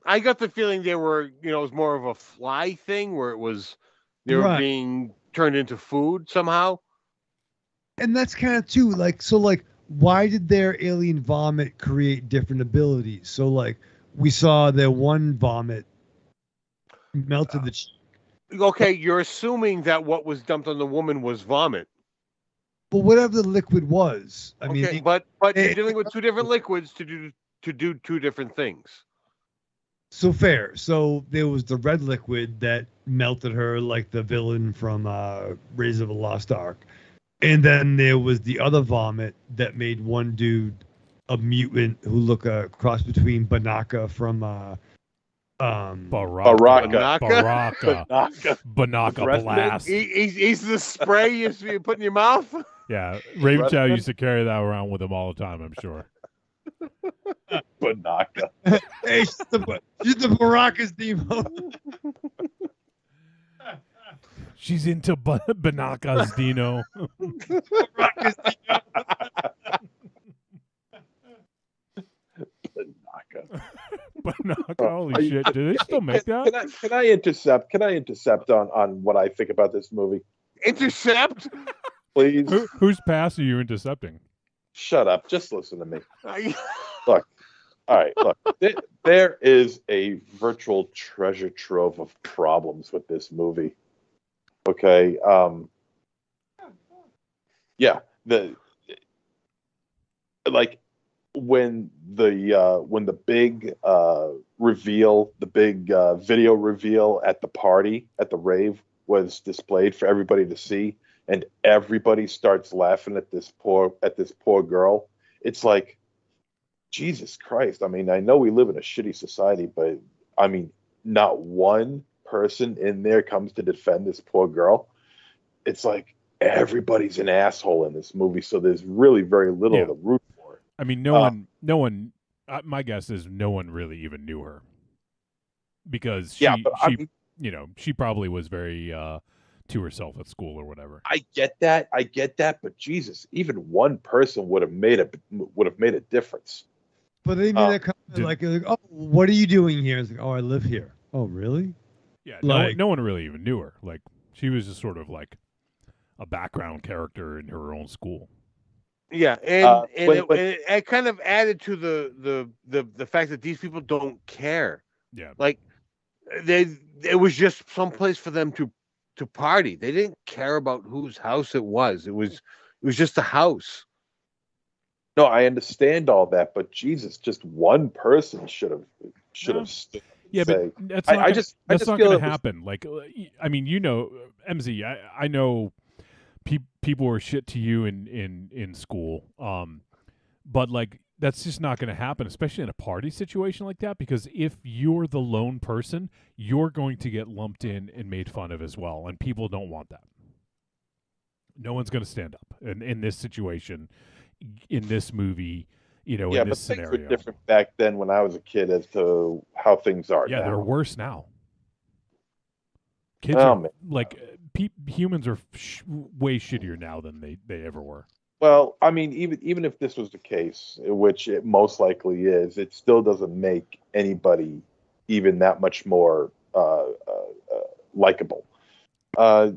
S5: I got the feeling they were, it was more of a fly thing where it was they were being turned into food somehow.
S4: And that's kind of too like why did their alien vomit create different abilities? So like we saw their one vomit melted the cheek.
S5: Okay, you're assuming that what was dumped on the woman was vomit.
S4: But whatever the liquid was, I
S5: Okay,
S4: mean,
S5: but you're dealing with two different liquids to do two different things.
S4: so fair. So there was the red liquid that melted her like the villain from Raiders of the Lost Ark. And then there was the other vomit that made one dude a mutant who looked a cross between Banaka from
S3: Baraka.
S2: Banaka.
S3: Banaka Blast.
S5: He's the spray you put in your mouth.
S3: Yeah, Raven Chow used to carry that around with him all the time, I'm sure.
S2: Banaka.
S4: Hey, she's the Baraka's Demo.
S3: She's into Banaka's Dino.
S4: Baraka's Dino.
S3: Banaka, holy shit! Do they still make that?
S2: Can I intercept? Can I intercept on what I think about this movie?
S5: Intercept,
S2: please.
S3: Whose pass are you intercepting?
S2: Shut up. Just listen to me. Look. All right. Look. There is a virtual treasure trove of problems with this movie. Okay. Yeah. When the big reveal, the big video reveal at the party, at the rave, was displayed for everybody to see, and everybody starts laughing at this poor girl. It's like, Jesus Christ. I mean, I know we live in a shitty society, but I mean, not one person in there comes to defend this poor girl. It's like everybody's an asshole in this movie, so there's really very little to root for.
S3: I mean, no one. My guess is no one really even knew her, because she probably was very to herself at school or whatever.
S2: I get that, but Jesus, even one person would have made a difference.
S4: But they made that comment like, oh, what are you doing here? It's like, oh, I live here. Oh, really?
S3: Yeah,
S4: like,
S3: no one really even knew her. Like, she was just sort of like a background character in her own school.
S5: Yeah, and it kind of added to the fact that these people don't care.
S3: Yeah,
S5: like it was just some place for them to party. They didn't care about whose house it was. It was just a house.
S2: No, I understand all that, but Jesus, just one person should have stood.
S3: Yeah, but that's not going to happen. Like, I mean, MZ, I know people were shit to you in school, but like that's just not going to happen, especially in a party situation like that. Because if you're the lone person, you're going to get lumped in and made fun of as well, and people don't want that. No one's going to stand up in this situation, in this movie. In this scenario.
S2: Things were different back then when I was a kid as to how things are now.
S3: Yeah, they're worse now. Kids humans are way shittier now than they ever were.
S2: Well, I mean, even if this was the case, which it most likely is, it still doesn't make anybody even that much more likable. They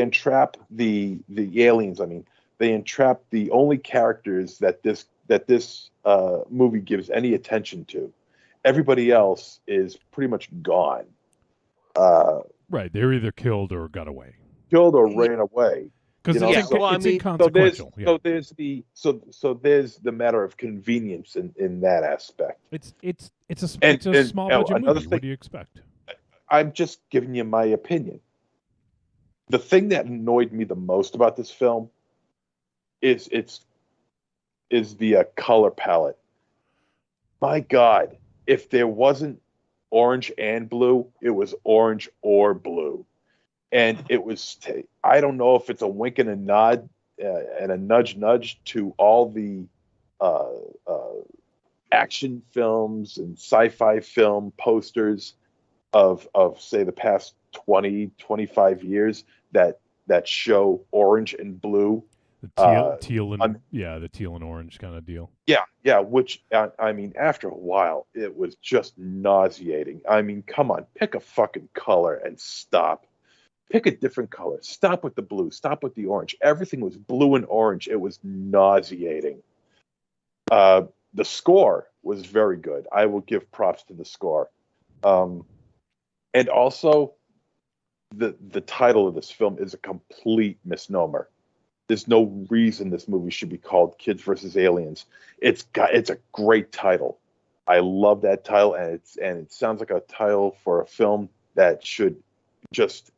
S2: entrap the aliens. I mean, they entrap the only characters that this movie gives any attention to. Everybody else is pretty much gone.
S3: Right, they were either killed or got away.
S2: Killed or ran away.
S3: Because it's inconsequential.
S2: So there's the matter of convenience in that aspect.
S3: It's a small budget movie. What do you expect?
S2: I'm just giving you my opinion. The thing that annoyed me the most about this film is the color palette. My God, if there wasn't orange and blue, it was orange or blue. And it was, I don't know if it's a wink and a nod and a nudge to all the action films and sci-fi film posters of say the past 20, 25 years that show orange and blue.
S3: The teal and orange kind of deal.
S2: Yeah. Which I mean, after a while, it was just nauseating. I mean, come on, pick a fucking color and stop. Pick a different color. Stop with the blue. Stop with the orange. Everything was blue and orange. It was nauseating. The score was very good. I will give props to the score. And also, the title of this film is a complete misnomer. There's no reason this movie should be called Kids versus Aliens. It's a great title. I love that title, and it sounds like a title for a film that should just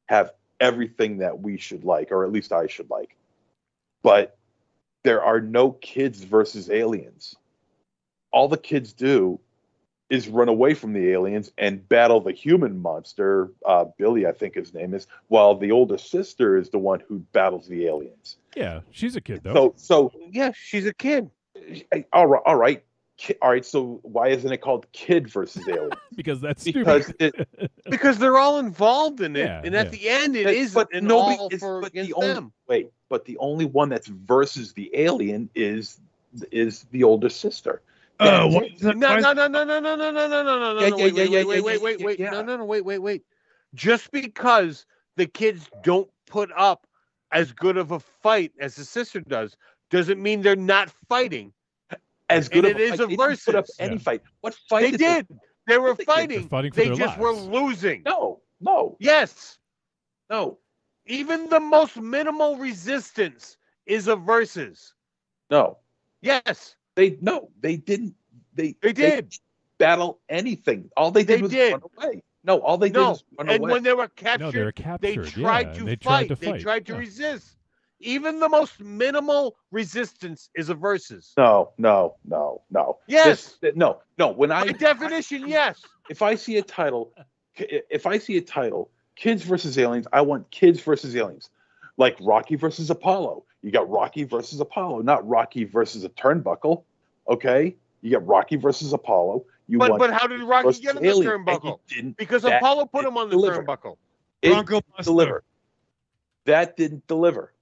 S2: have everything that we should like, or at least I should like. But there are no kids versus aliens. All the kids do is run away from the aliens and battle the human monster, Billy, I think his name is, while the older sister is the one who battles the aliens.
S3: Yeah, she's a kid though.
S2: So
S5: Yeah, she's a kid.
S2: all right. So why isn't it called Kid versus Alien?
S3: Because that's
S2: because
S3: stupid.
S5: Because they're all involved in it,
S3: Yeah,
S5: and at the end, it is
S2: but
S5: an
S2: nobody
S5: all
S2: is,
S5: for
S2: but
S5: against
S2: the only,
S5: them.
S2: Wait, but the only one that's versus the alien is the older sister.
S5: No,
S4: what is that?
S5: no, no, no, no, no, no, no, no, no, no,
S2: Yeah,
S5: no,
S2: yeah,
S5: wait,
S2: yeah,
S5: wait,
S2: yeah,
S5: wait, wait,
S2: yeah,
S5: wait,
S2: yeah,
S5: wait,
S2: yeah.
S5: no, wait. Just because the kids don't put up as good of a fight as the sister doesn't mean they're not fighting.
S2: As good
S5: and
S2: of
S5: it is
S2: fight.
S5: a
S2: They didn't put up
S5: versus.
S2: any fight. What fight?
S5: They
S2: is
S5: did.
S2: it?
S5: They were
S2: They're
S5: fighting.
S3: fighting for
S5: They
S3: their
S5: just
S3: lives.
S5: were losing.
S2: No.
S5: Yes.
S2: No.
S5: Even the most minimal resistance is a versus.
S2: No.
S5: Yes.
S2: They didn't. They
S5: did.
S2: Battle anything. All they did was run away. No, all they did was run
S5: and
S2: away.
S5: when they were
S3: No, they were
S5: captured,
S3: captured.
S5: they tried
S3: yeah,
S5: to
S3: and they
S5: fight.
S3: tried to
S5: They
S3: fight.
S5: tried to
S3: Yeah.
S5: resist. Even the most minimal resistance is a versus.
S2: No.
S5: Yes.
S2: No. When
S5: By definition, yes.
S2: If I see a title, Kids versus Aliens, I want Kids versus Aliens, like Rocky versus Apollo. You got Rocky versus Apollo, not Rocky versus a turnbuckle. Okay, you got Rocky versus Apollo.
S5: But how did Rocky
S2: versus
S5: get on the
S2: Alien,
S5: turnbuckle?
S2: and he didn't-
S5: Because
S2: that
S5: Apollo put
S2: didn't
S5: him on the
S2: deliver.
S5: turnbuckle.
S2: It
S4: Bronco
S2: didn't
S4: Buster.
S2: deliver. That didn't deliver.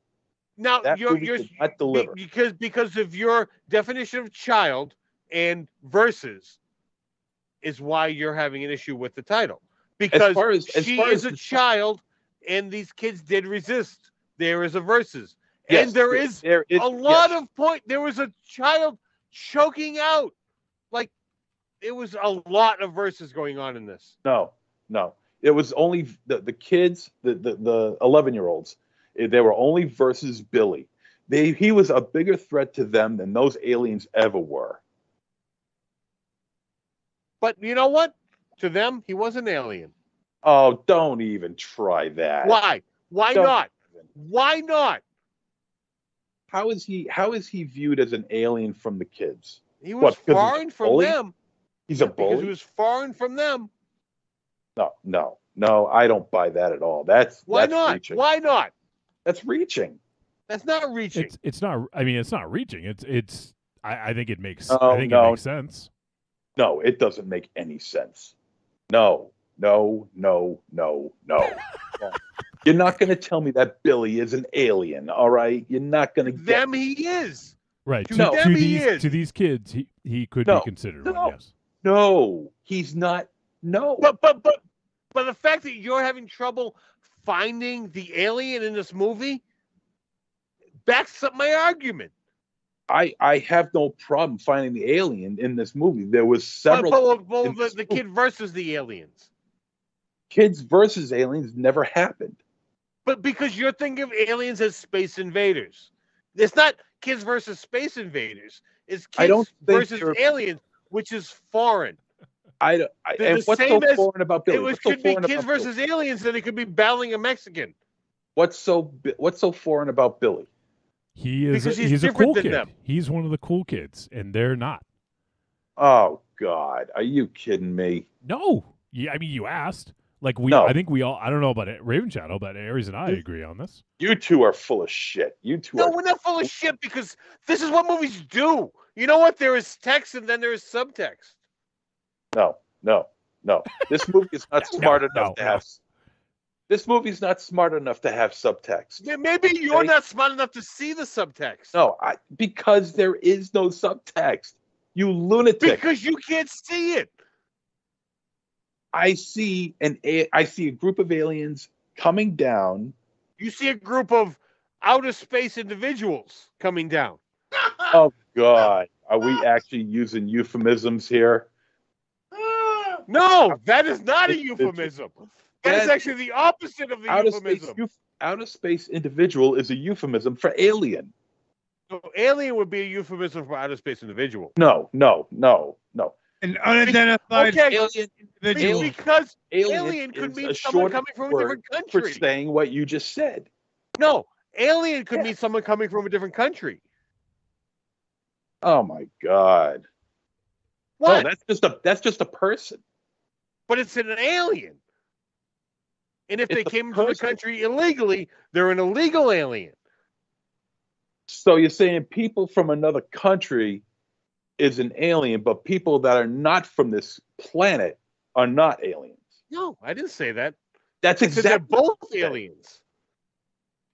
S5: Now
S2: That movie did not deliver.
S5: because of your definition of child and versus is why you're having an issue with the title. Because she is a child and these kids did resist. There is a versus.
S2: Yes,
S5: and there is a lot of point. There was a child choking out. Like it was a lot of verses going on in this.
S2: No. It was only the kids, the 11-year-olds. They were only versus Billy. He was a bigger threat to them than those aliens ever were.
S5: But you know what? To them, he was an alien.
S2: Oh, don't even try that.
S5: Why? Why
S2: Don't
S5: not?
S2: even.
S5: Why not?
S2: How is he viewed as an alien from the kids?
S5: He was
S2: What, 'cause he's a
S5: foreign from
S2: bully?
S5: them.
S2: He's a
S5: Because
S2: bully?
S5: he was foreign from them.
S2: No, I don't buy that at all. That's
S5: not?
S2: reaching.
S5: Why not?
S2: That's reaching.
S5: That's not reaching.
S3: It's not. I mean, it's not reaching. It's. I think it makes.
S2: Oh,
S3: I think
S2: no.
S3: it makes sense.
S2: No, it doesn't make any sense. No. You're not going to tell me that Billy is an alien, all right? You're not going to get
S5: Them he is.
S3: Right.
S5: To them he is.
S3: To these kids, he could be considered one. Yes.
S2: No, he's not. No.
S5: But the fact that you're having trouble finding the alien in this movie backs up my argument.
S2: I have no problem finding the alien in this movie. There was several.
S5: But the kid versus the aliens.
S2: Kids versus aliens never happened.
S5: But because you're thinking of aliens as space invaders. It's not kids versus space invaders. It's
S2: I don't
S5: kids
S2: think
S5: versus
S2: you're-
S5: aliens, which is foreign.
S2: And what's so foreign about Billy?
S5: It could be kids versus aliens, and it could be battling a Mexican.
S2: What's so foreign about Billy?
S3: He is.
S5: Because he's
S3: He's a
S5: different
S3: cool
S5: than
S3: kid.
S5: them.
S3: He's one of the cool kids, and they're not.
S2: Oh God, are you kidding me?
S3: No. Yeah. I mean, you asked. Like
S2: No.
S3: I think we all. I don't know about it, Raven Shadow, but Aries and I agree on this.
S2: You two are full of shit. You two
S5: No,
S2: are.
S5: we're not full of shit because this is what movies do. You know what? There is text and then there is subtext.
S2: No. This movie is not smart enough to
S3: no.
S2: have. This movie's not smart enough to have subtext.
S5: Maybe you're not smart enough to see the subtext.
S2: No, because there is no subtext. You lunatic.
S5: Because you can't see it.
S2: I see a group of aliens coming down.
S5: You see a group of outer space individuals coming down.
S2: Oh God, are we actually using euphemisms here?
S5: No, that is not a euphemism. That is actually the opposite of the euphemism.
S2: Outer space individual is a euphemism for alien.
S5: So alien would be a euphemism for outer space individual.
S2: No.
S4: An unidentified
S5: alien
S4: individual.
S5: Because alien could mean someone coming from a different country.
S2: For saying what you just said.
S5: No, alien could mean someone coming from a different country.
S2: Oh my God.
S5: What?
S2: No, that's just a person.
S5: But it's an alien. And if they came from the country illegally, they're an illegal alien.
S2: So you're saying people from another country is an alien, but people that are not from this planet are not aliens.
S5: No, I didn't say that.
S2: That's exactly
S5: they're both aliens.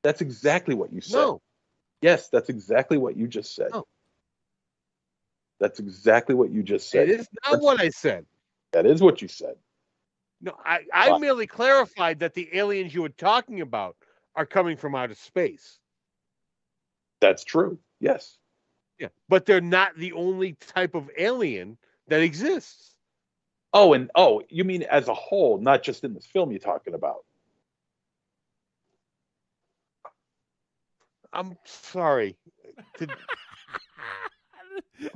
S2: That's exactly what you said.
S5: No.
S2: Yes, that's exactly what you just said.
S5: No.
S2: That's exactly what you just said.
S5: It is not what I said.
S2: That is what you said.
S5: No, I merely clarified that the aliens you were talking about are coming from outer space.
S2: That's true. Yes.
S5: Yeah, but they're not the only type of alien that exists.
S2: Oh, you mean as a whole, not just in this film you're talking about.
S5: I'm sorry. Did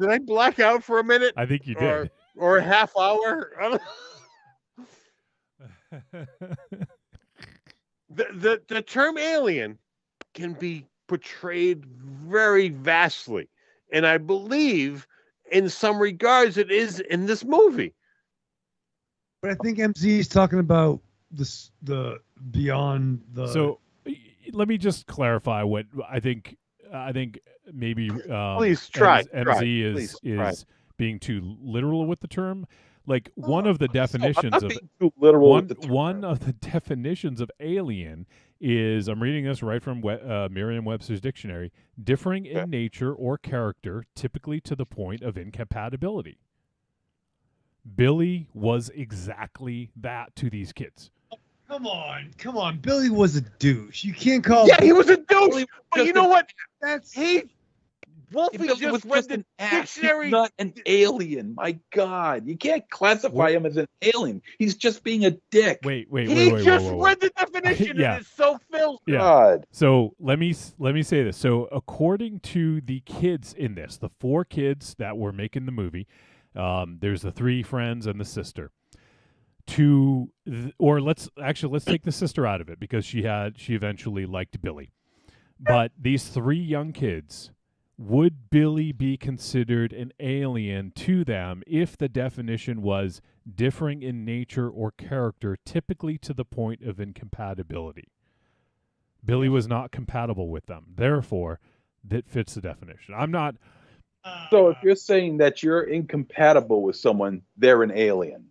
S5: I black out for a minute?
S3: I think you did.
S5: Or a half hour? The term alien can be portrayed very vastly. And I believe in some regards it is in this movie.
S4: But I think MZ is talking about the beyond the.
S3: So let me just clarify what I think. I think maybe
S5: please try.
S3: MZ is being too literal with the term. Like one of the definitions of one of the definitions of alien is, I'm reading this right from Merriam-Webster's dictionary, differing in nature or character, typically to the point of incompatibility. Billy was exactly that to these kids.
S4: Come on. Billy was a douche. You can't call.
S5: Yeah, he was a douche. But you know what? Wolfie
S2: Billy
S5: just
S2: was
S5: read
S2: just
S5: the
S2: an ass.
S5: dictionary.
S2: He's not an alien. My God, you can't classify him as an alien. He's just being a dick.
S3: Wait.
S5: He just read the definition.
S3: Yeah.
S5: And it's so filthy.
S3: Yeah.
S2: God.
S3: So let me say this. So according to the kids in this, the 4 kids that were making the movie, there's the 3 friends and the sister. Let's take the sister out of it because she eventually liked Billy. But these 3 young kids, would Billy be considered an alien to them if the definition was differing in nature or character, typically to the point of incompatibility? Billy was not compatible with them. Therefore, that fits the definition. I'm not.
S2: So if you're saying that you're incompatible with someone, they're an alien.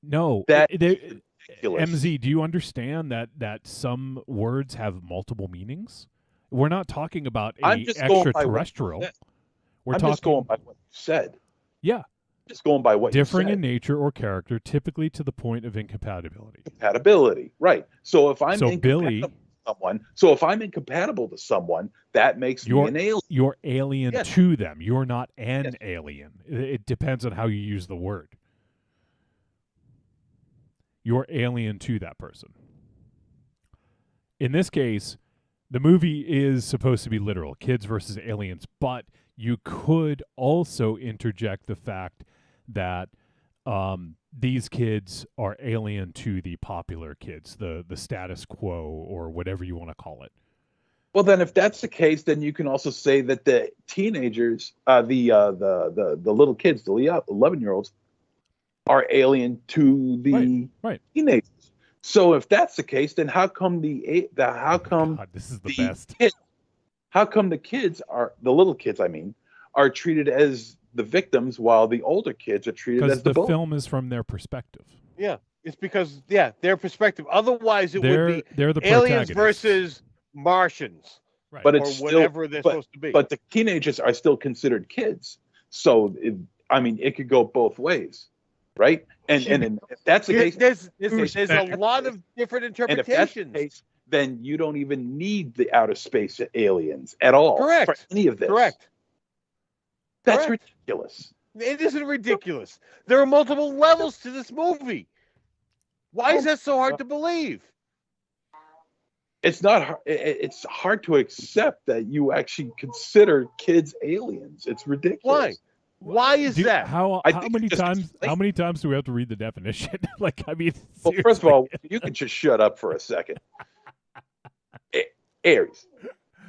S3: No.
S2: That's ridiculous.
S3: MZ, do you understand that some words have multiple meanings? We're not talking about extraterrestrial.
S2: I'm just going by what you said.
S3: Yeah.
S2: Just going by what you said.
S3: Differing in nature or character, typically to the point of incompatibility.
S2: Compatibility, right. So if I'm incompatible to someone, that makes me an alien.
S3: You're alien to them. You're not an alien. It depends on how you use the word. You're alien to that person. In this case, the movie is supposed to be literal, kids versus aliens, but you could also interject the fact that these kids are alien to the popular kids, the status quo, or whatever you want to call it.
S2: Well, then, if that's the case, then you can also say that the teenagers, the little kids, the 11-year-olds, are alien to the teenagers. So if that's the case, then how come this is the
S3: best.
S2: How come the little kids, are treated as the victims while the older kids are treated as the
S3: because the film is from their perspective.
S5: Yeah, it's because their perspective. Otherwise,
S3: they're the
S5: aliens versus Martians,
S2: right? But it's
S5: whatever they're supposed to be.
S2: But the teenagers are still considered kids. So it could go both ways, right? And if that's the case,
S5: there's a lot of different interpretations.
S2: And if that's the case, then you don't even need the outer space aliens at all.
S5: Correct.
S2: For any of this.
S5: Correct.
S2: That's ridiculous.
S5: It isn't ridiculous. There are multiple levels to this movie. Why is that so hard to believe?
S2: It's not. It's hard to accept that you actually consider kids aliens. It's ridiculous.
S5: Why is that?
S3: How
S2: I
S3: how
S2: think
S3: many
S2: it's just
S3: times? How
S2: late.
S3: many times do we have to read the definition? Like, I mean,
S2: Well,
S3: seriously.
S2: first of all, you can just shut up for a second. Aries.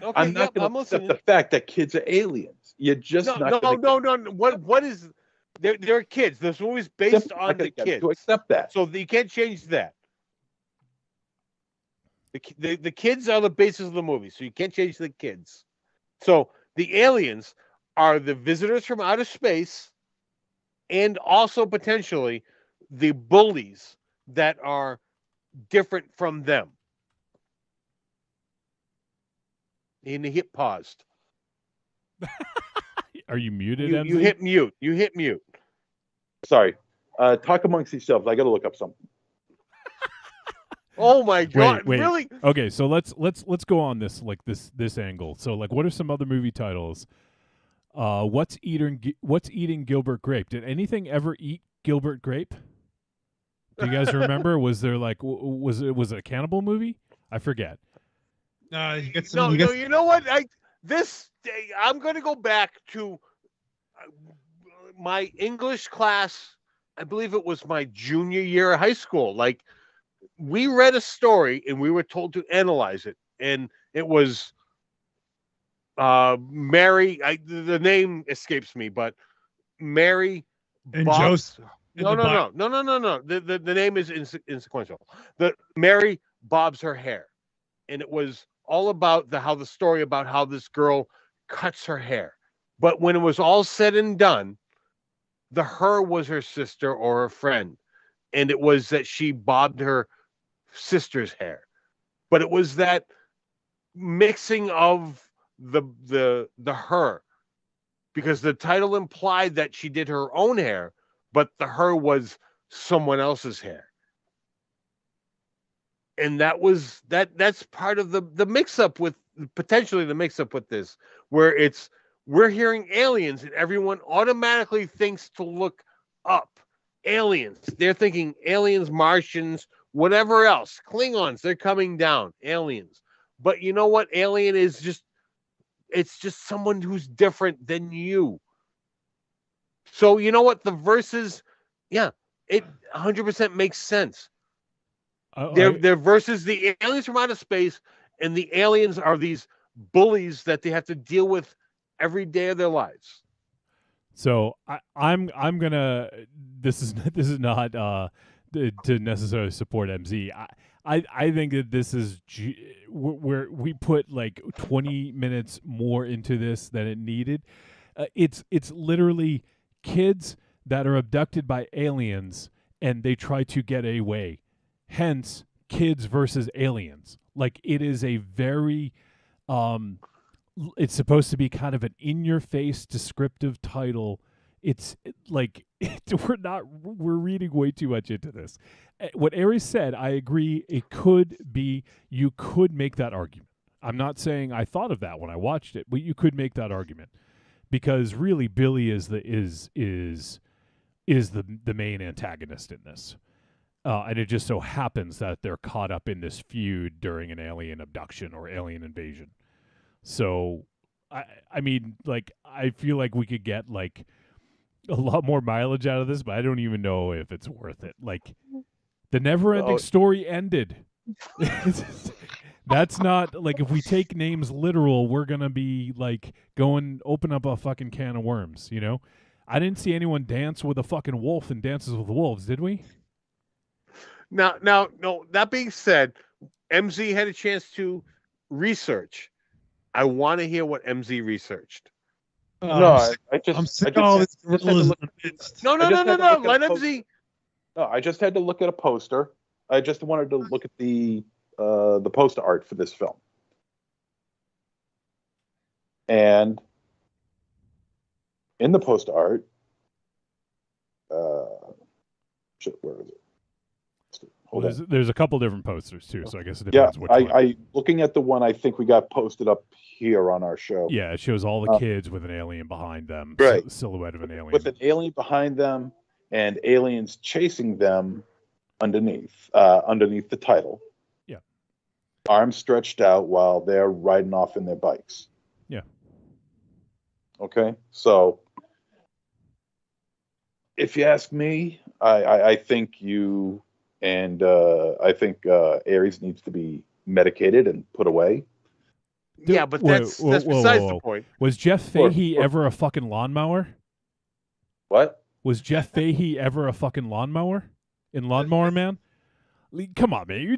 S5: Okay,
S2: I'm not going to accept the fact that kids are aliens. You're just not going to.
S5: No. What is? They're kids. This movie's based on the kids.
S2: To accept that.
S5: So you can't change that. The kids are the basis of the movie, so you can't change the kids. So the aliens are the visitors from outer space, and also potentially the bullies that are different from them. And he hit paused.
S3: Are you muted?
S5: You hit mute. You hit mute.
S2: Sorry. Talk amongst yourselves. I got to look up something.
S5: Oh my God!
S3: Wait.
S5: Really?
S3: Okay, so let's go on this this angle. So, like, what are some other movie titles? What's eating Gilbert Grape? Did anything ever eat Gilbert Grape? Do you guys remember? Was there like was it a cannibal movie? I forget.
S5: You know what? I'm going to go back to my English class. I believe it was my junior year of high school. Like, we read a story and we were told to analyze it, and it was Mary. The name escapes me, but Mary
S4: and
S5: Bob,
S4: Joseph.
S5: No. The name is insequential. The Mary bobs her hair, and it was all about the story about how this girl cuts her hair. But when it was all said and done, the her was her sister or her friend, and it was that she bobbed her sister's hair. But it was that mixing of the her, because the title implied that she did her own hair, but the her was someone else's hair. And that's part of the mix-up with potentially the mix-up with this, where we're hearing aliens and everyone automatically thinks to look up. Aliens. They're thinking aliens, Martians, whatever else. Klingons, they're coming down. Aliens. But you know what? Alien is it's just someone who's different than you. So you know what? The verses, yeah, it 100% makes sense. They're versus the aliens from outer space, and the aliens are these bullies that they have to deal with every day of their lives. So
S3: I'm gonna. This is not to necessarily support MZ. I think that this is where we put like 20 minutes more into this than it needed. It's literally kids that are abducted by aliens and they try to get away. Hence, kids versus aliens. Like, it is a very it's supposed to be kind of an in-your-face descriptive title. It's like we're reading way too much into this. What Aries said, I agree. It could be, you could make that argument. I'm not saying I thought of that when I watched it, but you could make that argument because really Billy is the main antagonist in this. And it just so happens that they're caught up in this feud during an alien abduction or alien invasion. So, I mean, like, I feel like we could get, like, a lot more mileage out of this, but I don't even know if it's worth it. Like, the never-ending story ended. That's not, like, if we take names literal, we're going to be, like, open up a fucking can of worms, you know? I didn't see anyone dance with a fucking wolf in Dances with Wolves, did we?
S5: Now, no, that being said, MZ had a chance to research. I want to hear what MZ researched.
S2: No,
S4: I'm sick of all this.
S5: No. Let MZ.
S2: No, I just had to look at a poster. I just wanted to look at the poster art for this film. And in the poster art, where is it? Hold on.
S3: There's a couple different posters too, so I guess it
S2: Yeah,
S3: depends which one.
S2: I looking at the one I think we got posted up here on our show.
S3: Yeah, it shows all the kids with an alien behind them,
S2: Right.
S3: silhouette of an alien.
S2: With an alien behind them and aliens chasing them underneath the title.
S3: Yeah.
S2: Arms stretched out while they're riding off in their bikes.
S3: Yeah.
S2: Okay, so if you ask me, I think you and I think Ares needs to be medicated and put away.
S5: Yeah, but that's besides the point.
S3: Was Jeff Fahey ever a fucking lawnmower?
S2: What?
S3: Was Jeff Fahey ever a fucking lawnmower in Lawnmower Man? Come on, man.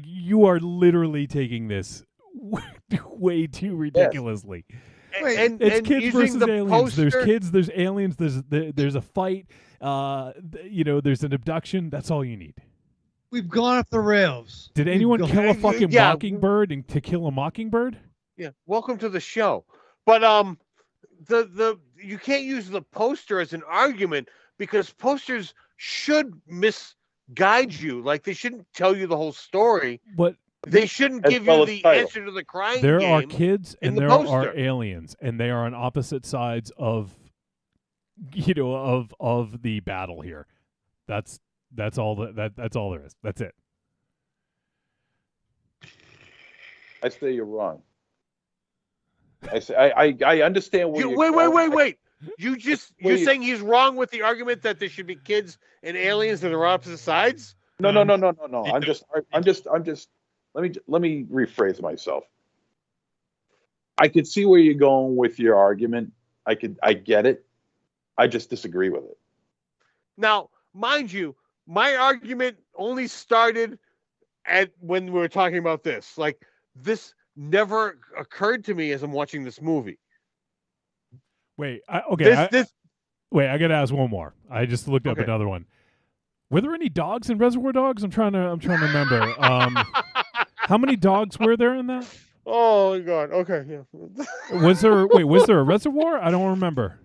S3: You are literally taking this way too ridiculously.
S5: Yes.
S3: It's kids versus aliens.
S5: Poster.
S3: There's kids, there's aliens, there's a fight, there's an abduction. That's all you need.
S4: We've gone off the rails.
S3: Did anyone kill a fucking mockingbird and to kill a mockingbird?
S5: Yeah. Welcome to the show. But the you can't use the poster as an argument because posters should misguide you. Like they shouldn't tell you the whole story.
S3: But
S5: they shouldn't give you the answer to the crying
S3: There
S5: game
S3: are kids and there
S5: poster.
S3: are aliens, and they are on opposite sides of of the battle here. That's all that's all there is. That's it.
S2: I say you're wrong. I say I understand where you're
S5: Wait. You're saying he's wrong with the argument that there should be kids and aliens that are opposite sides?
S2: No. I'm just let me rephrase myself. I could see where you're going with your argument. I get it. I just disagree with it.
S5: Now, mind you, my argument only started when we were talking about this. Like this never occurred to me as I'm watching this movie.
S3: Wait, I gotta ask one more. I just looked up another one. Were there any dogs in Reservoir Dogs? I'm trying to remember. How many dogs were there in that?
S5: Oh my god. Okay, yeah.
S3: Was there a reservoir? I don't remember.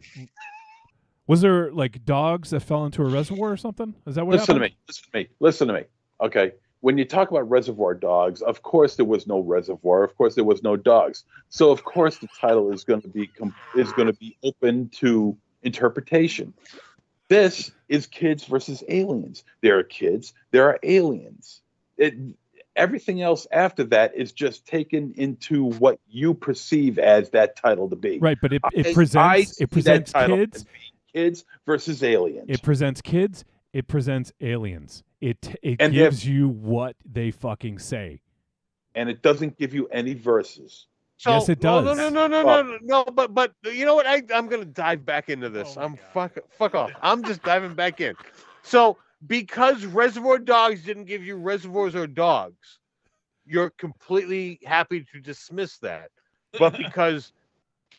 S3: Was there like dogs that fell into a reservoir or something? Is that what happened?
S2: Listen to me. Okay. When you talk about Reservoir Dogs, of course there was no reservoir. Of course there was no dogs. So of course the title is going to be open to interpretation. This is kids versus aliens. There are kids. There are aliens. Everything else after that is just taken into what you perceive as that title to be.
S3: Right, but it presents
S2: kids versus aliens.
S3: It presents kids. It presents aliens. It
S2: and
S3: gives you what they fucking say.
S2: And it doesn't give you any verses.
S5: So,
S3: yes, it does.
S5: No. But you know what? I'm gonna dive back into this. Fuck off. I'm just diving back in. So because Reservoir Dogs didn't give you reservoirs or dogs, you're completely happy to dismiss that. But because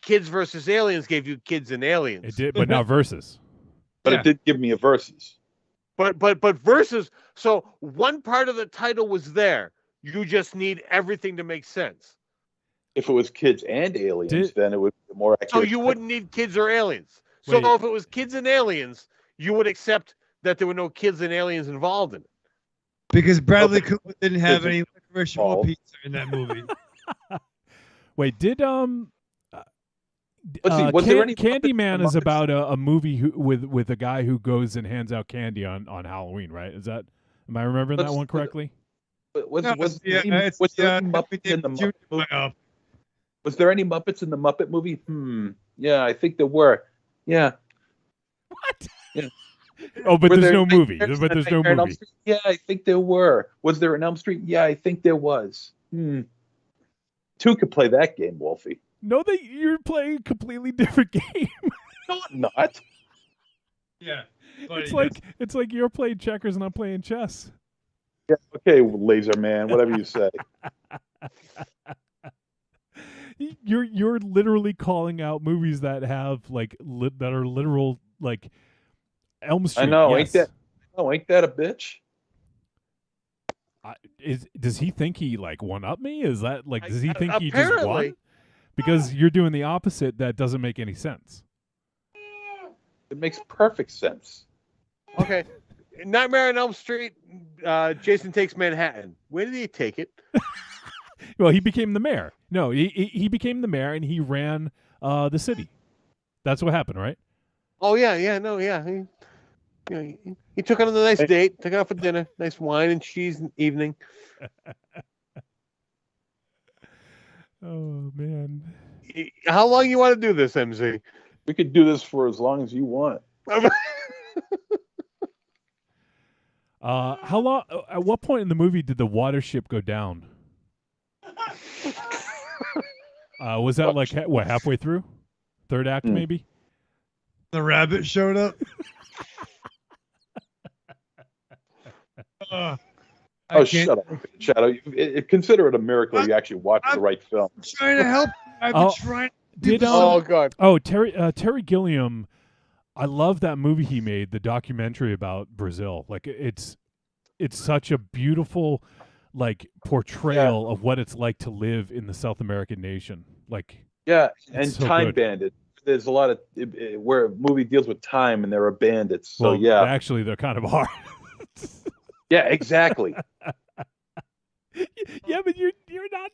S5: Kids versus Aliens gave you kids and aliens,
S3: it did, but not versus.
S2: But it did give me a versus.
S5: But versus. So one part of the title was there. You just need everything to make sense.
S2: If it was kids and aliens, then it would be more accurate.
S5: So you wouldn't need kids or aliens. So if it was kids and aliens, you would accept that there were no kids and aliens involved in it.
S4: Because Bradley Cooper didn't have any licorice or pizza in that movie.
S3: Wait, did
S2: was there any
S3: Candyman is about a movie with a guy who goes and hands out candy on Halloween, right? Am I remembering that one correctly?
S2: Was there any Muppets in the Muppet movie? Was there any Muppets in the Muppet movie? Yeah, I think there were. Yeah.
S3: What?
S2: Yeah.
S3: Oh, but there's no movie. But there's no movie.
S2: Yeah, I think there were. Was there an Elm Street? Yeah, I think there was. Two could play that game, Wolfie.
S3: No, you're playing a completely different game.
S2: No, I'm not.
S4: Yeah.
S3: It's like you're playing checkers and I'm playing chess.
S2: Yeah, okay, Laser Man, whatever you say.
S3: You're literally calling out movies that have that are literal like Elm Street.
S2: I know,
S3: yes.
S2: ain't that a bitch?
S3: Does he think he one up me? Is that does he think he just won? Because you're doing the opposite. That doesn't make any sense.
S2: It makes perfect sense.
S5: Okay. Nightmare on Elm Street. Jason Takes Manhattan. Where did he take it?
S3: Well, he became the mayor. No, he became the mayor and he ran the city. That's what happened, right?
S5: Oh yeah. He took it on a nice date. Took it out for dinner. Nice wine and cheese evening.
S3: Oh man.
S5: How long you want to do this, MZ?
S2: We could do this for as long as you want.
S3: How long? At what point in the movie did the water ship go down? Was that like halfway through? Third act, maybe?
S4: The rabbit showed up.
S2: Shut up, Shadow. Consider it a miracle you actually watched the right film.
S4: I'm trying to help. I've been trying.
S5: God.
S3: Oh, Terry Gilliam. I love that movie he made, the documentary about Brazil. Like it's such a beautiful like portrayal of what it's like to live in the South American nation. Like
S2: and
S3: so
S2: Time
S3: good.
S2: Bandit. There's a lot of where a movie deals with time and there are bandits. So
S3: well, actually they're kind of hard.
S2: Yeah, exactly.
S3: Yeah, but you're not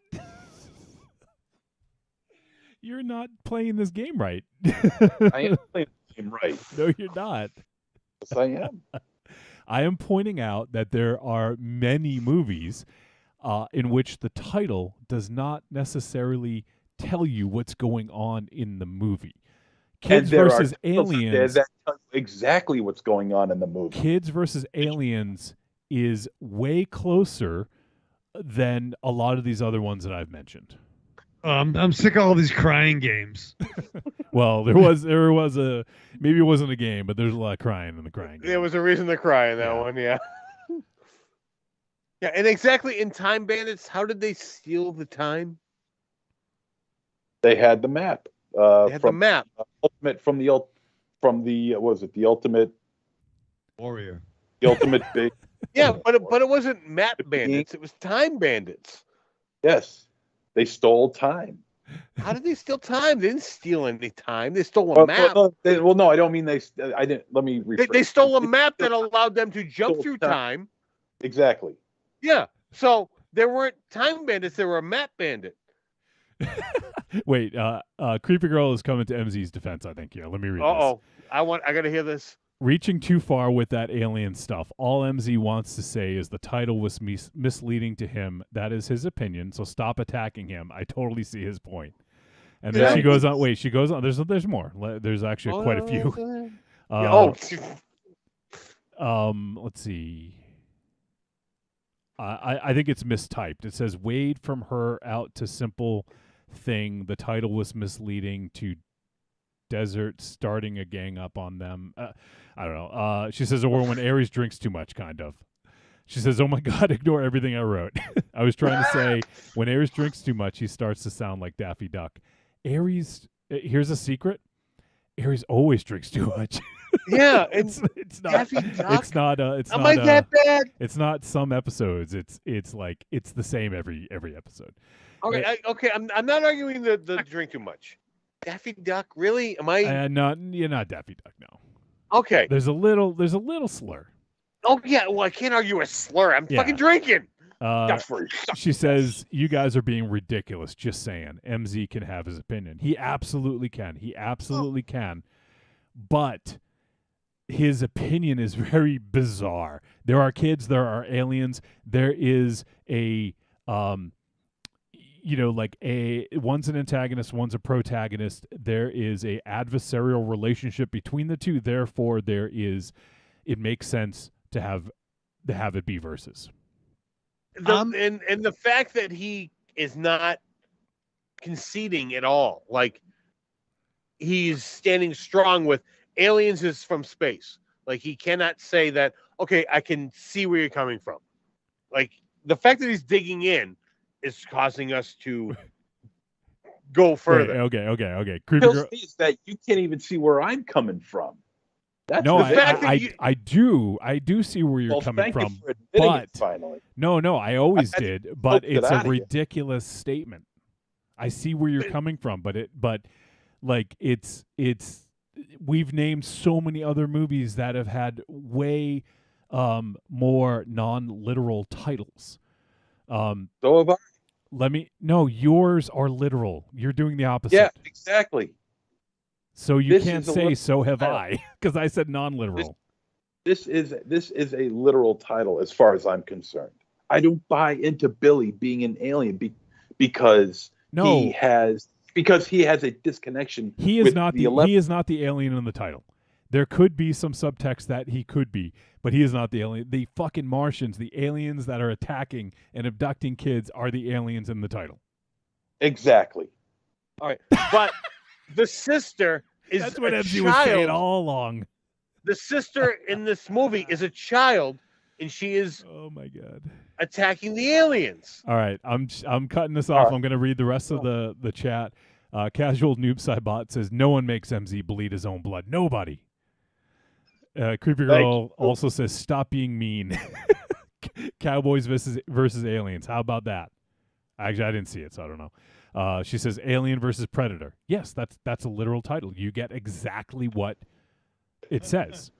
S3: you're not playing this game right.
S2: I am playing the game right.
S3: No, you're not.
S2: Yes, I am.
S3: I am pointing out that there are many movies in which the title does not necessarily tell you what's going on in the movie. Kids versus Aliens.
S2: That tells you exactly what's going on in the movie.
S3: Kids versus Aliens is way closer than a lot of these other ones that I've mentioned.
S4: I'm sick of all these crying games.
S3: Well, there was a maybe it wasn't a game, but there's a lot of crying in the crying game.
S5: There was a reason to cry in that one, yeah. Yeah, and exactly in Time Bandits, how did they steal the time?
S2: They had the map.
S5: They had the map.
S2: Ultimate from the what was it? The Ultimate
S4: Warrior.
S2: The Ultimate Big.
S5: Yeah, but it wasn't map bandits. It was time bandits.
S2: Yes, they stole time.
S5: How did they steal time? They didn't steal any time. They stole a map.
S2: Well, no, I don't mean they. I didn't. Let me rephrase.
S5: They stole a map that allowed them to jump through time.
S2: Exactly.
S5: Yeah. So there weren't time bandits. There were a map bandit.
S3: Wait, Creepy Girl is coming to MZ's defense, I think. Yeah, let me read
S5: this. I got to hear this.
S3: Reaching too far with that alien stuff. All MZ wants to say is the title was misleading to him. That is his opinion, so stop attacking him. I totally see his point. And then she goes on. Wait, she goes on. There's more. There's actually quite a few. Let's see. I think it's mistyped. It says Wade from her out to simple thing. The title was misleading to desert starting a gang up on them. I don't know. She says, or when Ares drinks too much, kind of. She says, oh my God, ignore everything I wrote. I was trying to say, when Ares drinks too much, he starts to sound like Daffy Duck. Ares, here's a secret. Ares always drinks too much.
S5: Yeah,
S3: it's not.
S5: Daffy Duck?
S3: It's not. It's
S5: Am
S3: not.
S5: I that bad?
S3: It's not some episodes. It's like it's the same every episode.
S5: Okay, okay. I'm not arguing the drink too much. Daffy Duck, really? Am I?
S3: You're not Daffy Duck. No.
S5: Okay.
S3: There's a little slur.
S5: Oh yeah. Well, I can't argue a slur. I'm fucking drinking.
S3: She says, you guys are being ridiculous. Just saying. MZ can have his opinion. He absolutely can. He absolutely can. But his opinion is very bizarre. There are kids. There are aliens. There is a, one's an antagonist, one's a protagonist. There is a adversarial relationship between the two. Therefore, it makes sense to have it be versus.
S5: And the fact that he is not conceding at all, like he's standing strong with aliens is from space. Like he cannot say that, okay, I can see where you're coming from. Like the fact that he's digging in is causing us to go further.
S3: Wait, okay.
S2: Is that you can't even see where I'm coming from. That's
S3: no, I do see where you're coming from. But
S2: finally.
S3: No, I always did. But it's a ridiculous statement. I see where you're coming from, but we've named so many other movies that have had way more non-literal titles.
S2: So have I.
S3: Yours are literal. You're doing the opposite.
S2: Yeah, exactly.
S3: So you can't say "so have
S2: title.
S3: I" because I said non-literal.
S2: This is a literal title as far as I'm concerned. I don't buy into Billy being an alien because he has a disconnection.
S3: He is
S2: with
S3: not he is not the alien in the title. There could be some subtext that he could be, but he is not the alien. The fucking Martians, the aliens that are attacking and abducting kids, are the aliens in the title.
S2: Exactly.
S5: All right, but the sister is
S3: That's what
S5: a
S3: MZ
S5: child.
S3: was saying all along.
S5: The sister in this movie is a child, and she is
S3: oh my god
S5: attacking the aliens.
S3: All right, I'm cutting this off. I'm going to read the rest of the chat. Casual Noob Cybot says no one makes MZ bleed his own blood. Nobody. Creepy Girl also says stop being mean. Cowboys versus aliens. How about that? Actually, I didn't see it, so I don't know. She says Alien versus Predator. Yes, that's a literal title. You get exactly what it says.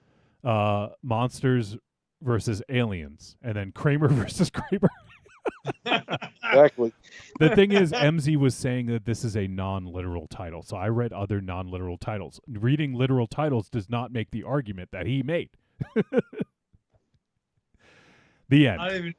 S3: Monsters versus aliens, and then Kramer versus Kramer.
S2: Exactly.
S3: The thing is, MZ was saying that this is a non-literal title, so I read other non-literal titles. Reading literal titles does not make the argument that he made. The end.
S4: I don't even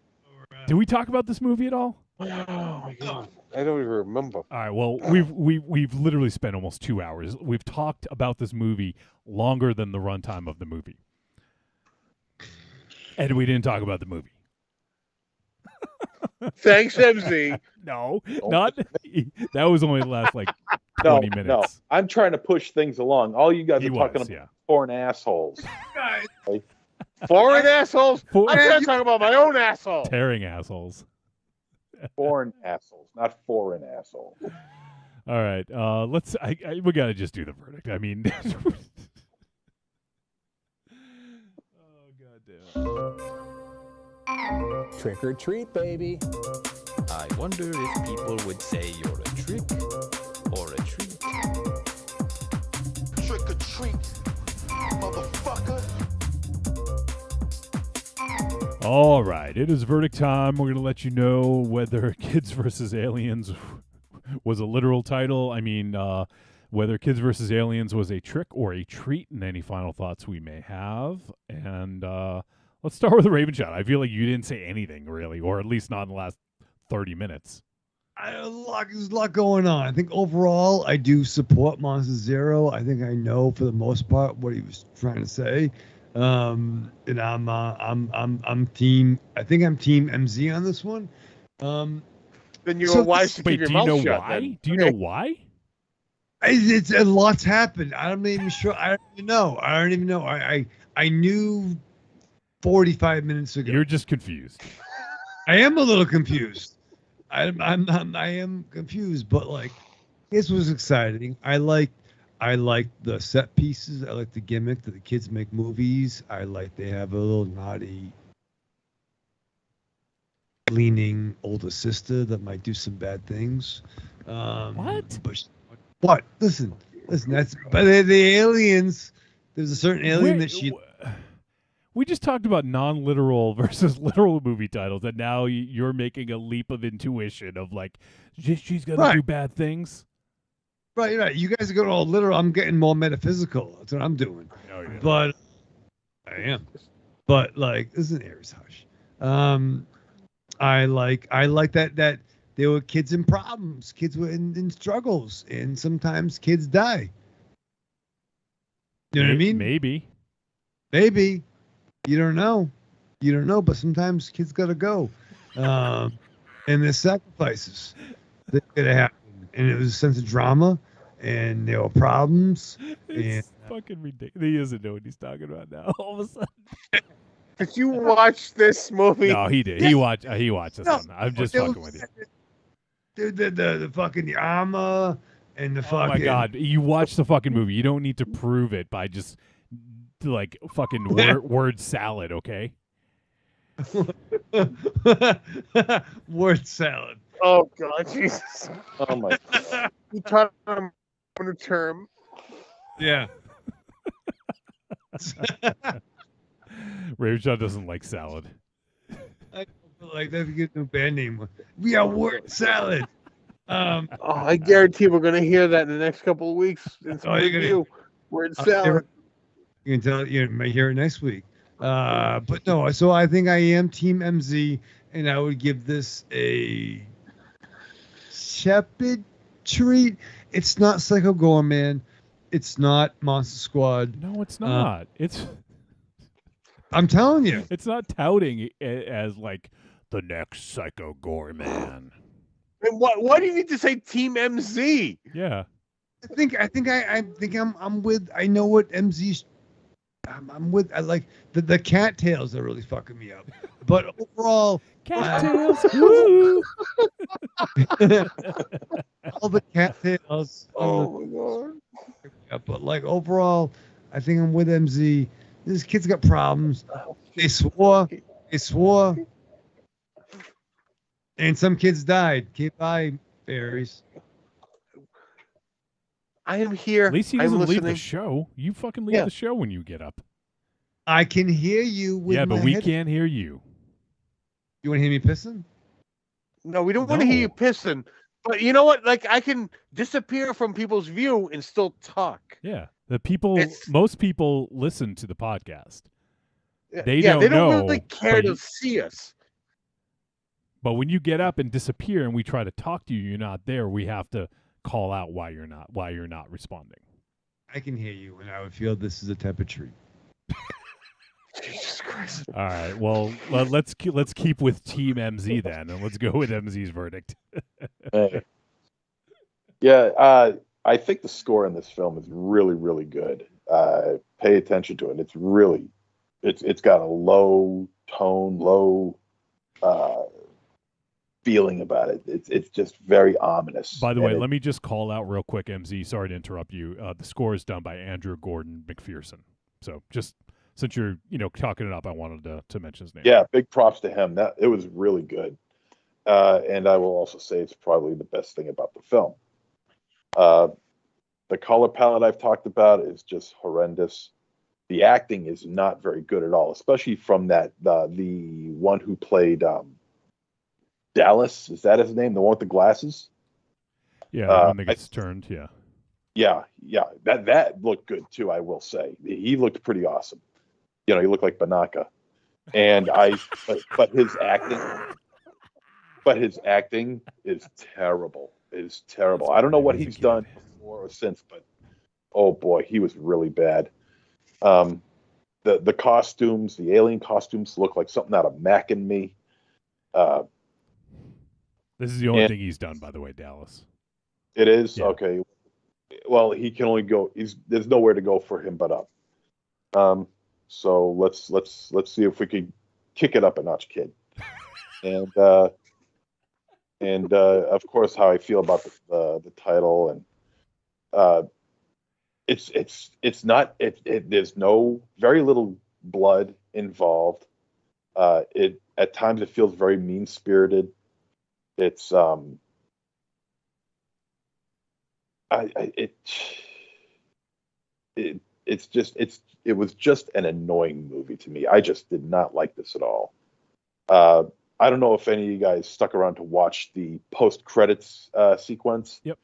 S3: Did we talk about this movie at all?
S5: Oh my god, I don't even remember.
S3: All right. Well, we've literally spent almost 2 hours. We've talked about this movie longer than the runtime of the movie, and we didn't talk about the movie.
S5: Thanks, MZ.
S3: No, not that was only the last like 20 minutes.
S2: No, I'm trying to push things along. All you guys are talking about foreign assholes.
S5: Okay? Foreign assholes? I'm trying to talk about my own asshole.
S3: Tearing assholes.
S2: Foreign assholes, not foreign assholes.
S3: All right, let's. We gotta just do the verdict. I mean, oh goddamn.
S13: Trick or treat, baby. I wonder if people would say you're a trick or a treat.
S14: Trick or treat, motherfucker.
S3: All right, it is verdict time. We're gonna let you know whether Kids versus Aliens was a literal title. I mean, whether Kids versus Aliens was a trick or a treat, and any final thoughts we may have. And let's start with the Raven Shot. I feel like you didn't say anything really, or at least not in the last 30 minutes.
S4: There's a lot going on. I think overall, I do support Monster Zero. I think I know for the most part what he was trying to say. And I'm team. I think I'm team MZ on this one.
S5: Then you're wise to keep your mouth shut.
S3: Why? Do you know why?
S4: It's a lot's happened. I'm not even sure. I don't even know. I knew 45 minutes ago.
S3: You're just confused.
S4: I am a little confused. I am confused, but like this was exciting. I like the set pieces. I like the gimmick that the kids make movies. I like they have a little naughty leaning older sister that might do some bad things.
S3: What?
S4: What? Listen. That's but the aliens. There's a certain alien that she.
S3: We just talked about non-literal versus literal movie titles, and now you're making a leap of intuition of like she's gonna do bad things.
S4: Right. You guys are going all literal. I'm getting more metaphysical. That's what I'm doing.
S3: Oh, yeah.
S4: But I am. But like, this is an Aries hush. I like that there were kids in problems. Kids were in struggles, and sometimes kids die. You know what I mean?
S3: Maybe.
S4: You don't know. But sometimes kids gotta go. And there's sacrifices that gotta happen. And it was a sense of drama. And there were problems.
S3: It's fucking ridiculous. He doesn't know what he's talking about now. All of a sudden.
S5: Did you watch this movie?
S3: No, he did. He watched this one. I'm just fucking with you.
S4: The fucking armor and the fucking.
S3: Oh my god! You watched the fucking movie. You don't need to prove it by just like fucking word salad, okay?
S4: Word salad.
S5: Oh god, Jesus!
S2: Oh my god!
S5: You taught him a term.
S4: Yeah.
S3: Raven doesn't like salad.
S4: I feel like that's a good new band name. We are word salad.
S5: I guarantee we're gonna hear that in the next couple of weeks in some review. Word salad.
S4: You can tell you might hear it next week. But no, so I think I am Team MZ, and I would give this a tepid treat. It's not Psycho Gorman. It's not Monster Squad.
S3: No, it's not.
S4: I'm telling you.
S3: It's not touting as like the next Psycho Gorman.
S5: And why do you need to say Team MZ?
S3: Yeah.
S4: I think I'm with. I know what MZ's. I'm with. I like the cattails are really fucking me up. But overall,
S3: cattails. Woo!
S4: All the cattails.
S5: Oh my god.
S4: Yeah, but like overall, I think I'm with MZ. This kid's got problems. They swore. And some kids died. Goodbye, fairies.
S5: I am here.
S3: At least he
S5: I'm
S3: doesn't leave
S5: listening.
S3: the show. You fucking leave the show when you get up.
S4: I can hear you with
S3: but
S4: my
S3: we
S4: head.
S3: can't hear you.
S4: You want to hear me pissing?
S5: No, we don't want to hear you pissing. But you know what? Like, I can disappear from people's view and still talk.
S3: Yeah. Most people listen to the podcast. They
S5: don't
S3: know,
S5: really care to see us.
S3: But when you get up and disappear and we try to talk to you, you're not there. We have to call out why you're not responding.
S4: I can hear you, and I would feel this is a type of treat.
S5: Jesus Christ!
S3: All right. Well, let's keep with Team MZ then, and let's go with MZ's verdict.
S2: Hey. Yeah, I think the score in this film is really, really good. Pay attention to it. It's got a low tone, low feeling about it. It's just very ominous.
S3: By the way, let me just call out real quick, MZ. Sorry to interrupt you. The score is done by Andrew Gordon McPherson. So just since you're talking it up, I wanted to mention his name.
S2: Yeah, big props to him. It was really good. And I will also say it's probably the best thing about the film. The color palette I've talked about is just horrendous. The acting is not very good at all, especially from the one who played Dallas. Is that his name? The one with the glasses?
S3: Yeah, the one that gets turned. Yeah.
S2: Yeah. That looked good too. I will say he looked pretty awesome. He looked like Banaka, and but his acting is terrible. It is terrible. I don't know what he's done before or since, but oh boy, he was really bad. The costumes, the alien costumes, look like something out of Mac and Me.
S3: This is the only thing he's done, by the way, Dallas.
S2: It is? Yeah. Okay. Well, he can only go. There's nowhere to go for him but up. So let's see if we can kick it up a notch, kid. And of course, how I feel about the title, and it's not. There's very little blood involved. At times it feels very mean spirited. It was just an annoying movie to me. I just did not like this at all. I don't know if any of you guys stuck around to watch the post-credits sequence.
S3: Yep.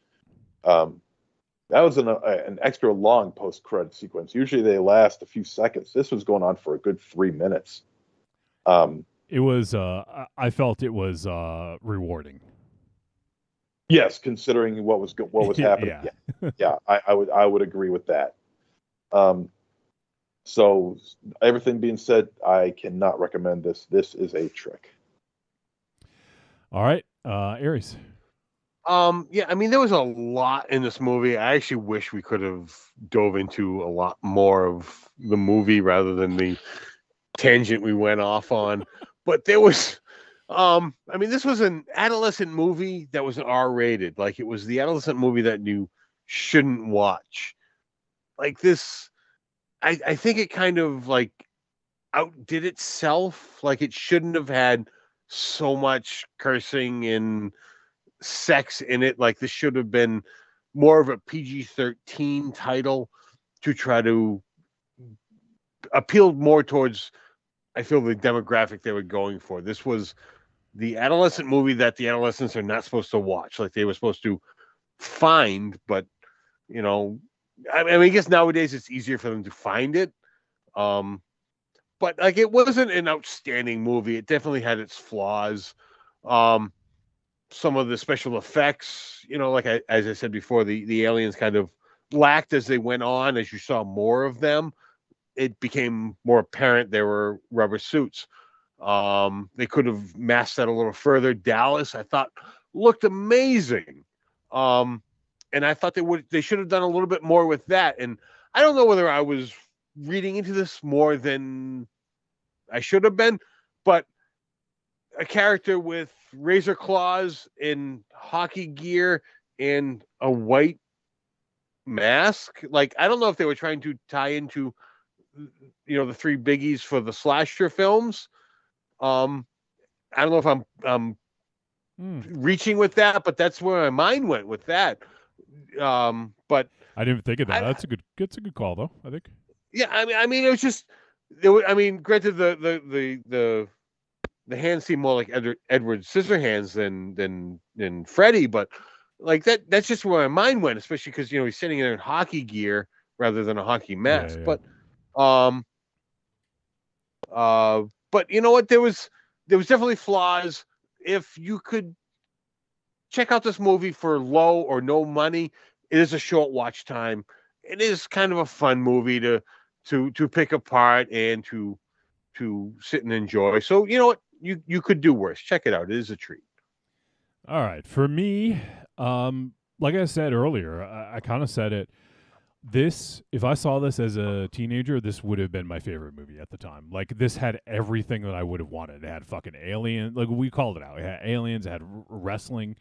S2: That was an extra long post-credit sequence. Usually they last a few seconds. This was going on for a good 3 minutes.
S3: It was. I felt it was rewarding.
S2: Yes, considering what was happening. Yeah, I would agree with that. So everything being said, I cannot recommend this. This is a trick.
S3: All right, Aries.
S5: Yeah, I mean, there was a lot in this movie. I actually wish we could have dove into a lot more of the movie rather than the tangent we went off on. But there was, I mean, this was an adolescent movie that was R-rated. Like, it was the adolescent movie that you shouldn't watch. Like this, I think it kind of like outdid itself. Like, it shouldn't have had so much cursing and sex in it. Like, this should have been more of a PG-13 title to try to appeal more towards I feel the demographic they were going for. This was the adolescent movie that the adolescents are not supposed to watch. Like they were supposed to find, but you know, I mean, I guess nowadays it's easier for them to find it. But like it wasn't an outstanding movie. It definitely had its flaws. Some of the special effects, you know, like as I said before, the aliens kind of lacked as they went on. As you saw more of them, it became more apparent they were rubber suits. They could have masked that a little further. Dallas, I thought, looked amazing. And I thought they should have done a little bit more with that. And I don't know whether I was reading into this more than I should have been, but a character with razor claws in hockey gear and a white mask. Like, I don't know if they were trying to tie into, you know, the three biggies for the slasher films. I don't know if I'm reaching with that, but that's where my mind went with that. But
S3: I didn't think of that. That's a good call, though, I think.
S5: Yeah, I mean, it was just, I mean, granted, the hands seem more like Edward Scissorhands than Freddy, but like that's just where my mind went, especially because you know he's sitting there in hockey gear rather than a hockey mask.
S3: Yeah.
S5: But you know what? There was definitely flaws. If you could check out this movie for low or no money, it is a short watch time. It is kind of a fun movie to pick apart and to sit and enjoy. So you know what? You could do worse. Check it out. It is a treat.
S3: All right. For me, like I said earlier, I kind of said it. If I saw this as a teenager, this would have been my favorite movie at the time. Like, this had everything that I would have wanted. It had fucking aliens. Like, we called it out. It had aliens. It had wrestling.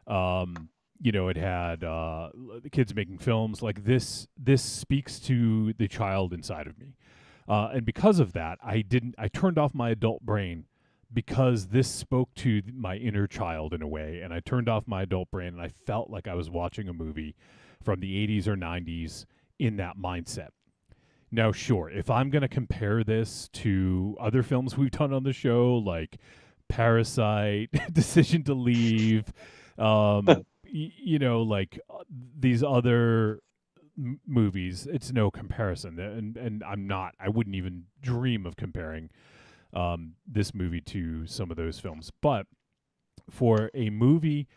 S3: You know, it had the kids making films. Like, this speaks to the child inside of me. And because of that, I turned off my adult brain because this spoke to my inner child in a way. And I turned off my adult brain and I felt like I was watching a movie from the 80s or 90s in that mindset. Now, sure, if I'm going to compare this to other films we've done on the show, like Parasite, Decision to Leave, you know, like these other movies, it's no comparison. And I wouldn't even dream of comparing this movie to some of those films. But for a movie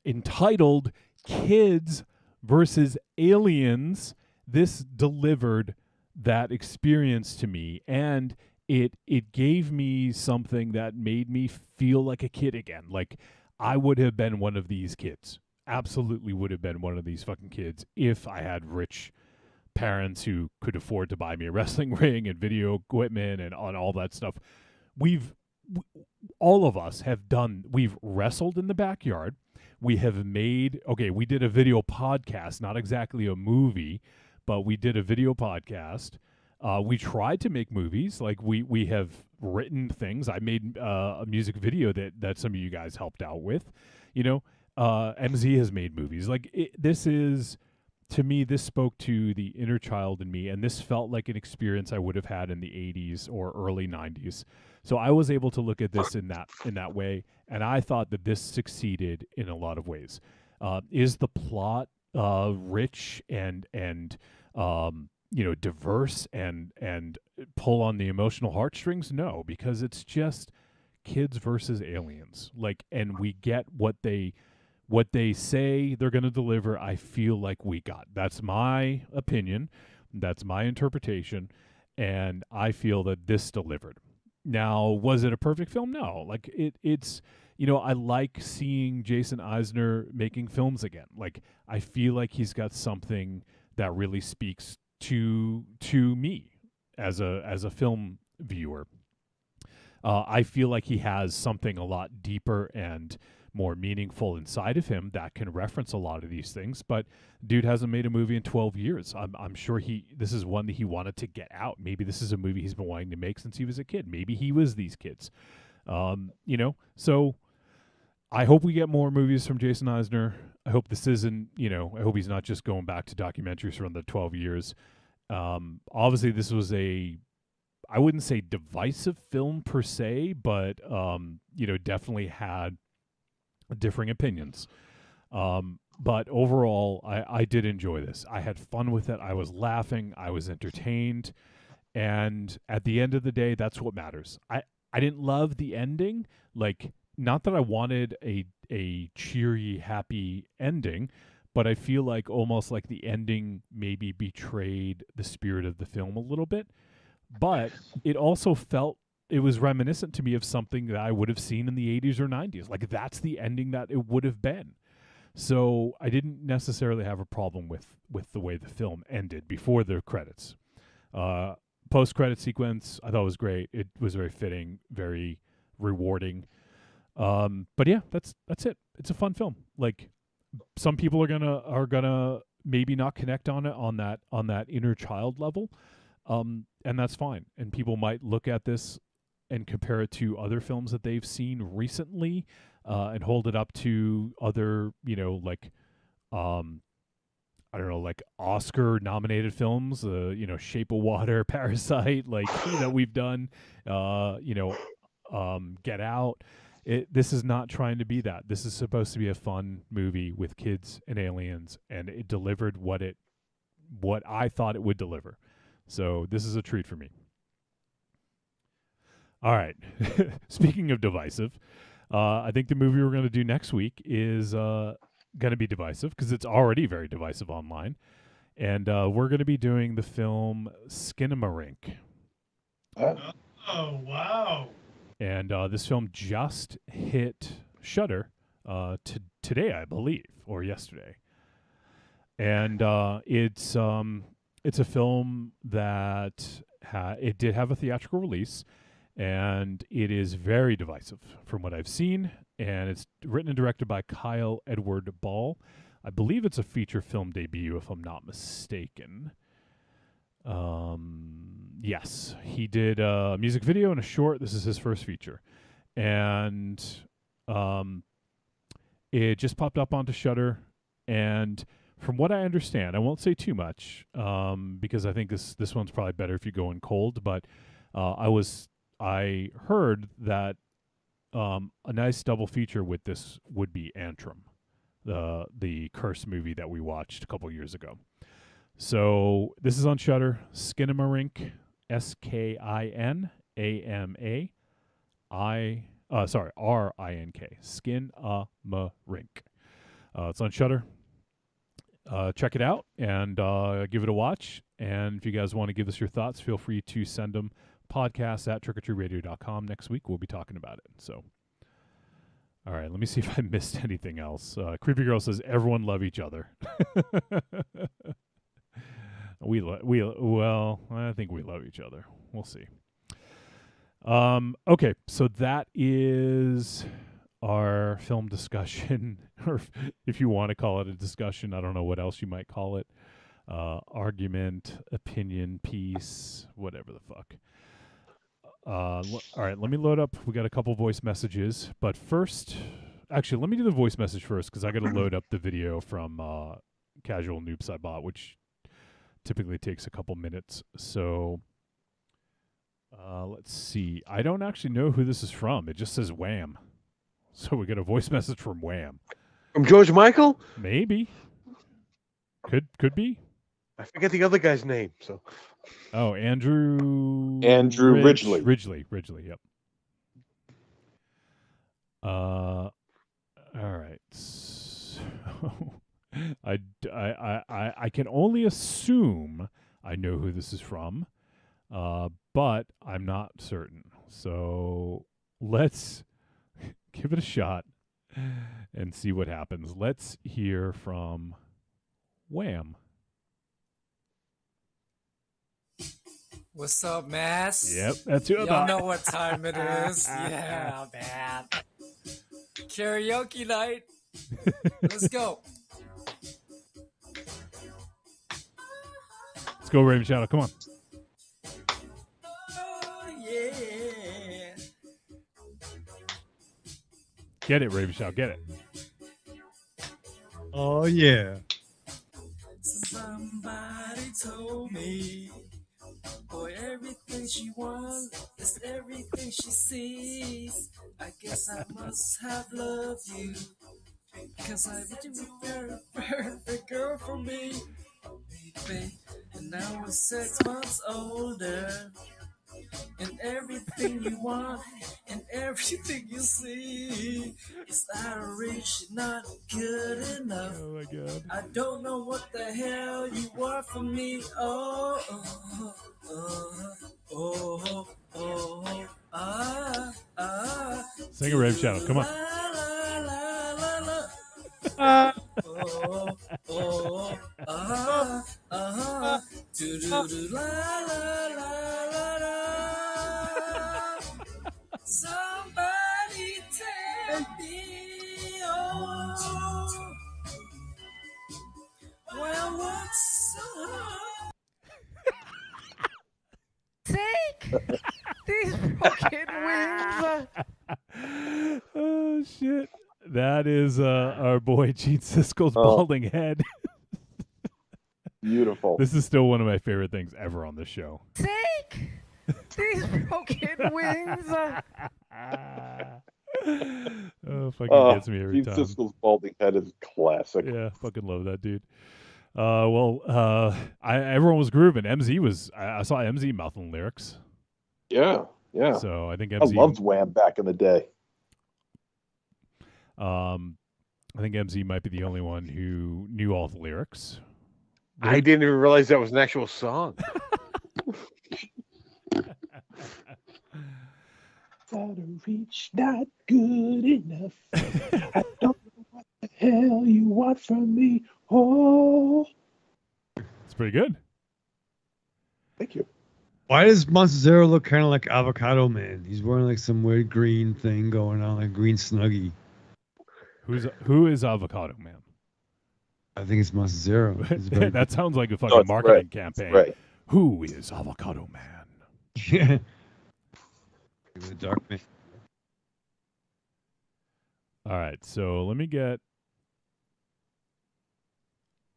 S3: entitled Kids versus Aliens, this delivered that experience to me, and it gave me something that made me feel like a kid again. Like, I would have been one of these kids. Absolutely would have been one of these fucking kids if I had rich parents who could afford to buy me a wrestling ring and video equipment and all that stuff. All of us have done, we've wrestled in the backyard. We have we did a video podcast, not exactly a movie, but we did a video podcast. We tried to make movies. Like, we have written things. I made a music video that some of you guys helped out with. You know, MZ has made movies. Like, to me, this spoke to the inner child in me, and this felt like an experience I would have had in the 80s or early 90s. So I was able to look at this in that way, and I thought that this succeeded in a lot of ways. Is the plot rich and you know, diverse and pull on the emotional heartstrings? No, because it's just kids versus aliens. Like, and we get what they say they're going to deliver. I feel like we got. That's my opinion. That's my interpretation, and I feel that this delivered. Now, was it a perfect film? No. Like, it's, you know, I like seeing Jason Eisner making films again. Like, I feel like he's got something that really speaks to me as a film viewer. I feel like he has something a lot deeper and more meaningful inside of him that can reference a lot of these things. But dude hasn't made a movie in 12 years. I'm sure this is one that he wanted to get out. Maybe this is a movie he's been wanting to make since he was a kid. Maybe he was these kids. You know, so I hope we get more movies from Jason Eisner. I hope this isn't, you know, I hope he's not just going back to documentaries from the 12 years. Obviously this was I wouldn't say divisive film per se, but definitely had differing opinions. But overall, I did enjoy this. I had fun with it. I was laughing. I was entertained. And at the end of the day, that's what matters. I didn't love the ending. Like, not that I wanted a cheery, happy ending, but I feel like almost like the ending maybe betrayed the spirit of the film a little bit. But it also it was reminiscent to me of something that I would have seen in the 80s or 90s. Like, that's the ending that it would have been. So I didn't necessarily have a problem with the way the film ended before the credits. Post-credit sequence, I thought was great. It was very fitting, very rewarding. But yeah, that's it. It's a fun film. Like, some people are gonna maybe not connect on it on that inner child level, and that's fine. And people might look at this and compare it to other films that they've seen recently, and hold it up to other, like, I don't know, like Oscar-nominated films, Shape of Water, Parasite, like, that we've done, Get Out. This is not trying to be that. This is supposed to be a fun movie with kids and aliens, and it delivered what I thought it would deliver. So this is a treat for me. All right. Speaking of divisive, I think the movie we're going to do next week is going to be divisive because it's already very divisive online. And we're going to be doing the film Skinamarink.
S4: Oh, wow.
S3: And this film just hit Shudder today, I believe, or yesterday. And it's a film that it did have a theatrical release, and it is very divisive from what I've seen. And it's written and directed by Kyle Edward Ball. I believe it's a feature film debut, if I'm not mistaken. Yes, he did a music video and a short. This is his first feature. And it just popped up onto Shudder. And from what I understand, I won't say too much, because I think this one's probably better if you go in cold. But I heard that a nice double feature with this would be Antrim, the Curse movie that we watched a couple years ago. So this is on Shudder. Skinamarink, Skinama, RINK. Skinamarink. It's on Shudder. Check it out and give it a watch. And if you guys want to give us your thoughts, feel free to send them podcast@trickortreatradio.com. Next week we'll be talking about it. So, all right, let me see if I missed anything else. Creepy Girl says everyone love each other. Well, I think we love each other. We'll see. Okay, so that is our film discussion, or if you want to call it a discussion, I don't know what else you might call it. Argument, opinion, piece, whatever the fuck. All right, let me load up. We got a couple voice messages, but first, actually, let me do the voice message first because I got to load up the video from Casual Noobs I bought, which typically takes a couple minutes. So let's see. I don't actually know who this is from. It just says Wham. So we got a voice message from Wham.
S5: From George Michael?
S3: Maybe. Could be.
S5: I forget the other guy's name. So.
S3: Oh, Andrew
S2: Ridgeley.
S3: Ridgeley, yep. All right. So I can only assume I know who this is from, but I'm not certain. So let's give it a shot and see what happens. Let's hear from Wham.
S15: What's up, Mass?
S3: Yep, that's who
S15: Y'all know what time it is. Yeah, man. Karaoke night. Let's go.
S3: Let's go, Raven Shadow. Come on.
S15: Oh, yeah.
S3: Get it, Raven Shadow. Get it.
S4: Oh, yeah.
S15: Somebody told me Boy, everything she wants is everything she sees. I guess I must have loved you. Cause I bet you were perfect girl for me, baby. And now we're 6 months older. And everything you want and everything you see is out of reach, not good enough.
S3: Oh my god.
S15: I don't know what the hell you want from me. Oh,
S3: Sing a Rave Shadow. Come on.
S15: Do do do la la la la la. Somebody tell me, oh, well, what's so hard?
S10: Take these broken wings.
S3: Oh shit. That is our boy Gene Siskel's balding head.
S2: Beautiful.
S3: This is still one of my favorite things ever on this show.
S10: Take these broken wings.
S3: Oh, fucking gets me every
S2: Gene
S3: time.
S2: Siskel's balding head is classic.
S3: Yeah, fucking love that dude. Everyone was grooving. MZ was. I saw MZ mouthing lyrics.
S2: Yeah, yeah.
S3: So I think
S2: I
S3: MZ.
S2: loved Wham back in the day.
S3: I think MZ might be the only one who knew all the lyrics.
S5: I didn't even realize that was an actual song.
S2: Out of reach, not good enough. I don't know what the hell you want from me. Oh,
S3: it's pretty good.
S2: Thank you.
S4: Why does Monster look kind of like Avocado Man? He's wearing like some weird green thing going on, like green snuggie.
S3: Who is Avocado Man?
S4: I think it's Monster
S3: That sounds like a fucking marketing campaign.
S2: Right.
S3: Who is Avocado Man?
S4: Yeah. The Dark Man.
S3: All right, so let me get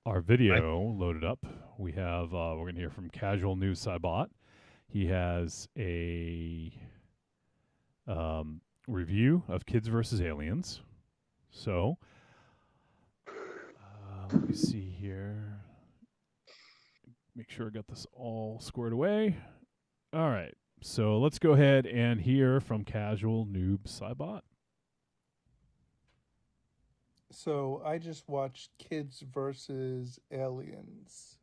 S3: our video loaded up. We have we're gonna hear from Casual News Saibot. He has a review of Kids vs. Aliens. So let me see here. Make sure I got this all squared away. All right, so let's go ahead and hear from Casual Noob Saibot.
S16: So I just watched Kids versus Aliens.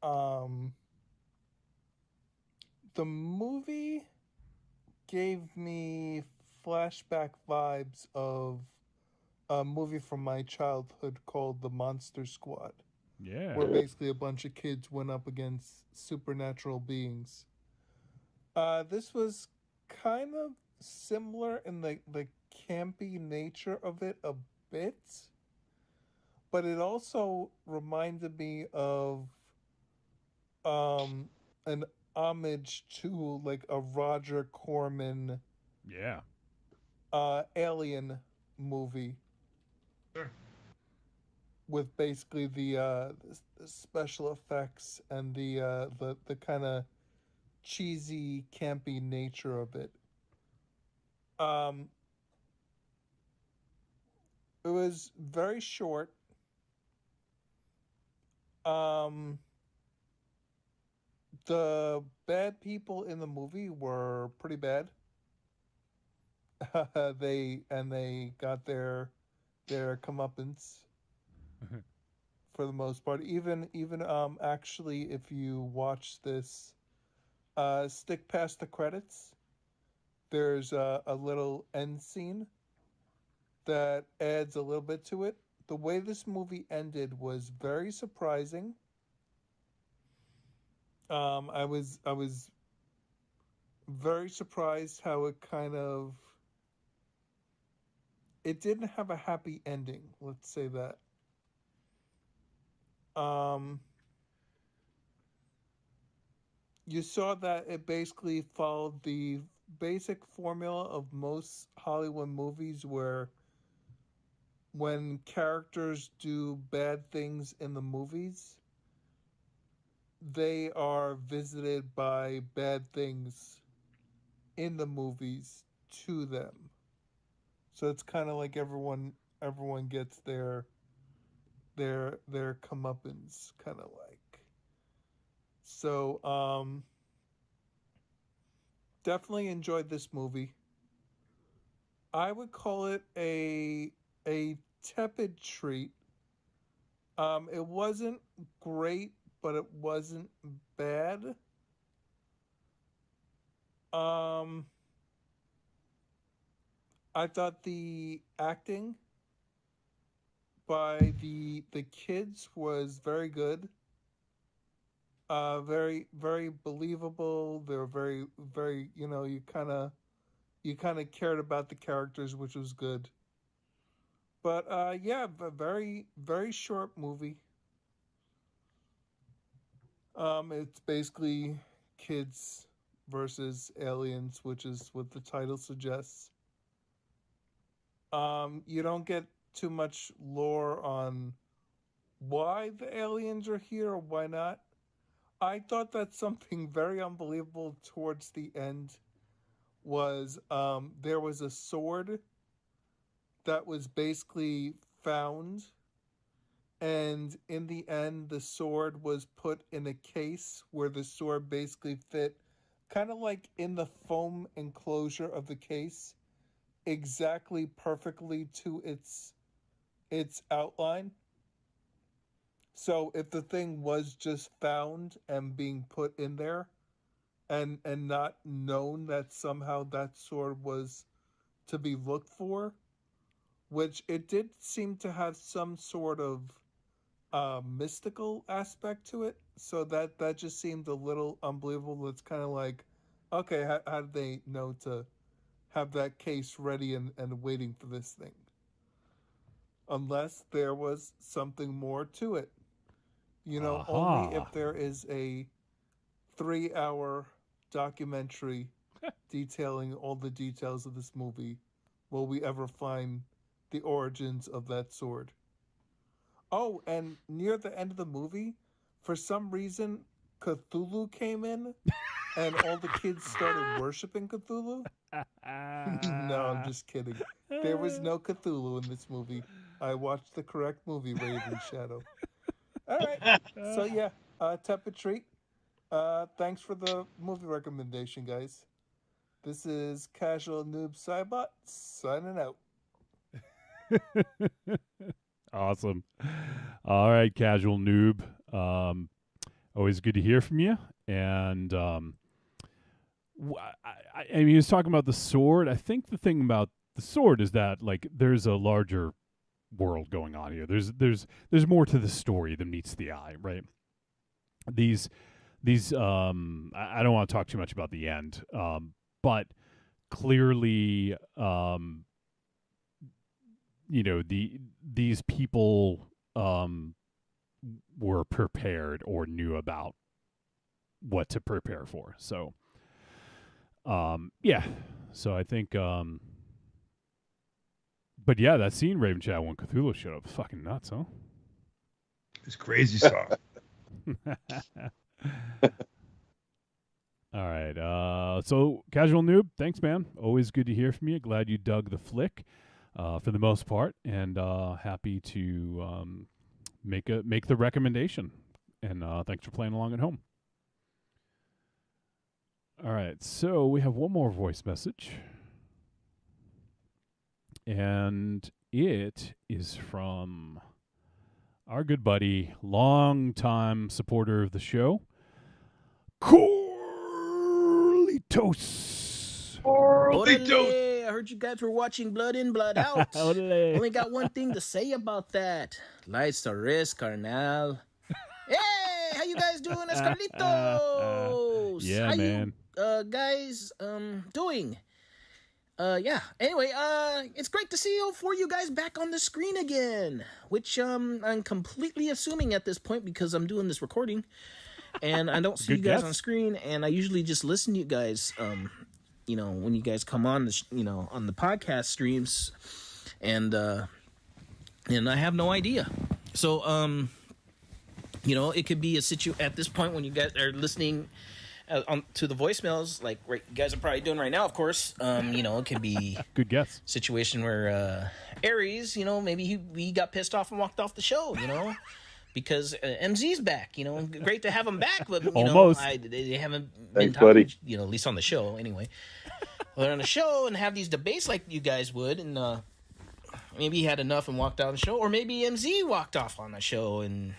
S16: The movie gave me flashback vibes of a movie from my childhood called The Monster Squad.
S3: Yeah.
S16: Where basically a bunch of kids went up against supernatural beings. This was kind of similar in the campy nature of it a bit, but it also reminded me of an homage to like a Roger Corman alien movie.
S4: Sure.
S16: With basically the special effects and the kind of cheesy, campy nature of it. It was very short. The bad people in the movie were pretty bad. They got their comeuppance for the most part. Even actually, if you watch this, stick past the credits, there's a little end scene that adds a little bit to it. The way this movie ended was very surprising. I was very surprised how it didn't have a happy ending, let's say that. You saw that it basically followed the basic formula of most Hollywood movies where when characters do bad things in the movies, they are visited by bad things in the movies to them. So it's kind of like everyone gets their comeuppance, kind of like. So definitely enjoyed this movie. I would call it a tepid treat. It wasn't great, but it wasn't bad. I thought the acting by the kids was very good. Very very believable. They're very very, you kind of cared about the characters, which was good. But yeah, a very very short movie. It's basically kids versus aliens, which is what the title suggests. You don't get too much lore on why the aliens are here or why not. I thought that something very unbelievable towards the end was there was a sword that was basically found, and in the end the sword was put in a case where the sword basically fit kind of like in the foam enclosure of the case, exactly perfectly to its outline. So if the thing was just found and being put in there and not known that somehow that sword was to be looked for, which it did seem to have some sort of mystical aspect to it, so that just seemed a little unbelievable. It's kind of like, okay, how did they know to have that case ready and waiting for this thing? Unless there was something more to it. Only if there is a 3-hour documentary detailing all the details of this movie will we ever find the origins of that sword. Oh, and near the end of the movie, for some reason, Cthulhu came in and all the kids started worshiping Cthulhu. No, I'm just kidding. There was no Cthulhu in this movie. I watched the correct movie, Raven Shadow. All right. So, yeah, tepid treat. Thanks for the movie recommendation, guys. This is Casual Noob Cybot signing out.
S3: Awesome. All right, Casual Noob. Always good to hear from you. And I mean, he was talking about the sword. I think the thing about the sword is that like there's a larger world going on here. There's more to the story than meets the eye, right? These I don't want to talk too much about the end, but clearly these people were prepared or knew about what to prepare for. So yeah. So I think but yeah, that scene Raven Chat when Cthulhu showed up was fucking nuts, huh?
S4: It's crazy stuff.
S3: All right. So Casual Noob, thanks, man. Always good to hear from you. Glad you dug the flick for the most part, and happy to make the recommendation. And thanks for playing along at home. All right. So we have one more voice message, and it is from our good buddy, longtime supporter of the show, Corlitos.
S10: Orale, I heard you guys were watching Blood In, Blood Out.
S3: Orale.
S10: Only got one thing to say about that. Life's a risk, carnal. Hey, how you guys doing? It's Carlitos.
S3: Yeah,
S10: how
S3: man.
S10: You guys doing? Yeah. Anyway, it's great to see all four of you guys back on the screen again, which I'm completely assuming at this point because I'm doing this recording and I don't see you guys on screen, and I usually just listen to you guys when you guys come on the on the podcast streams, and I have no idea. So You know, it could be a at this point when you guys are listening to the voicemails, like you guys are probably doing right now, of course. You know, it could be
S3: good guess
S10: situation where Aries, you know, maybe he got pissed off and walked off the show, you know, because MZ's back. You know, great to have him back, but you
S3: Almost.
S10: know, they haven't
S2: Thanks,
S10: been talking,
S2: buddy.
S10: you know, at least on the show anyway. But on the show and have these debates like you guys would, and maybe he had enough and walked out of the show, or maybe MZ walked off on the show and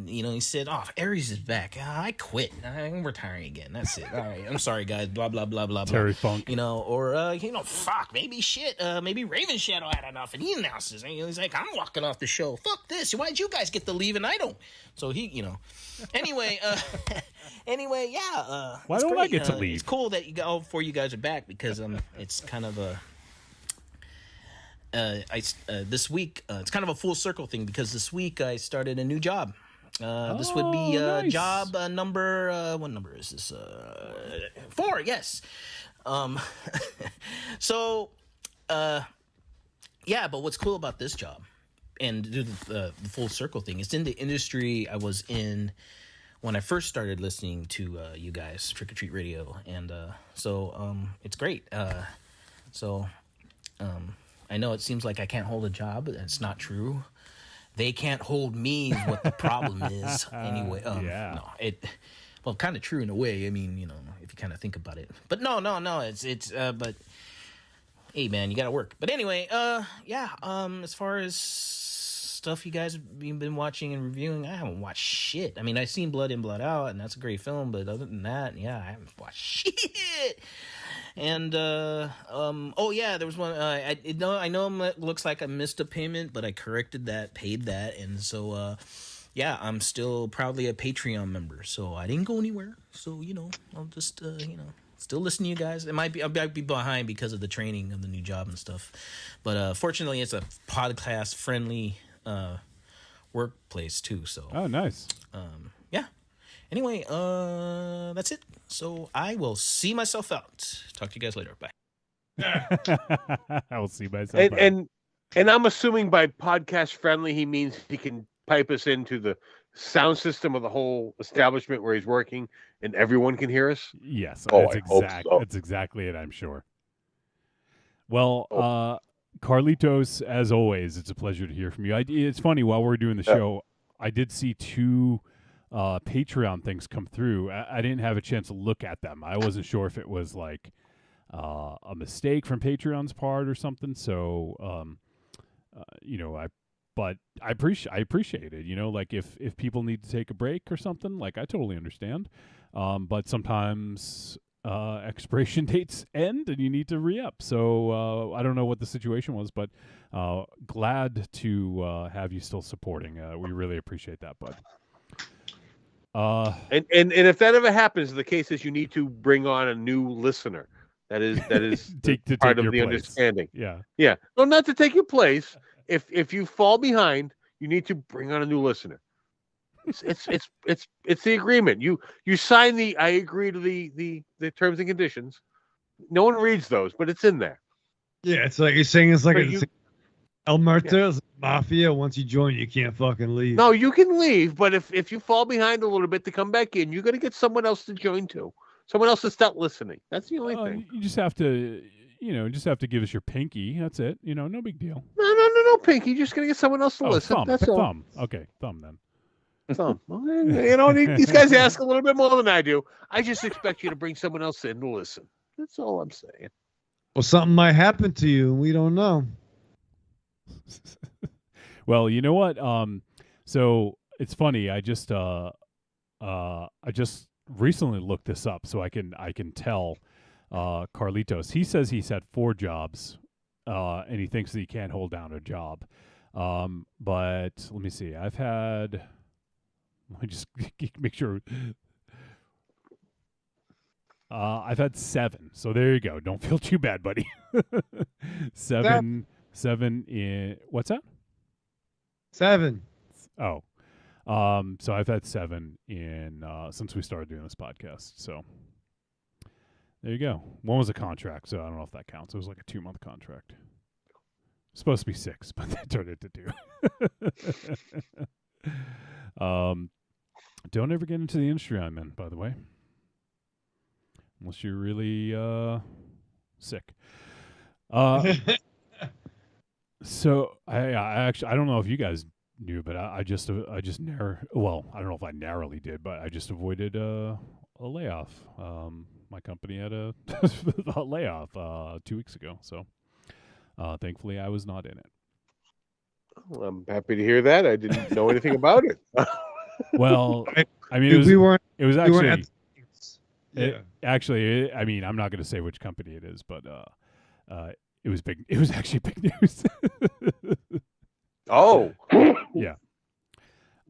S10: you know, he said, "Oh, Aries is back. I quit. I'm retiring again. That's it. All right, I'm sorry, guys. Blah blah blah blah blah."
S3: Terry Funk,
S10: you know, or you know, fuck, maybe maybe Raven Shadow had enough, and he announces, and he's like, "I'm walking off the show. Fuck this. Why'd you guys get to leave and I don't?" So he, you know, anyway, yeah.
S3: Why
S10: it's
S3: don't I
S10: great.
S3: get to leave?
S10: It's cool that all four of you guys are back because it's kind of a. This week it's kind of a full circle thing because this week I started a new job. This would be
S3: nice.
S10: job number what number is this? 4, yes. So yeah, but what's cool about this job and do the full circle thing is in the industry I was in when I first started listening to you guys, Trick or Treat Radio, and so it's great. I know it seems like I can't hold a job, but that's not true. They can't hold me is what the problem is. Anyway,
S3: yeah.
S10: No, well, kind of true in a way. I mean, you know, if you kind of think about it. But no, it's but hey, man, you got to work. But anyway, yeah, as far as stuff you guys have been watching and reviewing, I haven't watched shit. I mean, I've seen Blood In, Blood Out, and that's a great film, but other than that, yeah, I haven't watched shit. And oh yeah, there was one. I know it looks like I missed a payment, but I corrected that, paid that, and so yeah, I'm still proudly a Patreon member. So I didn't go anywhere. So you know, I'll just you know, still listen to you guys. I might be behind because of the training of the new job and stuff, but fortunately, it's a podcast friendly workplace too. So
S3: oh, nice.
S10: Yeah. Anyway, that's it. So I will see myself out. Talk to you guys later. Bye.
S3: I will see myself out.
S5: And I'm assuming by podcast friendly he means he can pipe us into the sound system of the whole establishment where he's working, and everyone can hear us.
S3: Yes,
S2: I hope so.
S3: That's exactly it. I'm sure. Well, Carlitos, as always, it's a pleasure to hear from you. It's funny, while we're doing the show, I did see 2 Patreon things come through. I didn't have a chance to look at them. I wasn't sure if it was like a mistake from Patreon's part or something. So, you know, I appreciate it. You know, like if people need to take a break or something, like I totally understand. But sometimes expiration dates end and you need to re-up. So I don't know what the situation was, but glad to have you still supporting. We really appreciate that, bud.
S5: And if that ever happens, the case is you need to bring on a new listener. That is part of the
S3: place.
S5: Understanding.
S3: Yeah.
S5: No, not to take your place. If you fall behind, you need to bring on a new listener. It's the agreement. You sign the I agree to the terms and conditions. No one reads those, but it's in there.
S4: Yeah, it's like you're saying it's like
S5: But
S4: El Muerto's Mafia. Once you join, you can't fucking leave.
S5: No, you can leave, but if you fall behind a little bit to come back in, you're going to get someone else to join too. Someone else to start listening. That's the only thing.
S3: You just have to, give us your pinky. That's it. You know, no big deal.
S5: No, pinky. You're just going to get someone else to listen.
S3: Thumb.
S5: That's all.
S3: Thumb. Okay, thumb then.
S5: Thumb. Well, you know, these guys ask a little bit more than I do. I just expect you to bring someone else in to listen. That's all I'm saying.
S4: Well, something might happen to you, and we don't know.
S3: Well, you know what? So it's funny. I just recently looked this up so I can tell Carlitos. He says he's had 4 jobs, and he thinks that he can't hold down a job. But let me see. Let me just make sure. I've had 7. So there you go. Don't feel too bad, buddy. 7 in what's that?
S4: 7.
S3: Oh. So I've had 7 in since we started doing this podcast. So there you go. One was a contract, so I don't know if that counts. It was like a 2-month contract. Supposed to be 6, but they turned it to 2. Don't ever get into the industry I'm in, by the way, unless you're really sick. So I actually I don't know if you guys knew, but I just I don't know if I narrowly did, but I just avoided a layoff. My company had a layoff 2 weeks ago, so thankfully I was not in it.
S5: Well, I'm happy to hear that. I didn't know anything about it.
S3: Well, I mean, it was actually actually I mean, I'm not going to say which company it is, but it was big. It was actually big news.
S5: Oh,
S3: yeah.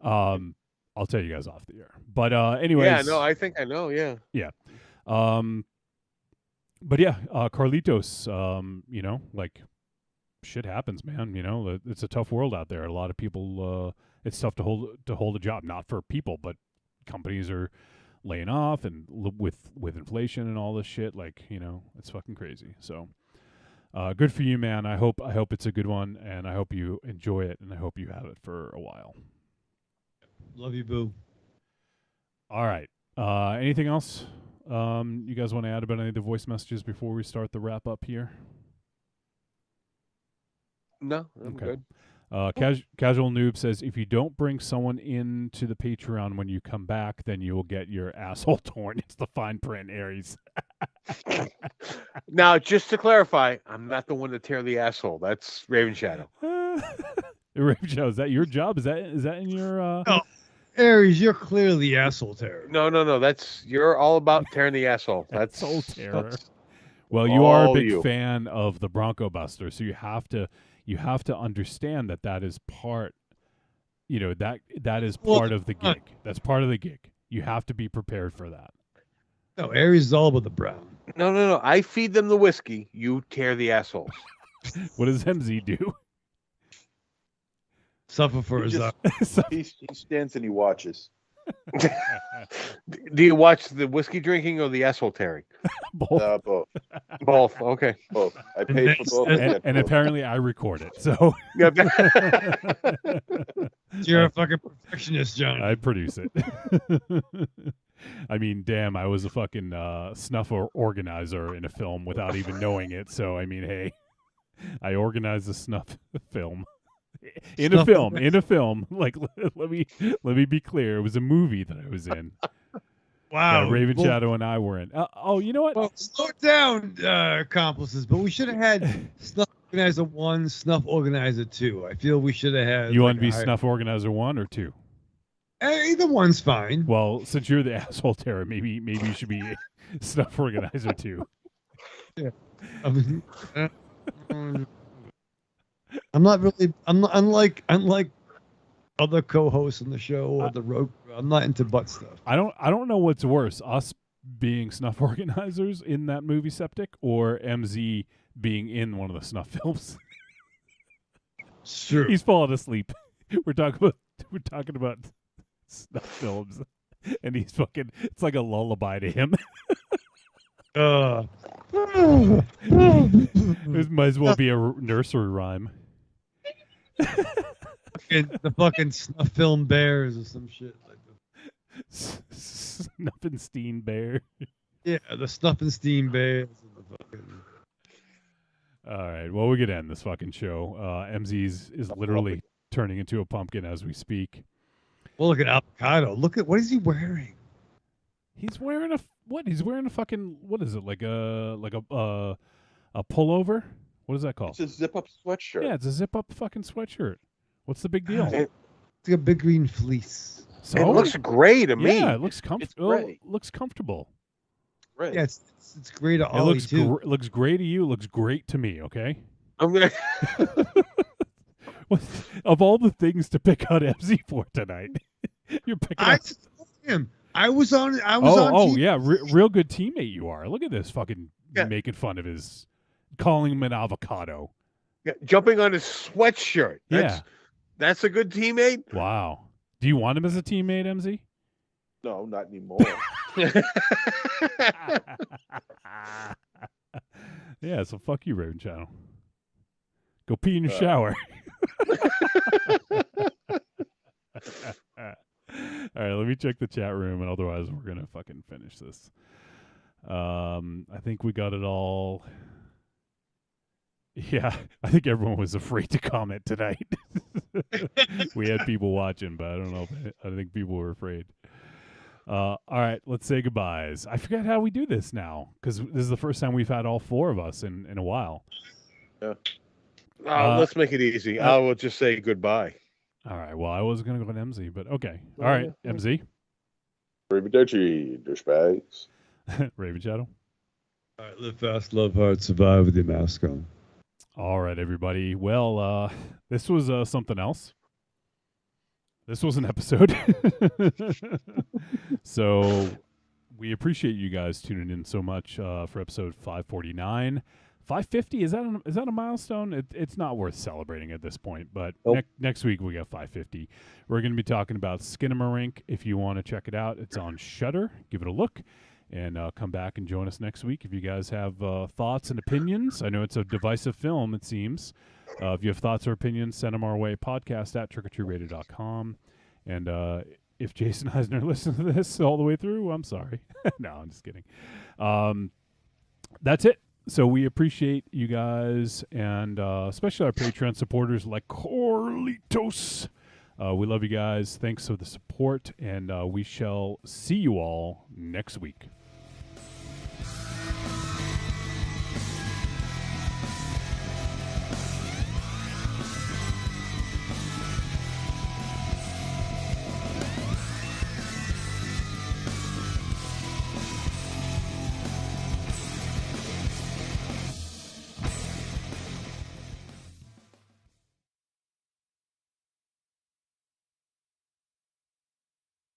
S3: I'll tell you guys off the air. But anyways,
S5: yeah, no, I think I know. Yeah,
S3: yeah. But yeah, Carlitos. You know, like shit happens, man. You know, it's a tough world out there. A lot of people. It's tough to hold a job, not for people, but companies are laying off, and with inflation and all this shit. Like, you know, it's fucking crazy. So. Good for you, man. I hope it's a good one, and I hope you enjoy it, and I hope you have it for a while.
S4: Love you, boo.
S3: All right. Anything else you guys want to add about any of the voice messages before we start the wrap up here?
S5: No, I'm good.
S3: Casual Noob says, if you don't bring someone into the Patreon when you come back, then you will get your asshole torn. It's the fine print, Aries.
S5: Now, just to clarify, I'm not the one to tear the asshole. That's Raven Shadow.
S3: Raven Shadow, is that your job? Is that in your?
S4: No, Aries, you're clearly the asshole terror.
S5: No. You're all about tearing the asshole. That's
S3: soul terror. Well, you are a big fan of the Bronco Buster, so you have to understand that is part. You know, that is part of the gig. That's part of the gig. You have to be prepared for that.
S4: No, Aries is all about the brown.
S5: No. I feed them the whiskey. You tear the assholes.
S3: What does MZ do?
S4: Suffer for his
S2: he stands and he watches.
S5: Do you watch the whiskey drinking or the asshole tearing?
S3: Both.
S2: Both.
S5: Both. Okay.
S2: Both. I paid for both.
S3: And apparently I record it. So
S4: you're a fucking perfectionist, John.
S3: I produce it. I mean, damn, I was a fucking snuff organizer in a film without even knowing it. So I mean, hey, I organized a snuff film. In a film. Like, let me be clear. It was a movie that I was in.
S4: Wow.
S3: Raven Shadow and I were in. You know what?
S4: Well, slow it down, accomplices. But we should have had Snuff Organizer 1, Snuff Organizer 2. I feel we should have had.
S3: You want to be Snuff Organizer 1 or 2?
S4: Either one's fine.
S3: Well, since you're the asshole terror, maybe you should be Snuff Organizer 2.
S4: Yeah. I mean, I'm not really. I'm not, unlike other co-hosts on the show or the road. I'm not into butt stuff.
S3: I don't know what's worse, us being snuff organizers in that movie Septic, or MZ being in one of the snuff films.
S4: Sure.
S3: He's falling asleep. We're talking about snuff films, and he's fucking. It's like a lullaby to him. This might as well be a nursery rhyme.
S4: The fucking snuff film bears or some shit like that.
S3: Snuffinstein bear.
S4: Yeah, the Snuffinstein bears.
S3: All right, well, we're gonna end this fucking show. MZ is literally turning into a pumpkin as we speak.
S4: Well, look at Avocado. Look at what is he wearing?
S3: He's wearing what? He's wearing a fucking what is it? Like a pullover? What is that called?
S2: It's a zip-up sweatshirt.
S3: Yeah, it's a zip-up fucking sweatshirt. What's the big deal?
S4: It's like a big green fleece.
S3: So
S5: it looks gray to me.
S3: Yeah, it looks comfortable. Looks comfortable.
S2: Right.
S4: Yeah, it's great to
S3: It
S4: Ollie too.
S3: looks great to you. It looks great to me. Okay.
S5: I'm gonna.
S3: Of all the things to pick out MZ for tonight, you're picking.
S4: I told him. I was on. Oh
S3: yeah, real good teammate you are. Look at this fucking making fun of his, calling him an avocado.
S5: Yeah, jumping on his sweatshirt. That's a good teammate.
S3: Wow. Do you want him as a teammate, MZ?
S2: No, not anymore.
S3: Yeah, so fuck you, Raven Channel. Go pee in your shower. All right, let me check the chat room, and otherwise we're gonna fucking finish this. I think we got it all. Yeah, I think everyone was afraid to comment tonight. We had people watching, but I don't know. I think people were afraid. All right, let's say goodbyes. I forget how we do this now because this is the first time we've had all four of us in a while.
S2: Yeah.
S5: Let's make it easy. I will just say goodbye.
S3: All right. Well, I was going to go with MZ, but okay. All right, MZ.
S2: Arrivederci, douchebags.
S3: Raven Shadow.
S4: All right, live fast, love hard, survive with your mask on.
S3: All right, everybody. Well, this was something else. This was an episode. So we appreciate you guys tuning in so much for episode 549. 550, is that a milestone? It's not worth celebrating at this point, but next week we got 550. We're going to be talking about Skinamarink. If you want to check it out, it's on Shudder. Give it a look, and come back and join us next week. If you guys have thoughts and opinions, I know it's a divisive film, it seems. If you have thoughts or opinions, send them our way, podcast@trickortreatradio.com. And if Jason Eisner listens to this all the way through, I'm sorry. No, I'm just kidding. That's it. So we appreciate you guys, and especially our Patreon supporters like Corlitos. We love you guys. Thanks for the support, and we shall see you all next week.